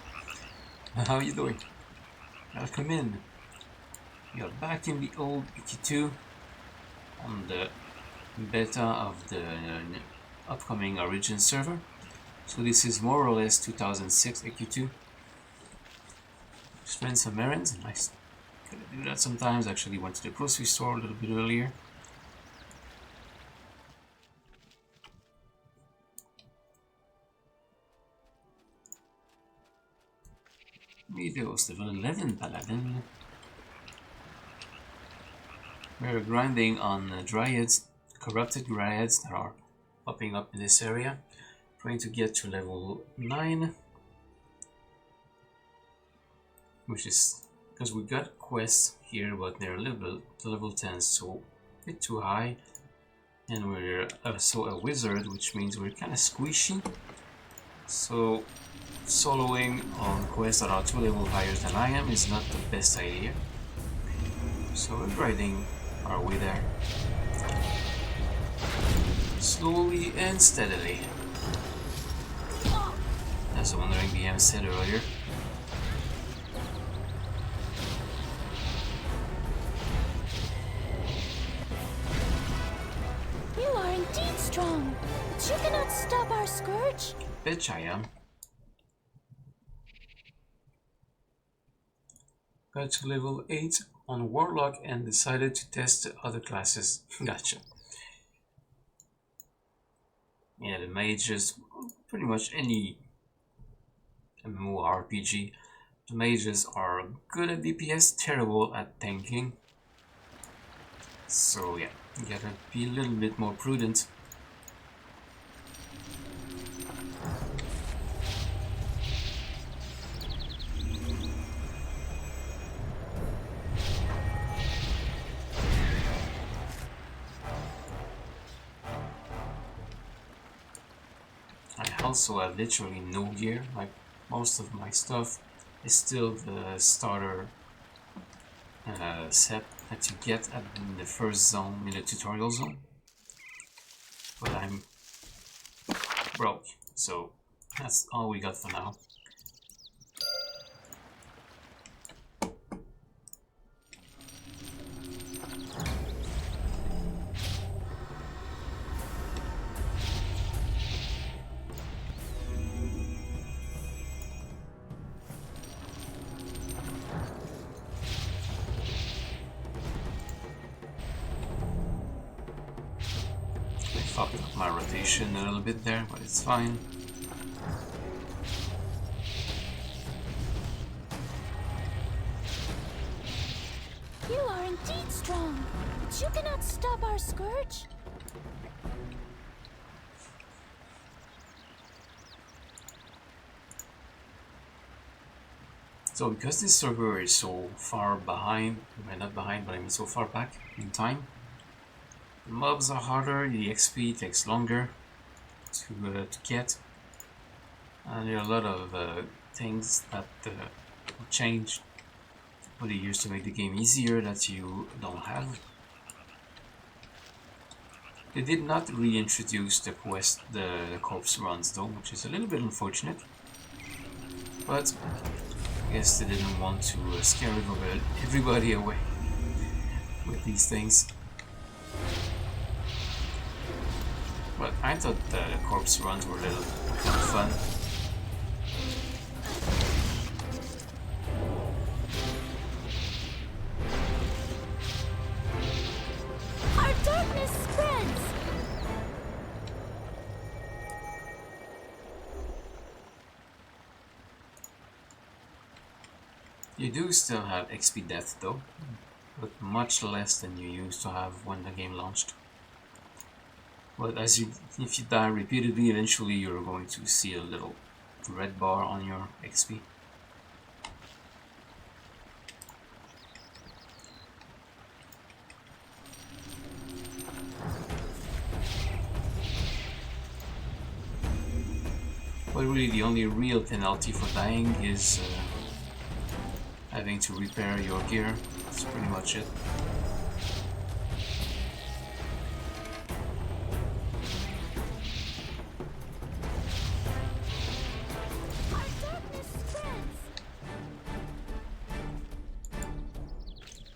How are you doing? Welcome in. You're back in the old EQ2 on the beta of the upcoming Origin server. So this is more or less 2006 EQ2. Just ran some errands. Nice. Gotta do that sometimes. Actually went to the grocery store a little bit earlier. Meteos level 11 Paladin. We're grinding on dryads, corrupted dryads that are popping up in this area. Trying to get to level 9. Which is because we got quests here, but they're level 10, so a bit too high. And we're also a wizard, which means we're kind of squishy. So soloing on quests that are 2 levels higher than I am is not the best idea. So we're grinding our way there. Slowly and steadily. As the Wandering BM said earlier. You are indeed strong, but you cannot stop our scourge. Bitch, I am. Got to level 8 on Warlock and decided to test the other classes. Gotcha. Yeah, the mages, pretty much any MMORPG, the mages are good at DPS, terrible at tanking. So yeah, you gotta be a little bit more prudent. I also have literally no gear, like most of my stuff is still the starter set that you get in the first zone, in the tutorial zone. But I'm broke, so that's all we got for now. Fucked up my rotation a little bit there, but it's fine. You are indeed strong, but you cannot stop our scourge. So because this server is so far behind, well, not behind, but I mean so far back in time, the mobs are harder, the XP takes longer to get, and there are a lot of things that changed over the years to make the game easier that you don't have. They did not reintroduce the corpse runs though, which is a little bit unfortunate. But I guess they didn't want to scare everybody away with these things. But I thought the corpse runs were a little kind of fun. Our darkness spreads! You do still have XP death though, but much less than you used to have when the game launched. But if you die repeatedly, eventually you're going to see a little red bar on your XP. But really the only real penalty for dying is having to repair your gear. That's pretty much it. Our darkness spreads!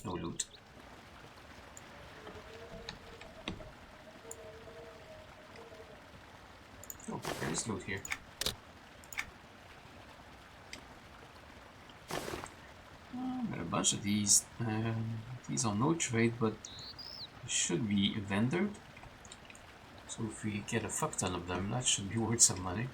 No loot. Oh, there's loot here. Got a bunch of these. These are no trade, but should be vendored. So if we get a fuck ton of them, that should be worth some money.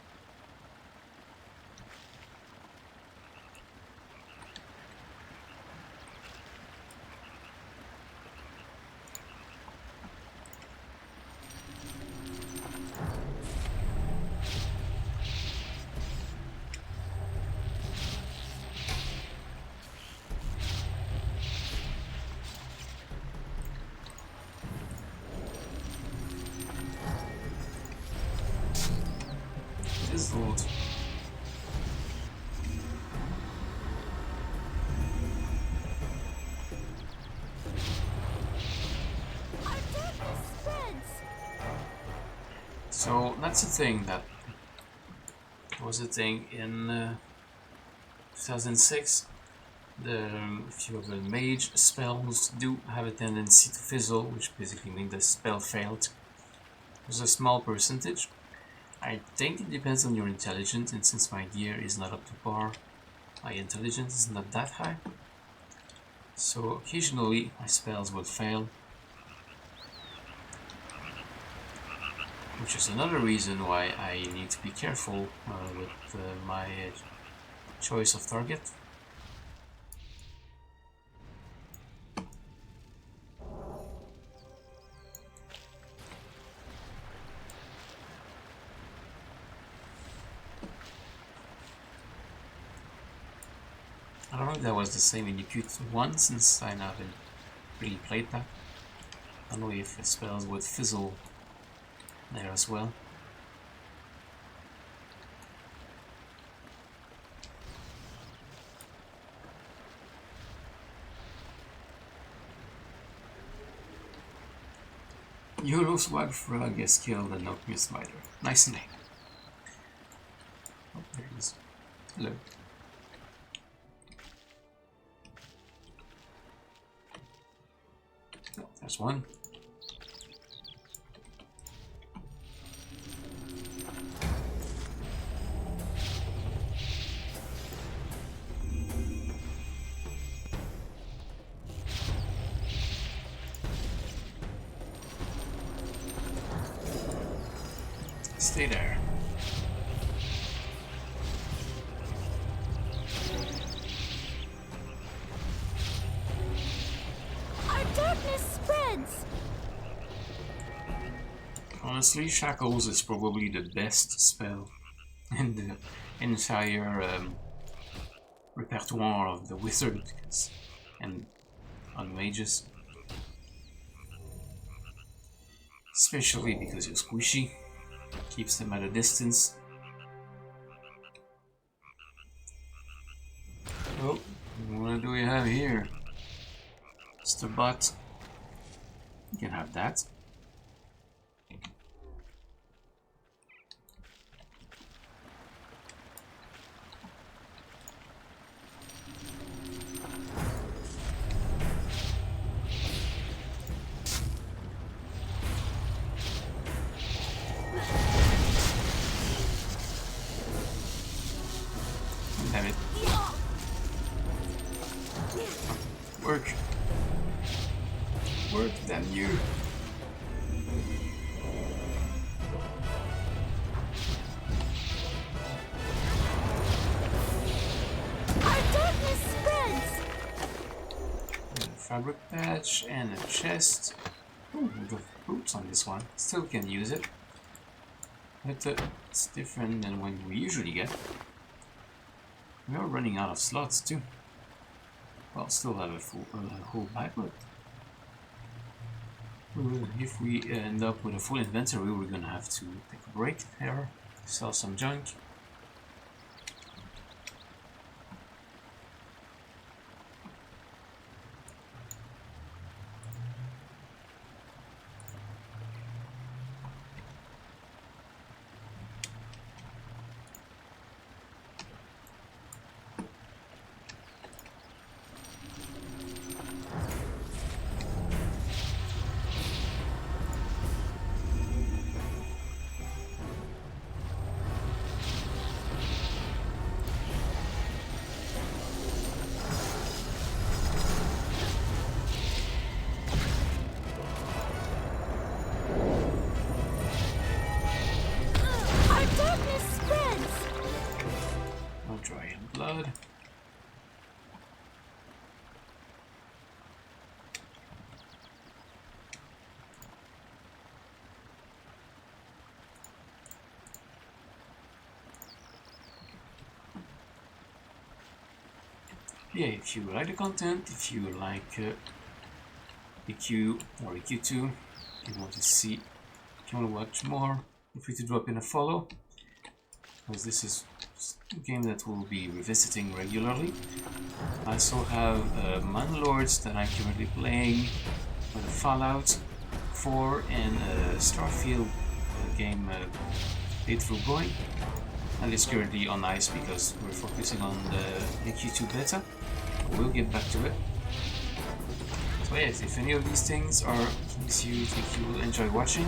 This loot. Our darkness spreads! So that's the thing that was a thing in 2006. If you have a mage, spells do have a tendency to fizzle, which basically means the spell failed. There's a small percentage. I think it depends on your intelligence, and since my gear is not up to par, my intelligence is not that high. So occasionally my spells will fail. Which is another reason why I need to be careful with my choice of target. I don't know if that was the same in Q1 since I haven't really played that. I don't know if the spells would fizzle there as well. Euroswag Frog has killed an alchemy spider. Nice name. Oh, there it is. Hello. Oh, there's one. Stay there. Our darkness spreads! Honestly, Shackles is probably the best spell in the entire repertoire of the wizard and on mages. Especially because you're squishy, keeps them at a distance. Oh, What do we have here? Just a butt. You can have that. Damn it. Work. Work, damn you. Our darkness spreads! A fabric patch and a chest. Ooh, the boots on this one. Still can use it. But it's different than what we usually get. We are running out of slots too. Well, still have a full whole pack, but if we end up with a full inventory, we're gonna have to take a break there, sell some junk. Our darkness spreads! No dry in blood. Yeah, if you like the content, if you like EQ or EQ2, if you want to see, if you want to watch more, feel free to drop in a follow, because this is a game that we'll be revisiting regularly. I also have Manlords that I'm currently playing with Fallout 4 and Starfield game playthrough going. And it's currently on ice because we're focusing on the EQ2 beta. We'll get back to it. So yes, if any of these things are things you think you will enjoy watching,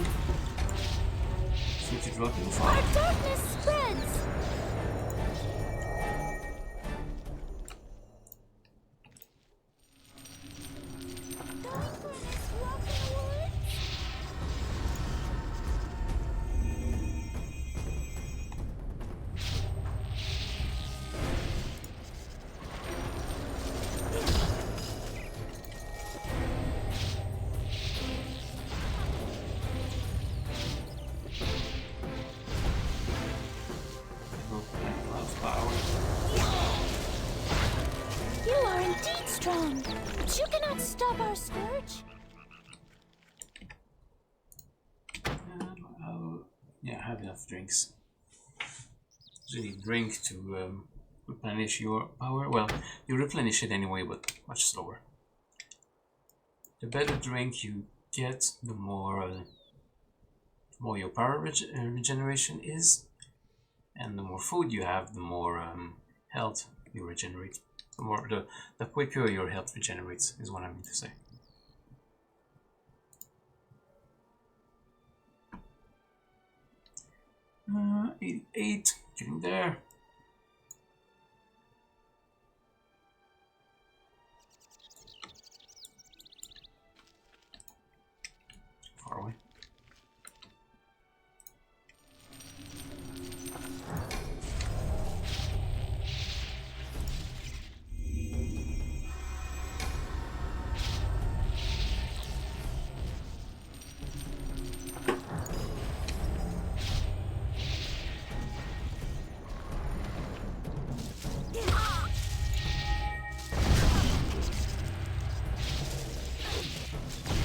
feel free to drop in a follow. Our darkness spreads! Going for a nice walk in the woods? You are indeed strong, but you cannot stop our scourge. Yeah, have enough drinks. Usually drink to replenish your power. Well, you replenish it anyway, but much slower. The better drink you get, the more your power regeneration is, and the more food you have, the more health you regenerate. The quicker your health regenerates is what I mean to say. 88, getting there. Far away.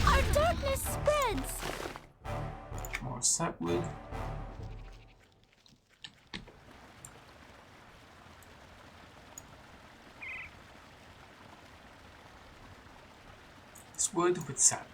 Our darkness spreads! More sapwood. It's wood with sap.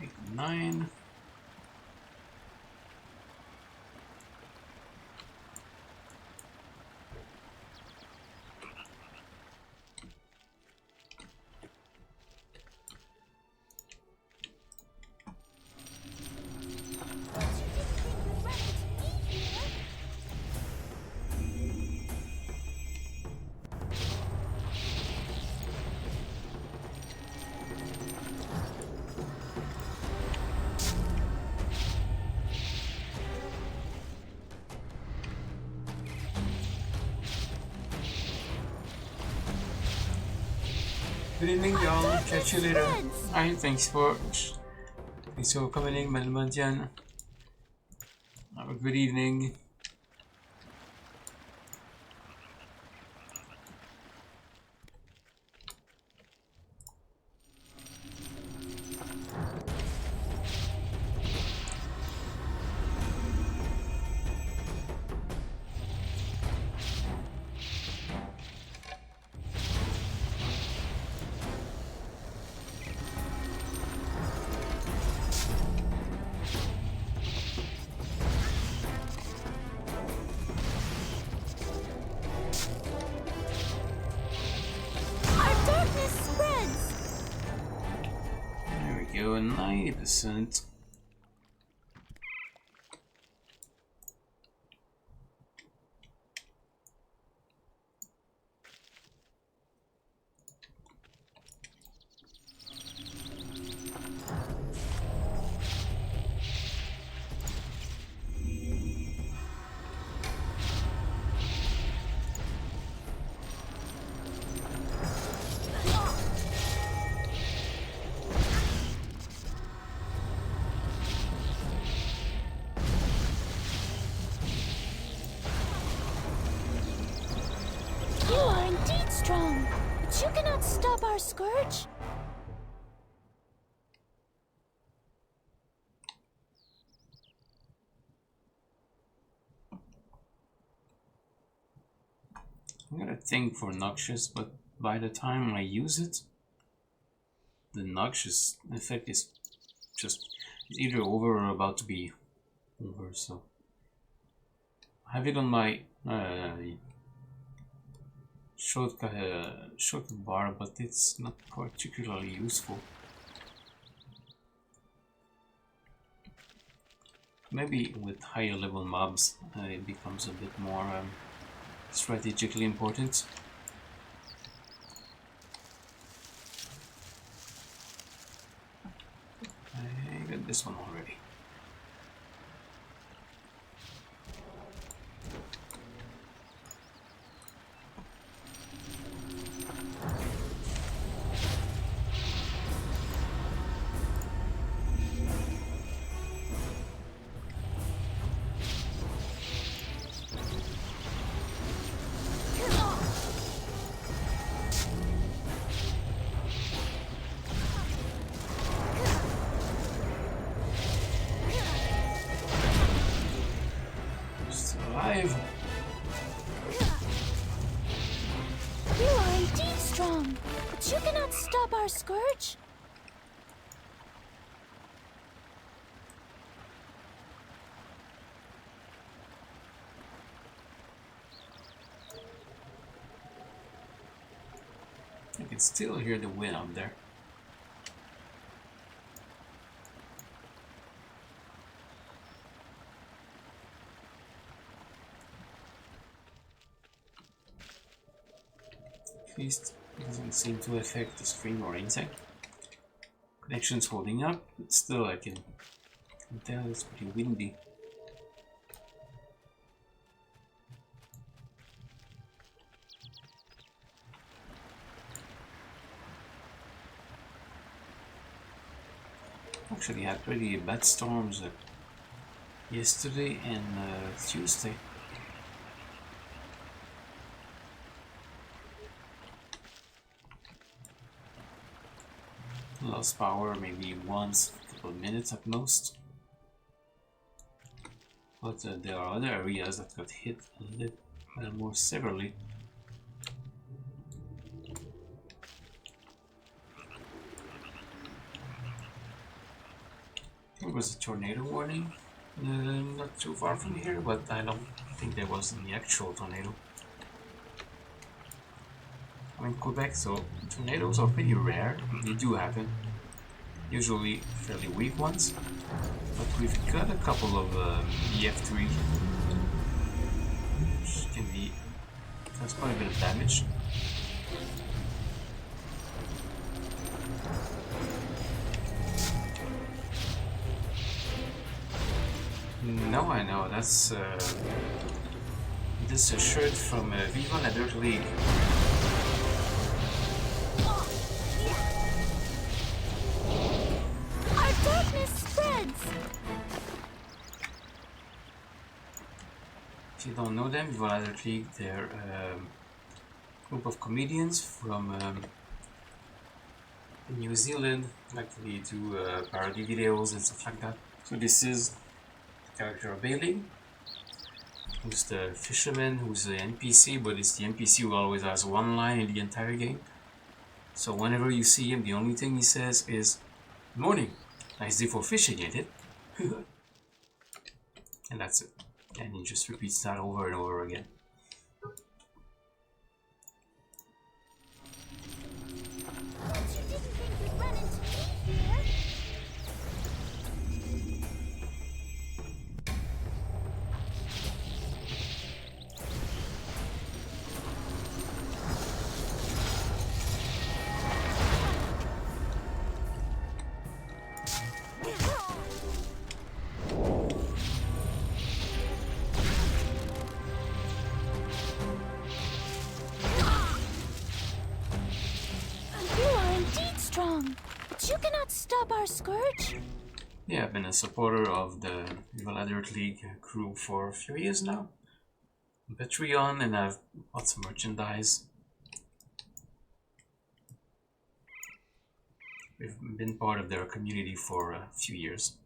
Eight, 9. Good evening, y'all. Catch you later. Alright, thanks for coming in, Melmantian. Have a good evening. Our darkness spreads. There we go, 90%. You are indeed strong, but you cannot stop our scourge. I got a thing for noxious, but by the time I use it, the noxious effect is just either over or about to be over, so I have it on my shortcut bar, but it's not particularly useful. Maybe with higher level mobs it becomes a bit more strategically important. I got this one already. Still alive. You are indeed strong, but you cannot stop our scourge. I can still hear the wind out there. At least it doesn't seem to affect the stream or anything. Connection's holding up, but still I can tell it's pretty windy. Actually had pretty bad storms yesterday and Tuesday. Lost power maybe once, a couple of minutes at most. But there are other areas that got hit a little more severely. There was a tornado warning not too far from here, but I don't think there was any actual tornado. I'm in Quebec, so tornadoes are pretty rare. They do happen, usually fairly weak ones, but we've got a couple of EF3, which can be, that's quite a bit of damage. No, I know, that's this is a shirt from Viva La Dirt League. Our darkness spreads! If you don't know them, Viva La Dirt League, they're a group of comedians from New Zealand, like they do parody videos and stuff like that. So this is the character Bailey, who's the fisherman, who's the NPC, but it's the NPC who always has one line in the entire game. So whenever you see him, the only thing he says is, "Morning, nice day for fishing, ain't it?" And that's it. And he just repeats that over and over again. But you didn't think we'd run into me here? You are indeed strong, but you cannot stop our scourge. Yeah, I've been a supporter of the Viva La Dirt League crew for a few years now. I'm Patreon and I've bought some merchandise. We've been part of their community for a few years.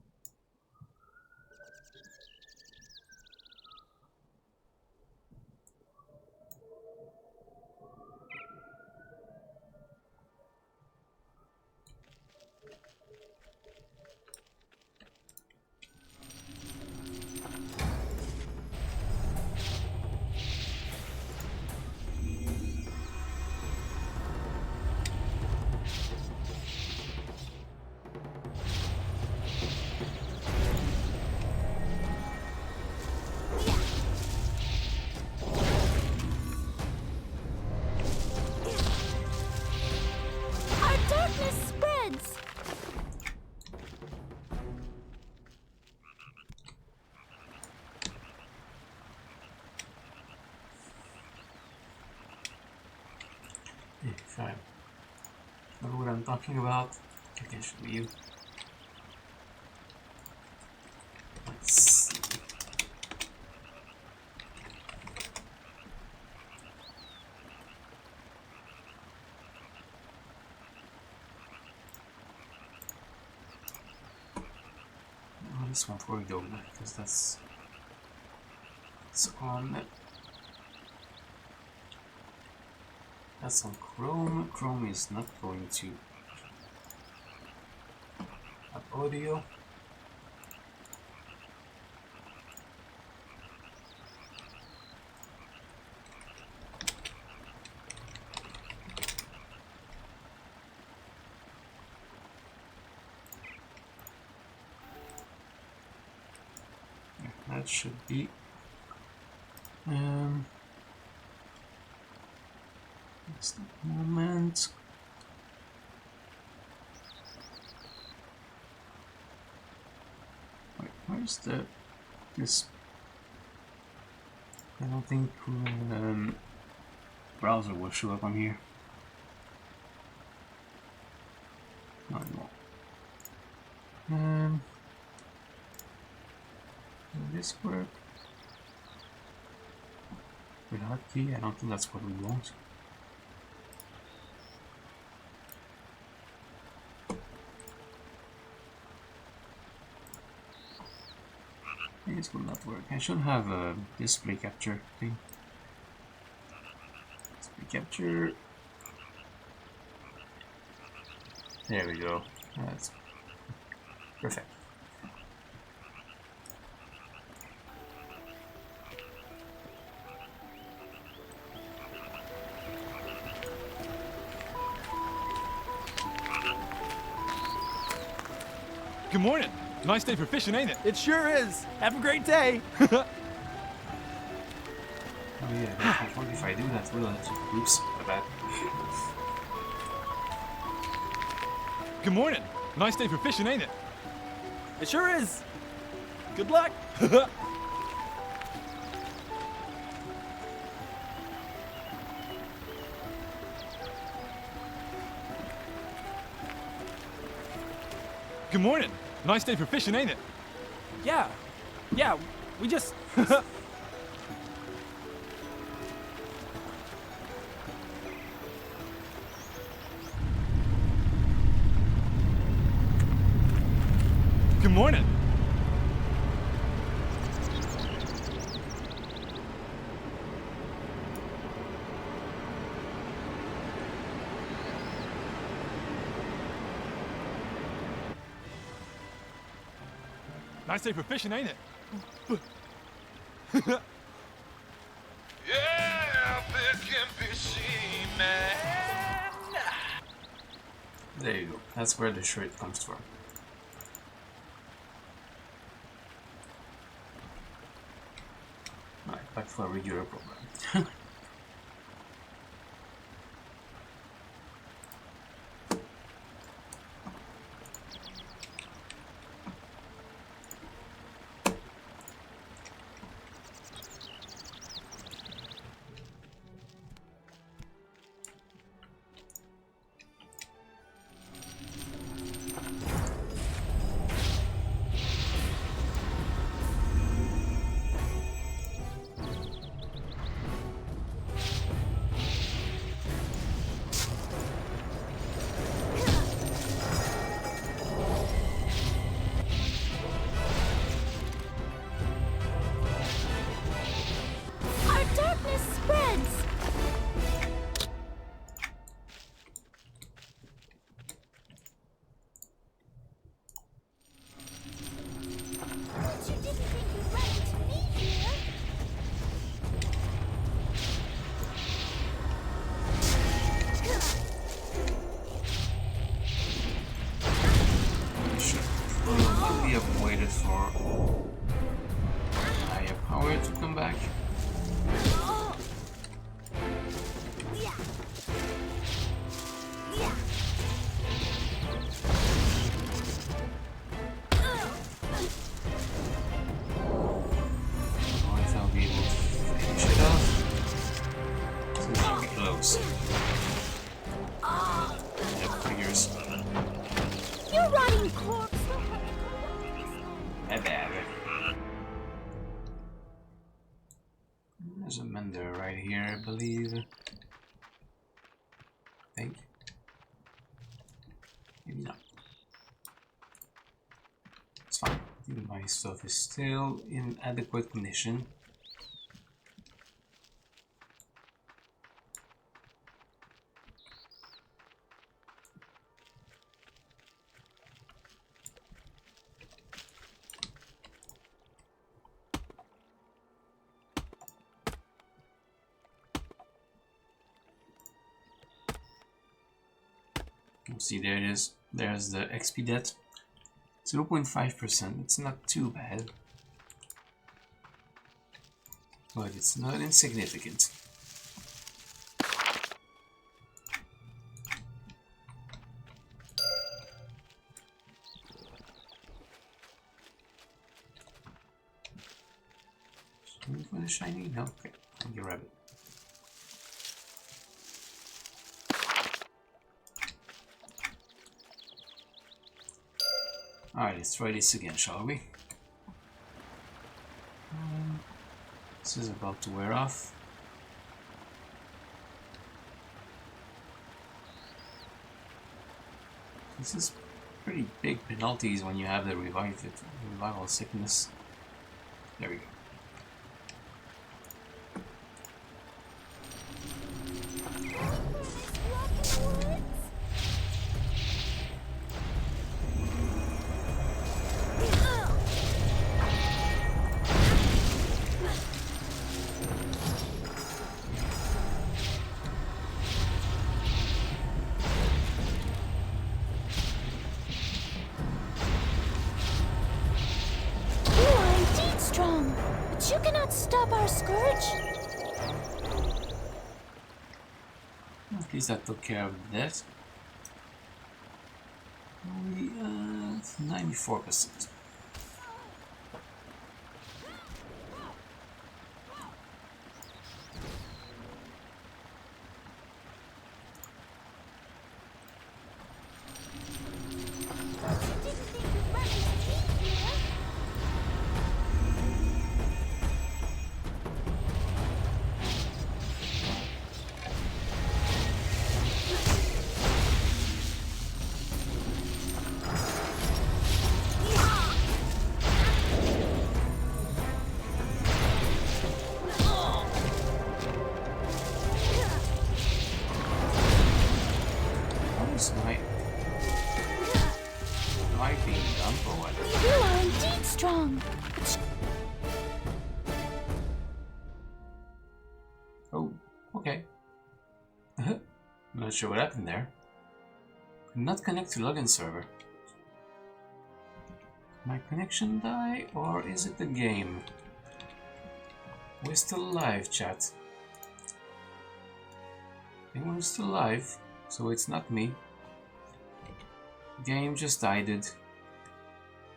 Our darkness spreads! If I know what I'm talking about, I can show you. Let's see. Oh, this won't work though, because that's on. That's on Chrome. Chrome is not going to have audio. That should be just a moment. Wait, where's this? I don't think browser will show up on here. Not anymore. Will this work? With hotkey? I don't think that's what we want. This will not work. I should have a display capture thing. Display capture. There we go. That's perfect. Good morning. Nice day for fishing, ain't it? It sure is. Have a great day. Oh yeah, what if I do that? Will it? Oops, my bad. Good morning. Nice day for fishing, ain't it? It sure is. Good luck. Good morning. Nice day for fishing, ain't it? Yeah. Yeah, we just... Good morning. Nice day for fishing, ain't it? Yeah, big and fishy man. There you go. That's where the shirt comes from. Right, back to our regular program. Our darkness spreads! But you didn't think you'd run into me here. Should probably have waited for higher power to come back. Oh. Yeah. Yeah. Or if I'll be able to finish it off. So it's very close. Yep, figures. You rotting corpse! My bad. There's a mender right here, I believe. I think. Maybe not. It's fine. I think my stuff is still in adequate condition. See, there it is. There's the XP debt. 0.5%. It's not too bad. But it's not insignificant. Looking for the shiny? No? Okay. Thank you, rabbit. Alright, let's try this again, shall we? This is about to wear off. This is pretty big penalties when you have the revival sickness. There we go. But you cannot stop our scourge. At least that took care of that. Only 94%. You are indeed strong. Oh, okay. Not sure what happened there. Could not connect to login server. My connection die, or is it the game? We're still live, chat. Anyone is still live, so it's not me. Game just died.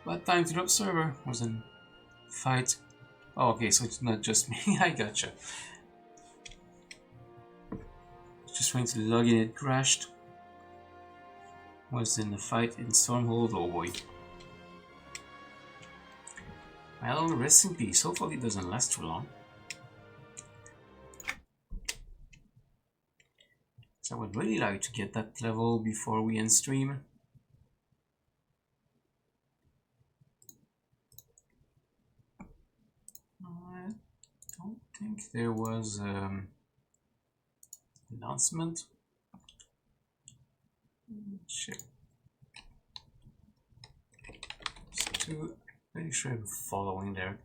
But time to drop server was in fight. Oh, okay, so it's not just me. I gotcha. Just trying to log in, it crashed. Was in the fight in Stormhold. Oh boy. Well, rest in peace. Hopefully it doesn't last too long. So I would really like to get that level before we end stream. I don't think there was announcement. Check. Pretty sure I'm following their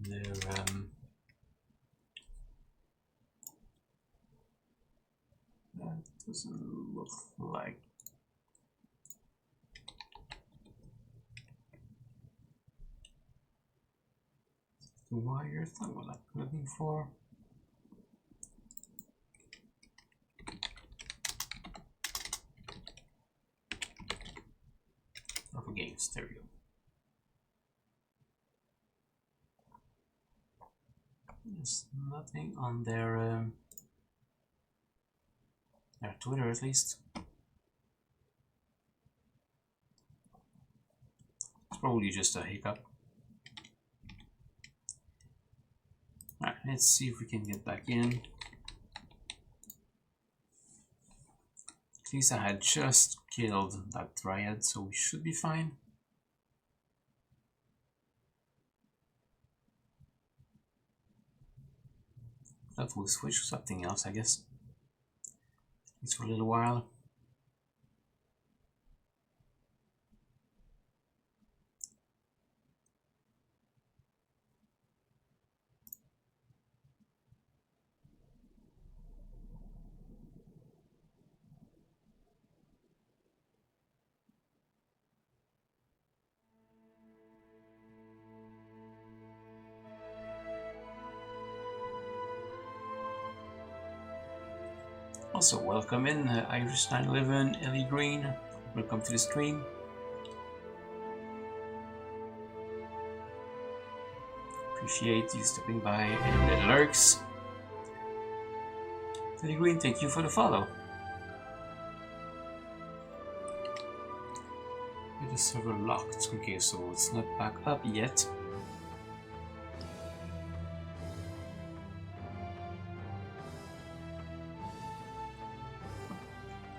that doesn't look like the wire thing what I'm looking for. Of games, there we go. There's nothing on their Twitter, at least. It's probably just a hiccup. Alright, let's see if we can get back in. At least I had just killed that Dryad, so we should be fine. That will switch to something else, I guess. At least for a little while. Also, welcome in Irish 911, Ellie Green. Welcome to the stream. Appreciate you stopping by, and the lurks. Ellie Green, thank you for the follow. the server locked. Okay, so it's not back up yet.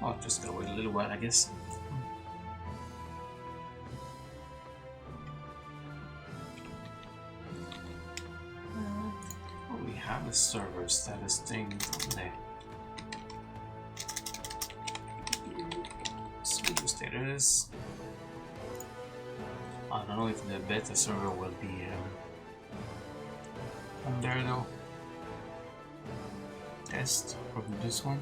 Oh, just gotta wait a little while, I guess. Oh, we have a server status thing on there. Server status. I don't know if the beta server will be on there though. Test, probably this one.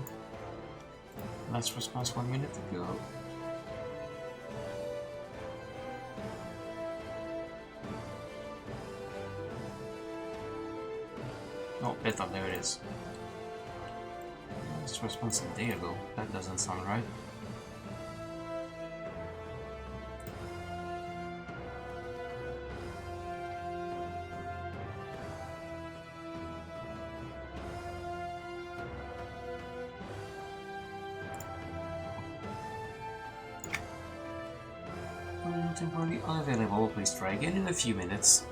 Last response 1 minute ago. Oh, beta, there it is. Last response a day ago. That doesn't sound right. Temporarily unavailable. Please try again in a few minutes.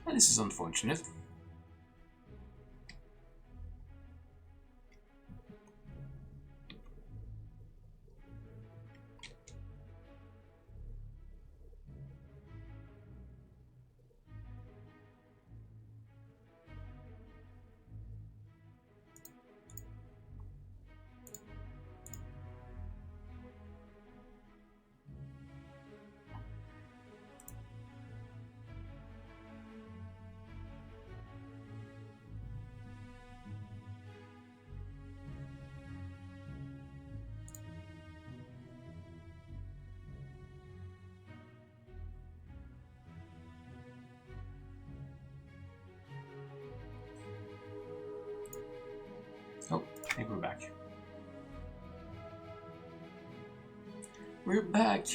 And this is unfortunate. Oh, hey, we're back. We're back!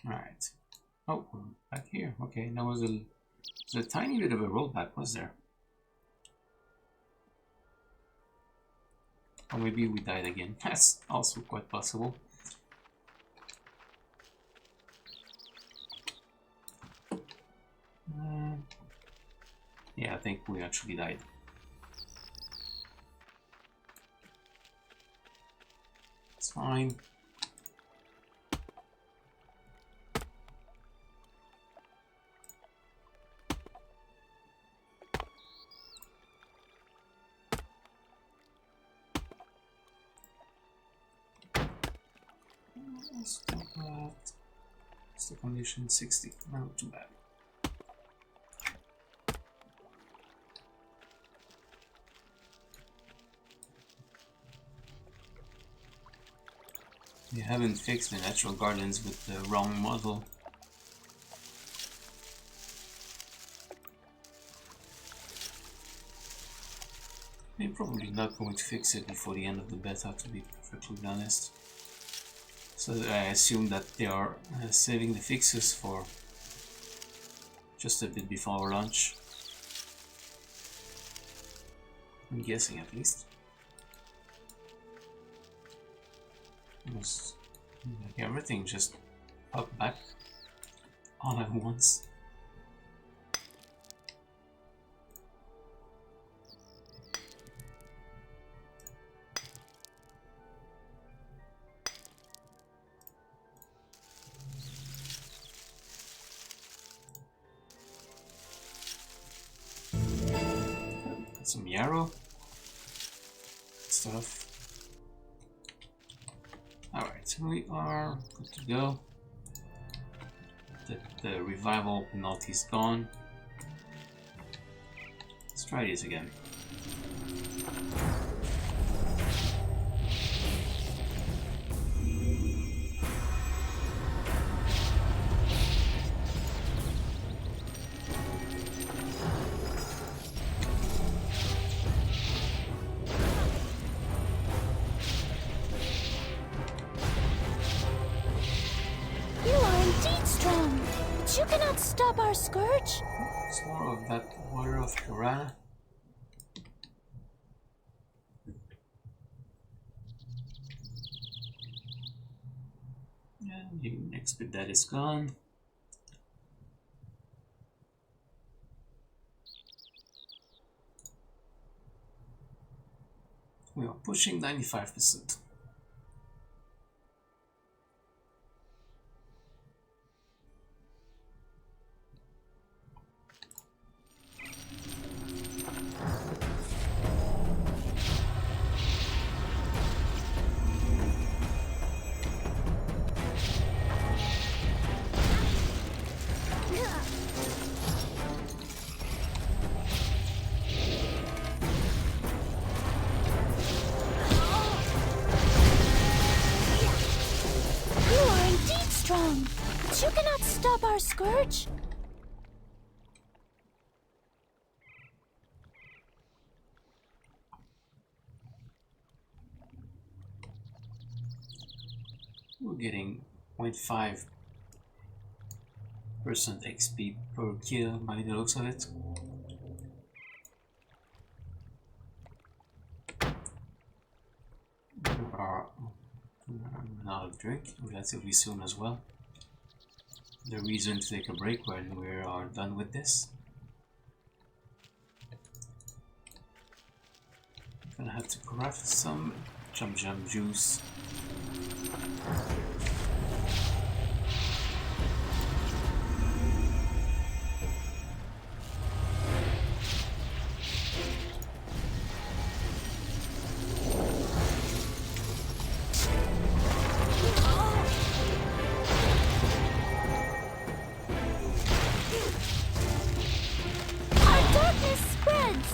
Alright. Oh, we're back here. Okay, that was a tiny bit of a rollback, was there? Or maybe we died again. That's also quite possible. Yeah, I think we actually died. It's fine. What's the condition? 60. Not too bad. They haven't fixed the natural gardens with the wrong model. They're probably not going to fix it before the end of the beta, to be perfectly honest. So I assume that they are saving the fixes for just a bit before launch. I'm guessing at least. Because, like, everything just popped back all at once. Got some yarrow stuff. Alright, so we are good to go. The revival penalty is gone. Let's try this again. stop our scourge? It's more of that water of Piranha. And the next bit that is gone. We are pushing 95%. You are indeed strong, but you cannot stop our scourge. We're getting 0.5% XP per kill by the looks of it. We are out of drink relatively soon as well. The reason to take a break when we are done with this. Gonna have to craft some jump juice. Our darkness spreads.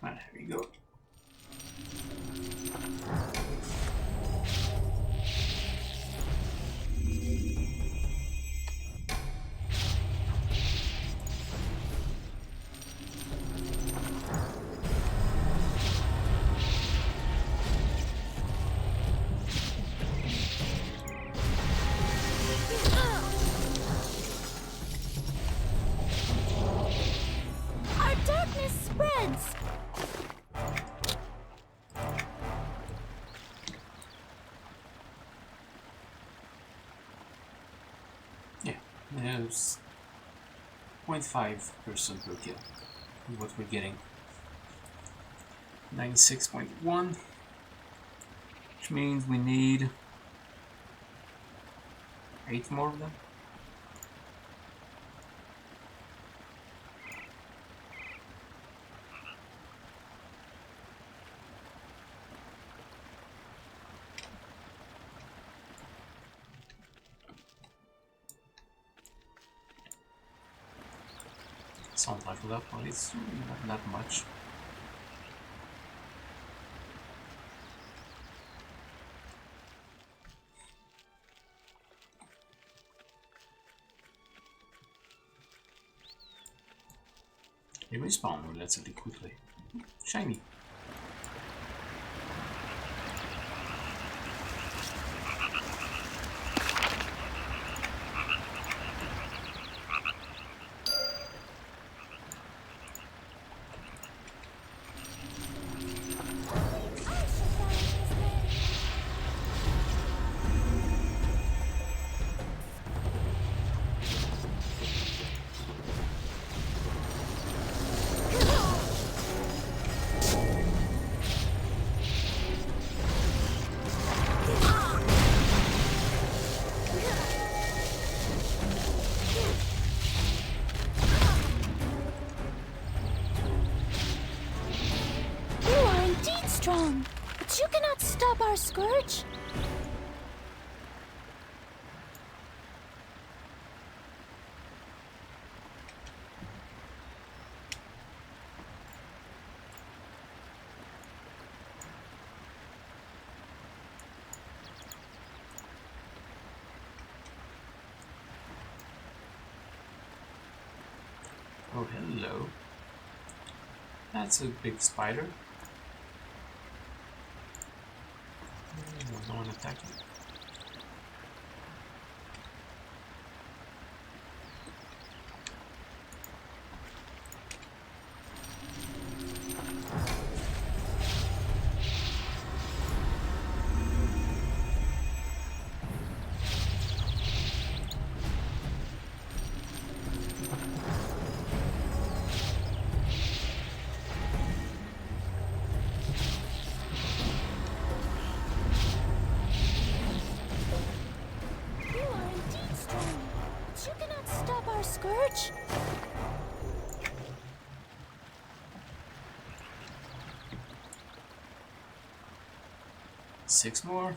Ah, here we go. Our darkness spreads. Yeah, there's 0.5% per kill. What we're getting. 96.1, which means we need 8 more of them. Sounds like a lot, but it's really not that much. They respawn relatively quickly. Shiny. You are indeed strong, but you cannot stop our scourge. That's a big spider. No one attacking. You are indeed strong, but you cannot stop our scourge. Six more.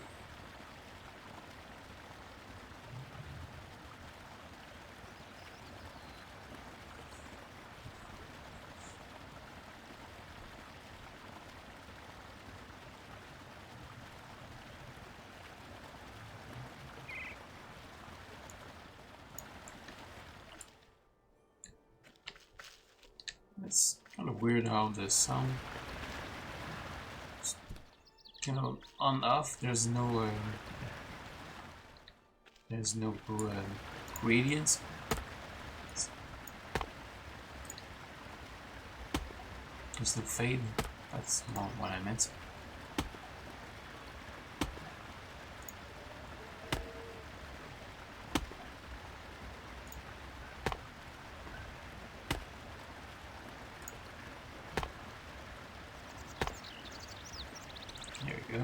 It's kind of weird how the sound kind of on off. There's no gradients. There's no fade. That's not what I meant. There we go.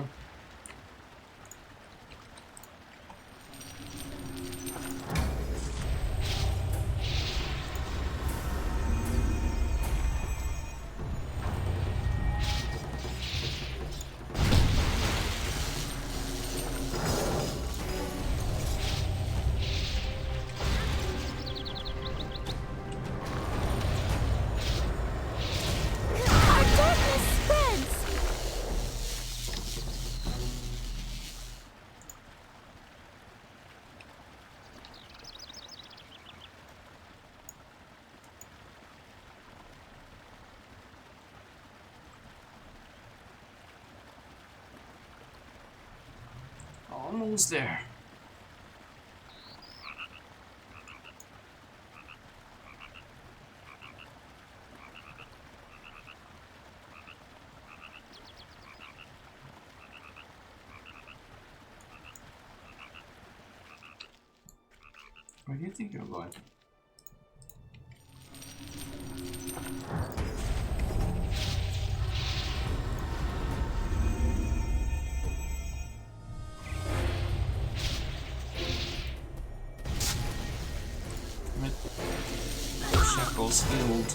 Our darkness spreads. Almost there. Where do you think you're going? Shackles healed.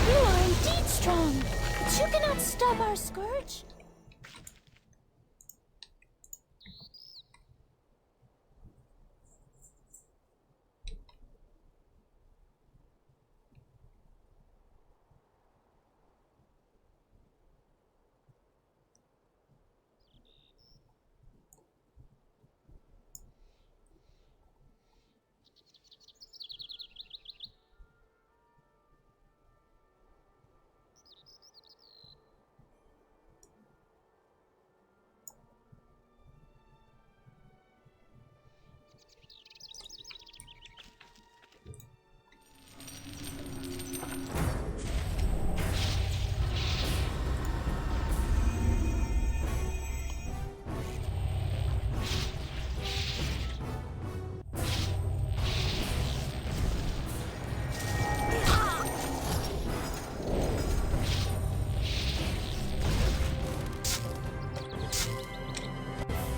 You are indeed strong, but you cannot stop our scourge.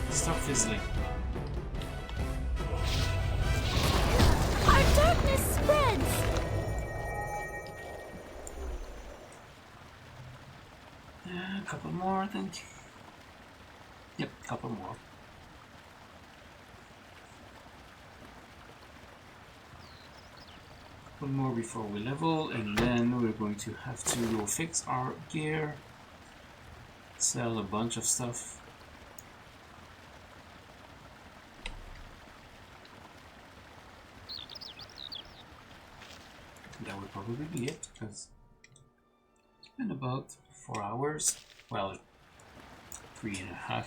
Stop fizzling. Our darkness spreads. A couple more, I think. Yep, a couple more. One more before we level, and then we're going to have to go fix our gear, sell a bunch of stuff. that would probably be it, because it's been about 4 hours. Well, 3.5.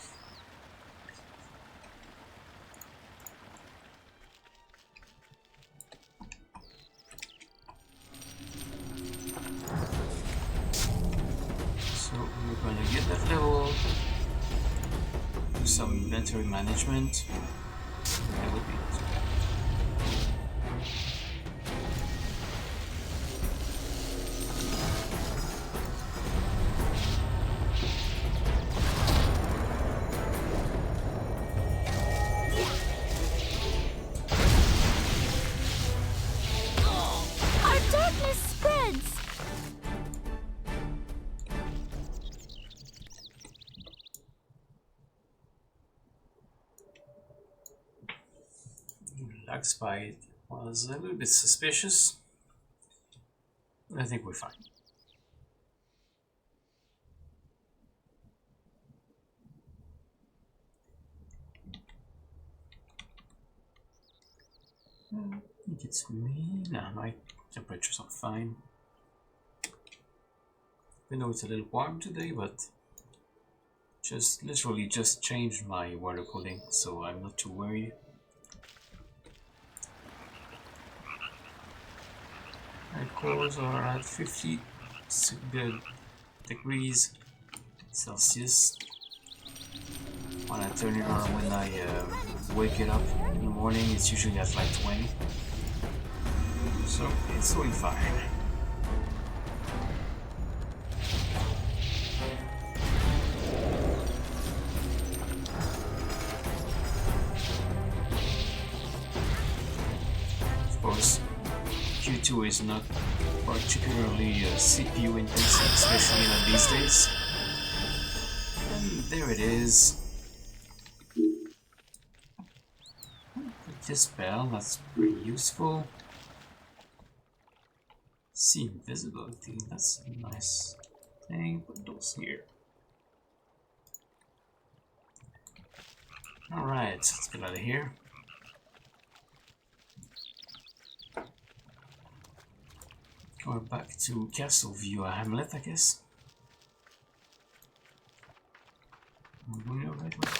So we're gonna get that level, do some inventory management, and that would be it. Our darkness spreads! Lag spike was a little bit suspicious. I think we're fine. I think it's me. Nah, my temperatures are fine. I know it's a little warm today, but just literally just changed my water cooling, so I'm not too worried. My cores are at 50 degrees Celsius. When I turn it on, when I wake it up in the morning, it's usually at like 20. So it's totally fine. Of course, Q2 is not particularly CPU intensive, especially these days. And there it is. This spell, that's pretty useful. See invisibility, that's a nice thing. Put those here. Alright, let's get out of here. Going back to Castle View Hamlet, I guess. Am I going the right way?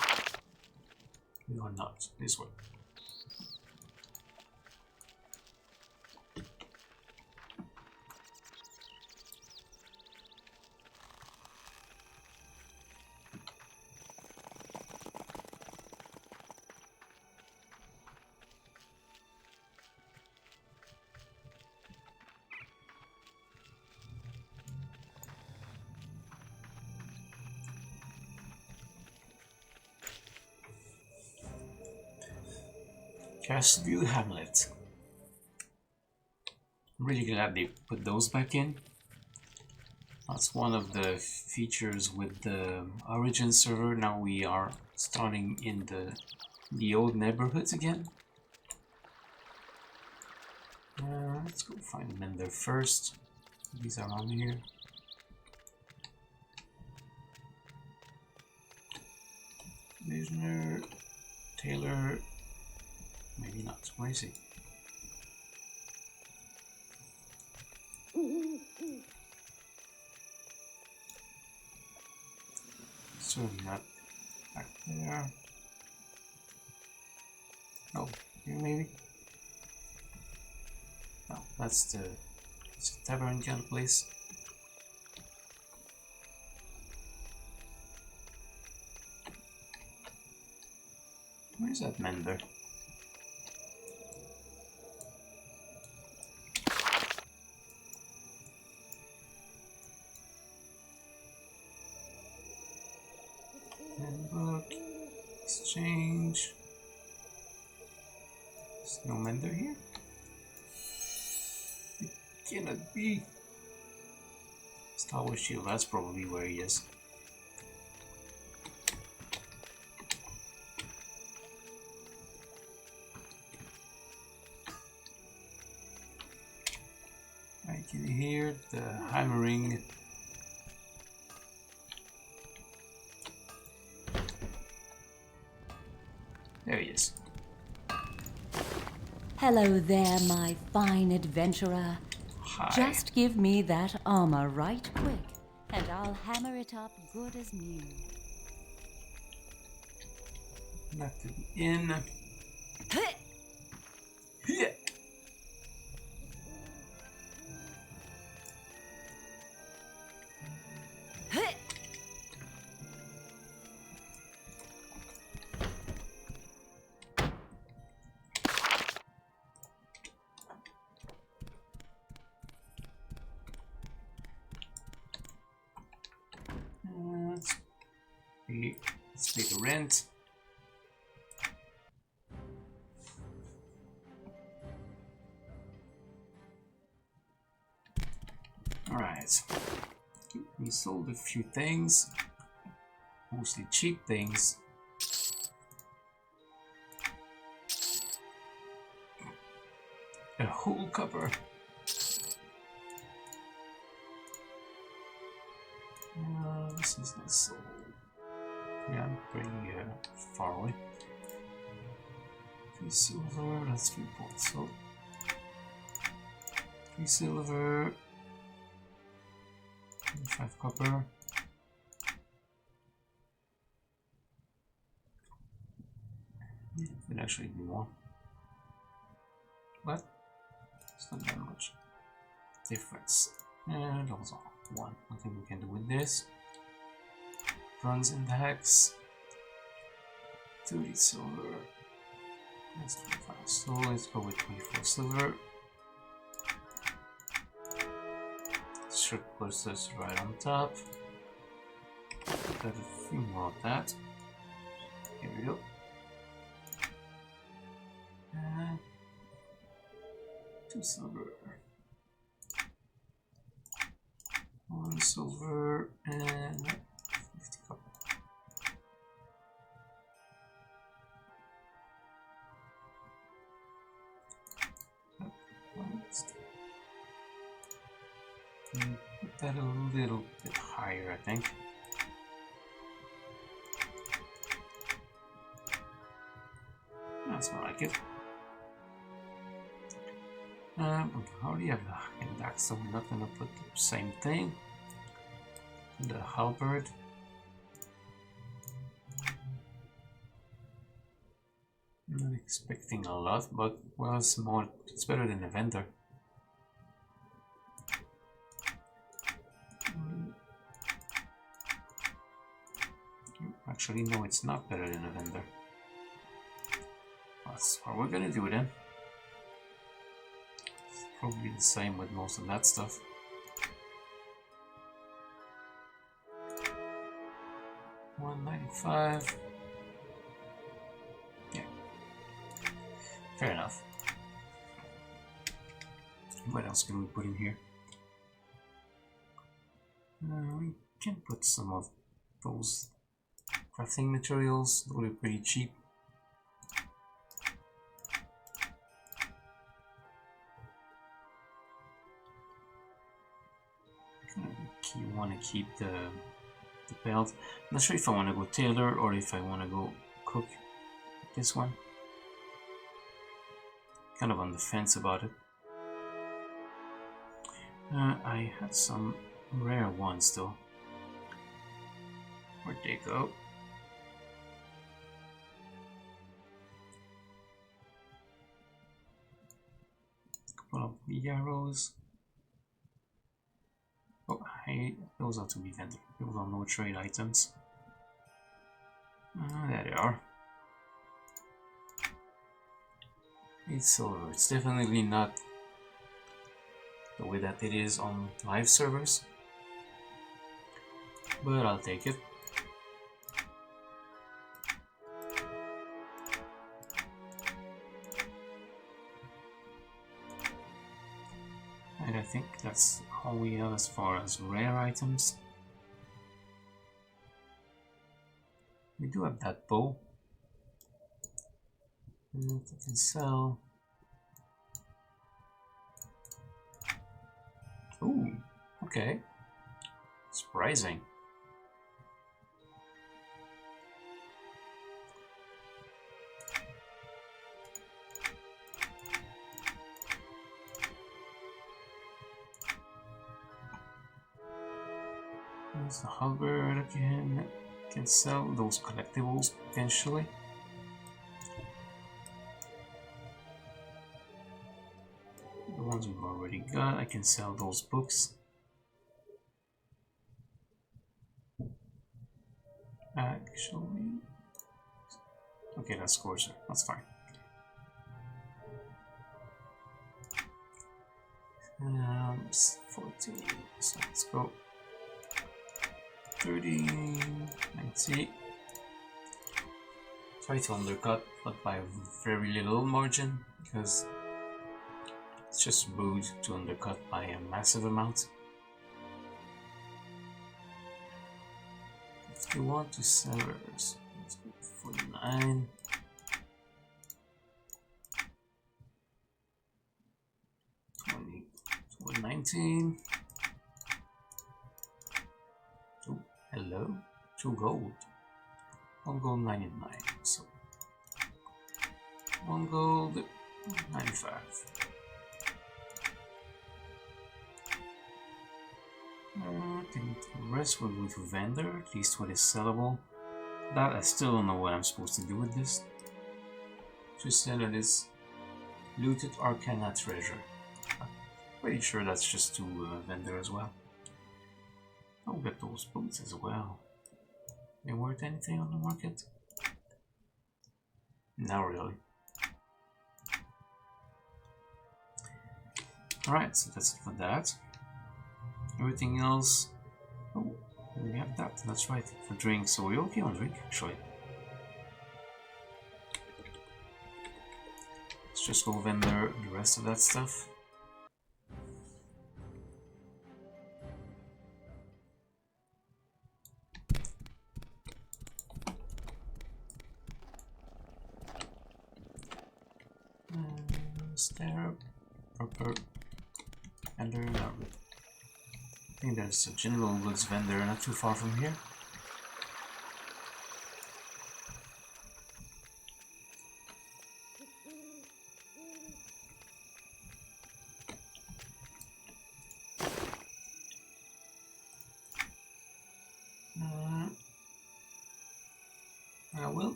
We are not. This way. Castleview Hamlet. I'm really glad they put those back in. That's one of the features with the Origin server. Now we are starting in the old neighborhoods again. Let's go find Mender first. These are around here. Visioner, Taylor. Maybe not. Where is he? Certainly not back there. Oh, here maybe? No, it's a tavern kind of place. Where's that Mender? Book, exchange. There's no Mender here? It cannot be. Star Wars Shield, that's probably where he is. I can hear the hammering. There he is. Hello there, my fine adventurer. high. Just give me that armor right quick, and I'll hammer it up good as new. Not to be in. Yeah. Let's pay the rent. Alright. We sold a few things. Mostly cheap things. A whole copper. This is not sold. Yeah, I'm pretty far away. 3 silver, that's 3 points. So 3 silver, 5 copper. It could actually be more. But it's not that much difference. And also 1. Nothing we can do with this. Bronze index. 30 silver. That's 25. So let's go with 24 silver. Should push this right on top. Got a few more of that. Here we go. And 2 silver. 1 silver and 50 copper. Put that a little bit higher, I think. That's more like it. I already have the index, so we're not gonna put the same thing. The halberd. Not expecting a lot, but well, it's more. It's better than a vendor. Actually, no, it's not better than a vendor. That's what we're gonna do then. It's probably the same with most of that stuff. $195. Yeah. Fair enough. What else can we put in here? We can put some of those crafting materials. They're pretty cheap. You want to keep the belt. I'm not sure if I want to go tailor or if I want to go cook this one. Kind of on the fence about it. I had some rare ones though. Where'd they go? Couple of arrows. Oh, hey, those are to be vendor. Those are no trade items. There they are. 8 silver. It's definitely not the way that it is on live servers, but I'll take it. And I think that's all we have as far as rare items. We do have that bow that we can sell. Ooh, okay. Surprising. There's the halberd again. Can sell those collectibles potentially. The ones we've already got, I can sell those books. Actually, okay, that's coarser. That's fine. 14. So let's go. 30, 90. Try to undercut, but by a very little margin, because it's just rude to undercut by a massive amount. If you want to sellers, let's go 49. 20, 19. Oh, hello. 2 gold. 1 gold 99. So 1 gold 95. I think the rest will go to vendor, at least what is sellable. That I still don't know what I'm supposed to do with this. Just sell this looted Arcana treasure. I'm pretty sure that's just to vendor as well. I'll get those boots as well. They worth anything on the market? Not really. Alright, so that's it for that. Everything else. Oh, we have that, that's right, for drink. So we're okay on drink actually. Let's just go vendor the rest of that stuff. Stare, proper vendor. I think there's a general goods vendor not too far from here.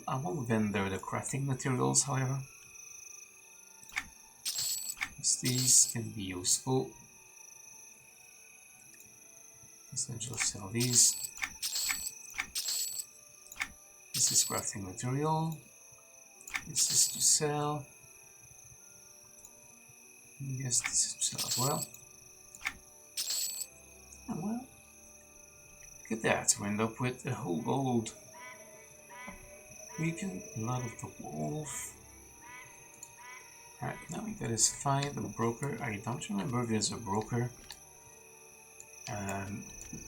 I won't vendor the crafting materials, however. These can be useful. Let's just sell these. This is crafting material. This is to sell. Yes, this is to sell as well. And well, look at that. We end up with a whole gold. We can blood of the wolf. Alright, now we gotta find the broker. I don't remember if there's a broker.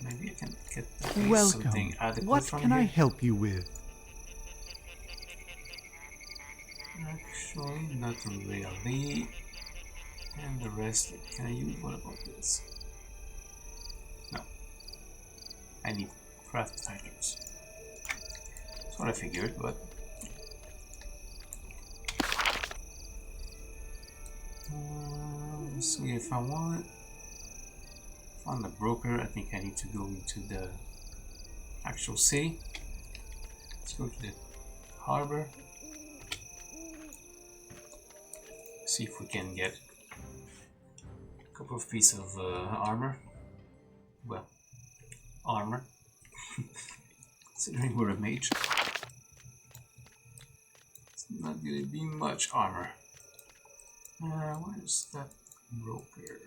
Maybe I can get something adequate What from can here. I help you with? Actually, not really. And the rest, can I use? What about this? No. I need craft items. That's what I figured, but... let's see if I want... On the broker, I think I need to go into the actual city. Let's go to the harbor. See if we can get a couple of pieces of armor. Well, armor. Considering we're a mage. It's not gonna be much armor. Where's that broker?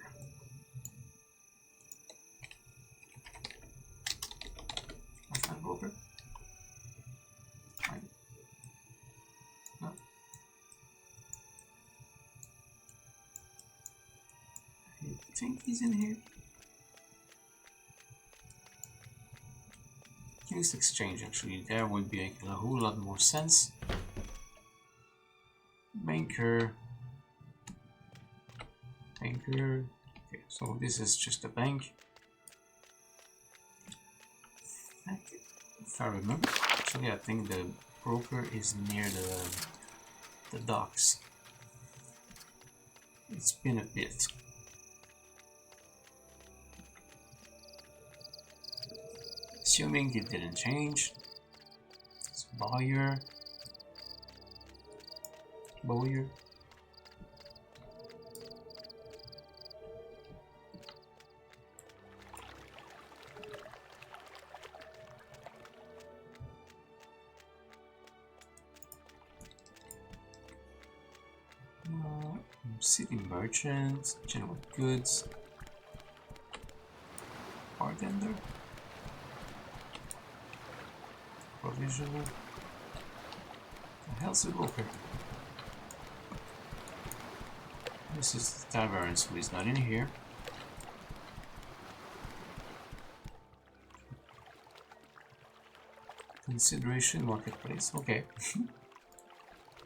That broker? Right. No. I think he's in here. Use exchange actually, there would be a whole lot more sense. Banker. Banker. Okay, so this is just a bank. If I remember, actually I think the broker is near the docks. It's been a bit. assuming it didn't change. It's Bowyer. City merchants, general goods, bartender, provisional. The hell's the broker? This is the tavern, so he's not in here. Consideration marketplace, okay.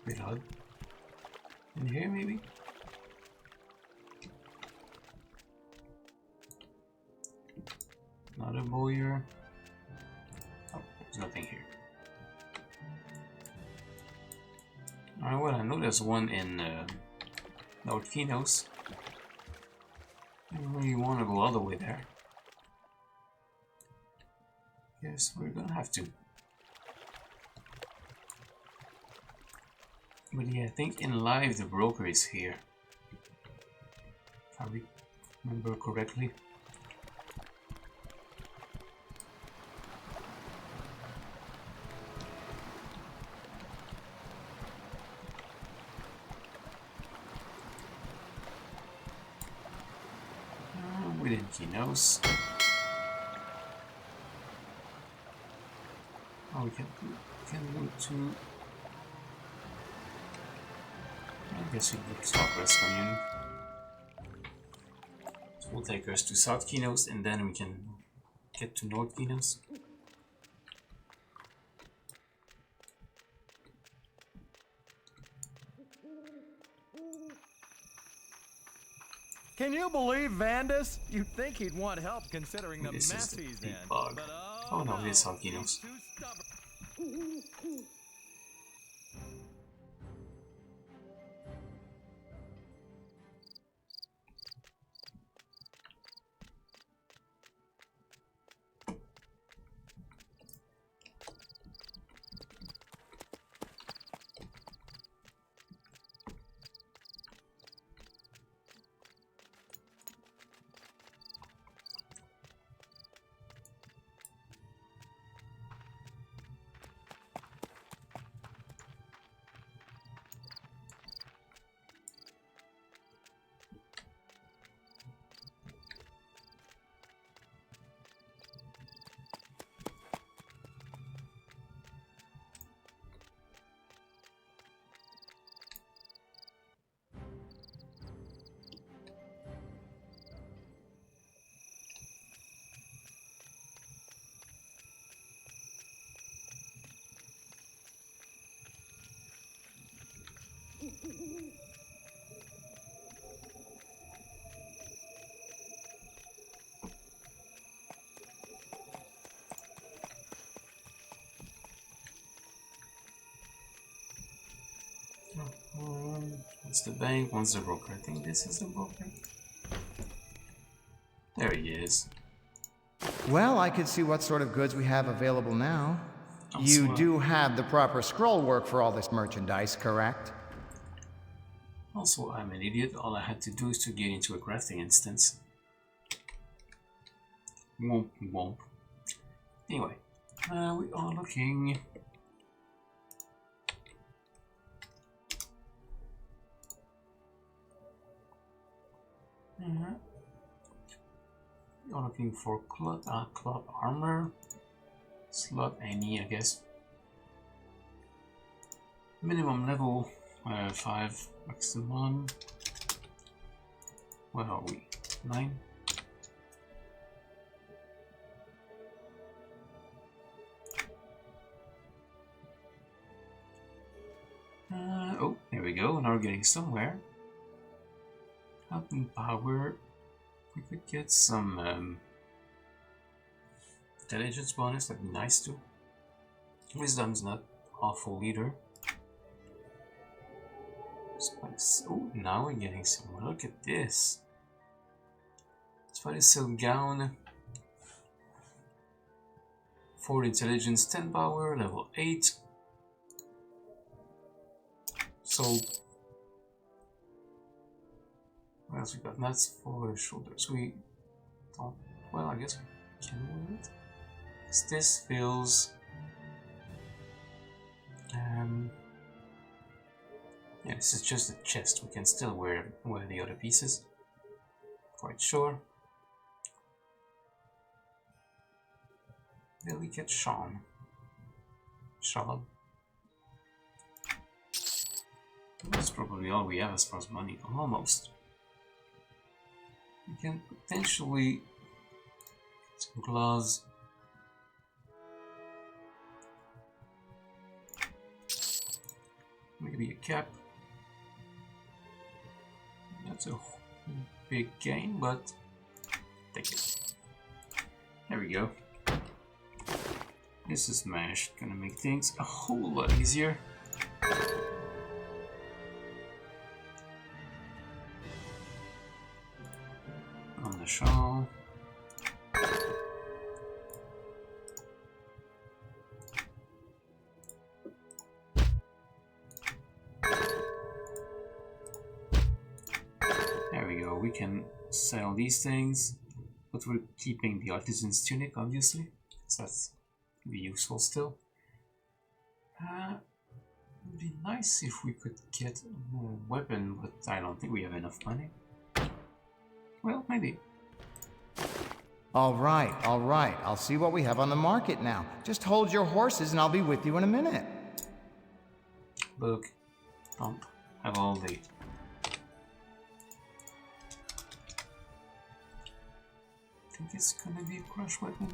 Bit odd. In here maybe? Not a Bowyer. Oh, there's nothing here. Alright, well, I know there's one in North Kinos. I don't really want to go all the way there. Yes, we're gonna have to. But yeah, I think in live the broker is here. If I remember correctly. Within Kinos. Oh, we can move to. I guess we could stop Western Union. So we'll take us to South Kinos and then we can get to North Kinos. Can you believe Vandus? You'd think he'd want help considering the This mess is the he's big in. bug. But Oh no, it is South he's Kinos. too stubborn. What's the bank? One's the broker. I think this is the broker. There he is. Well, I could see what sort of goods we have available now. You do have the proper scroll work for all this merchandise, correct? Also, I'm an idiot. All I had to do is to get into a crafting instance. Womp womp. Anyway, we are looking. We are looking for club armor. Slot any, I guess. Minimum level 5, maximum. What are we? 9? Oh, there we go. Now we're getting somewhere. Health and power. We could get some intelligence bonus. That'd be nice too. Wisdom's not awful either. Oh, now we're getting somewhere. Look at this. Spider silk gown. 4 intelligence, 10 power, level 8. Sold. What else we got? Nuts for shoulders. We don't. Well, I guess we can wear it. This feels. Yeah, this is just a chest. We can still wear the other pieces. Quite sure. Delicate Sean. That's probably all we have as far as money. Almost. We can potentially get some gloves. Maybe a cap. That's a big gain, but take it. There we go. This is mashed, gonna make things a whole lot easier. On the shawl. There we go, we can sell these things, but we're keeping the artisan's tunic, obviously, so that's be useful still. It'd be nice if we could get a weapon, but I don't think we have enough money. Well, maybe. All right, all right. I'll see what we have on the market now. Just hold your horses and I'll be with you in a minute. Look, don't have all the... I think it's gonna be a crush weapon.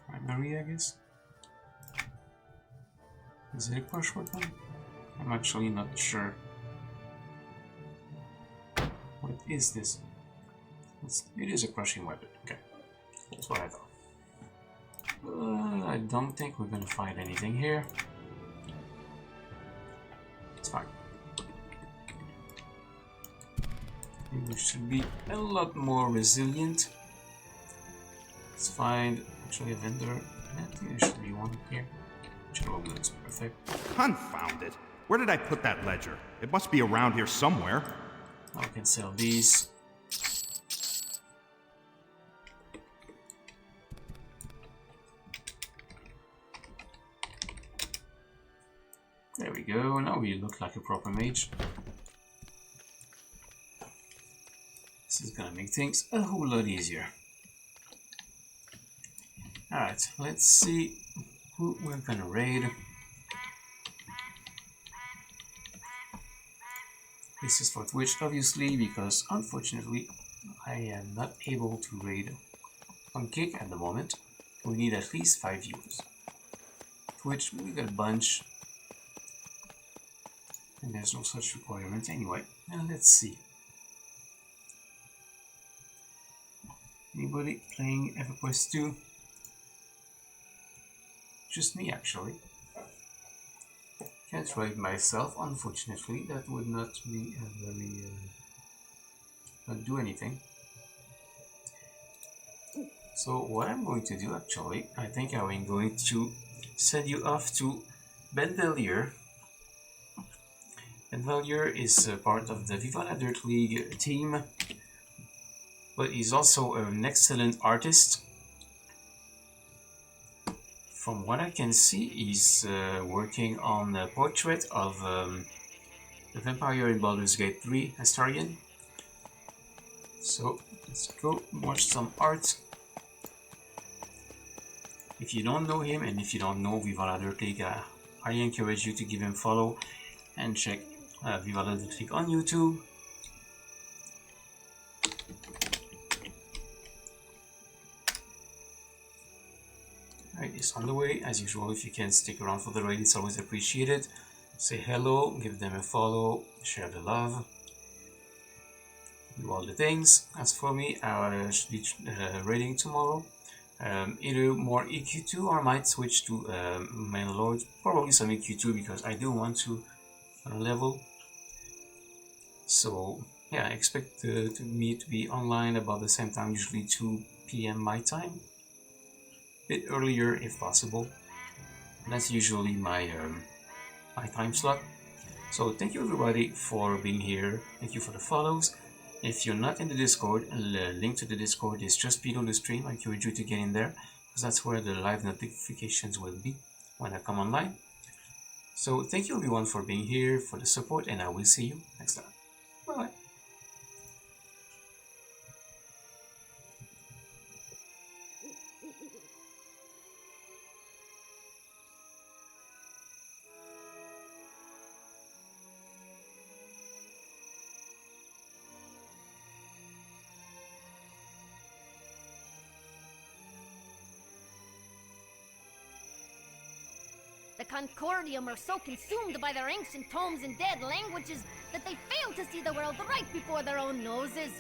Primary, I guess. Is it a crush weapon? I'm actually not sure. What is this? It is a crushing weapon. Okay, that's what I thought. I don't think we're gonna find anything here. It's fine. We should be a lot more resilient. Let's find actually a vendor. I think there should be one here. General goods, perfect. Confound it! Where did I put that ledger? It must be around here somewhere. I can sell these. There we go, now we look like a proper mage. This is gonna make things a whole lot easier. Alright, let's see who we're gonna raid. This is for Twitch, obviously, because unfortunately I am not able to raid on Kick at the moment. We need at least 5 viewers. Twitch, we got a bunch. And there's no such requirement anyway. Now let's see. Anybody playing EverQuest 2? Just me, actually. Can't raid myself, unfortunately. That would not be a very... not do anything. So what I'm going to do, actually, I think I'm going to send you off to Bendelier. Bendelier is part of the Viva la Dirt League team, but he's also an excellent artist. From what I can see, he's working on a portrait of the vampire in Baldur's Gate 3, Astarion. So let's go watch some art. If you don't know him and if you don't know Viva la Dirt League, I encourage you to give him a follow and check Viva la Dirt League on YouTube. Raid is on the way. As usual, if you can stick around for the raid, it's always appreciated. Say hello, give them a follow, share the love, do all the things. As for me, I should be raiding tomorrow. Either more EQ2 or I might switch to Main Lord. Probably some EQ2 because I do want to level. So yeah, I expect me to be online about the same time, usually 2 p.m. my time. A bit earlier if possible. That's usually my time slot. So thank you everybody for being here. Thank you for the follows. If you're not in the Discord, the link to the Discord is just below the stream. I encourage you to get in there because that's where the live notifications will be when I come online. So thank you everyone for being here, for the support, and I will see you next time. Bye bye. The Concordium are so consumed by their ancient tomes and dead languages that they fail to see the world right before their own noses.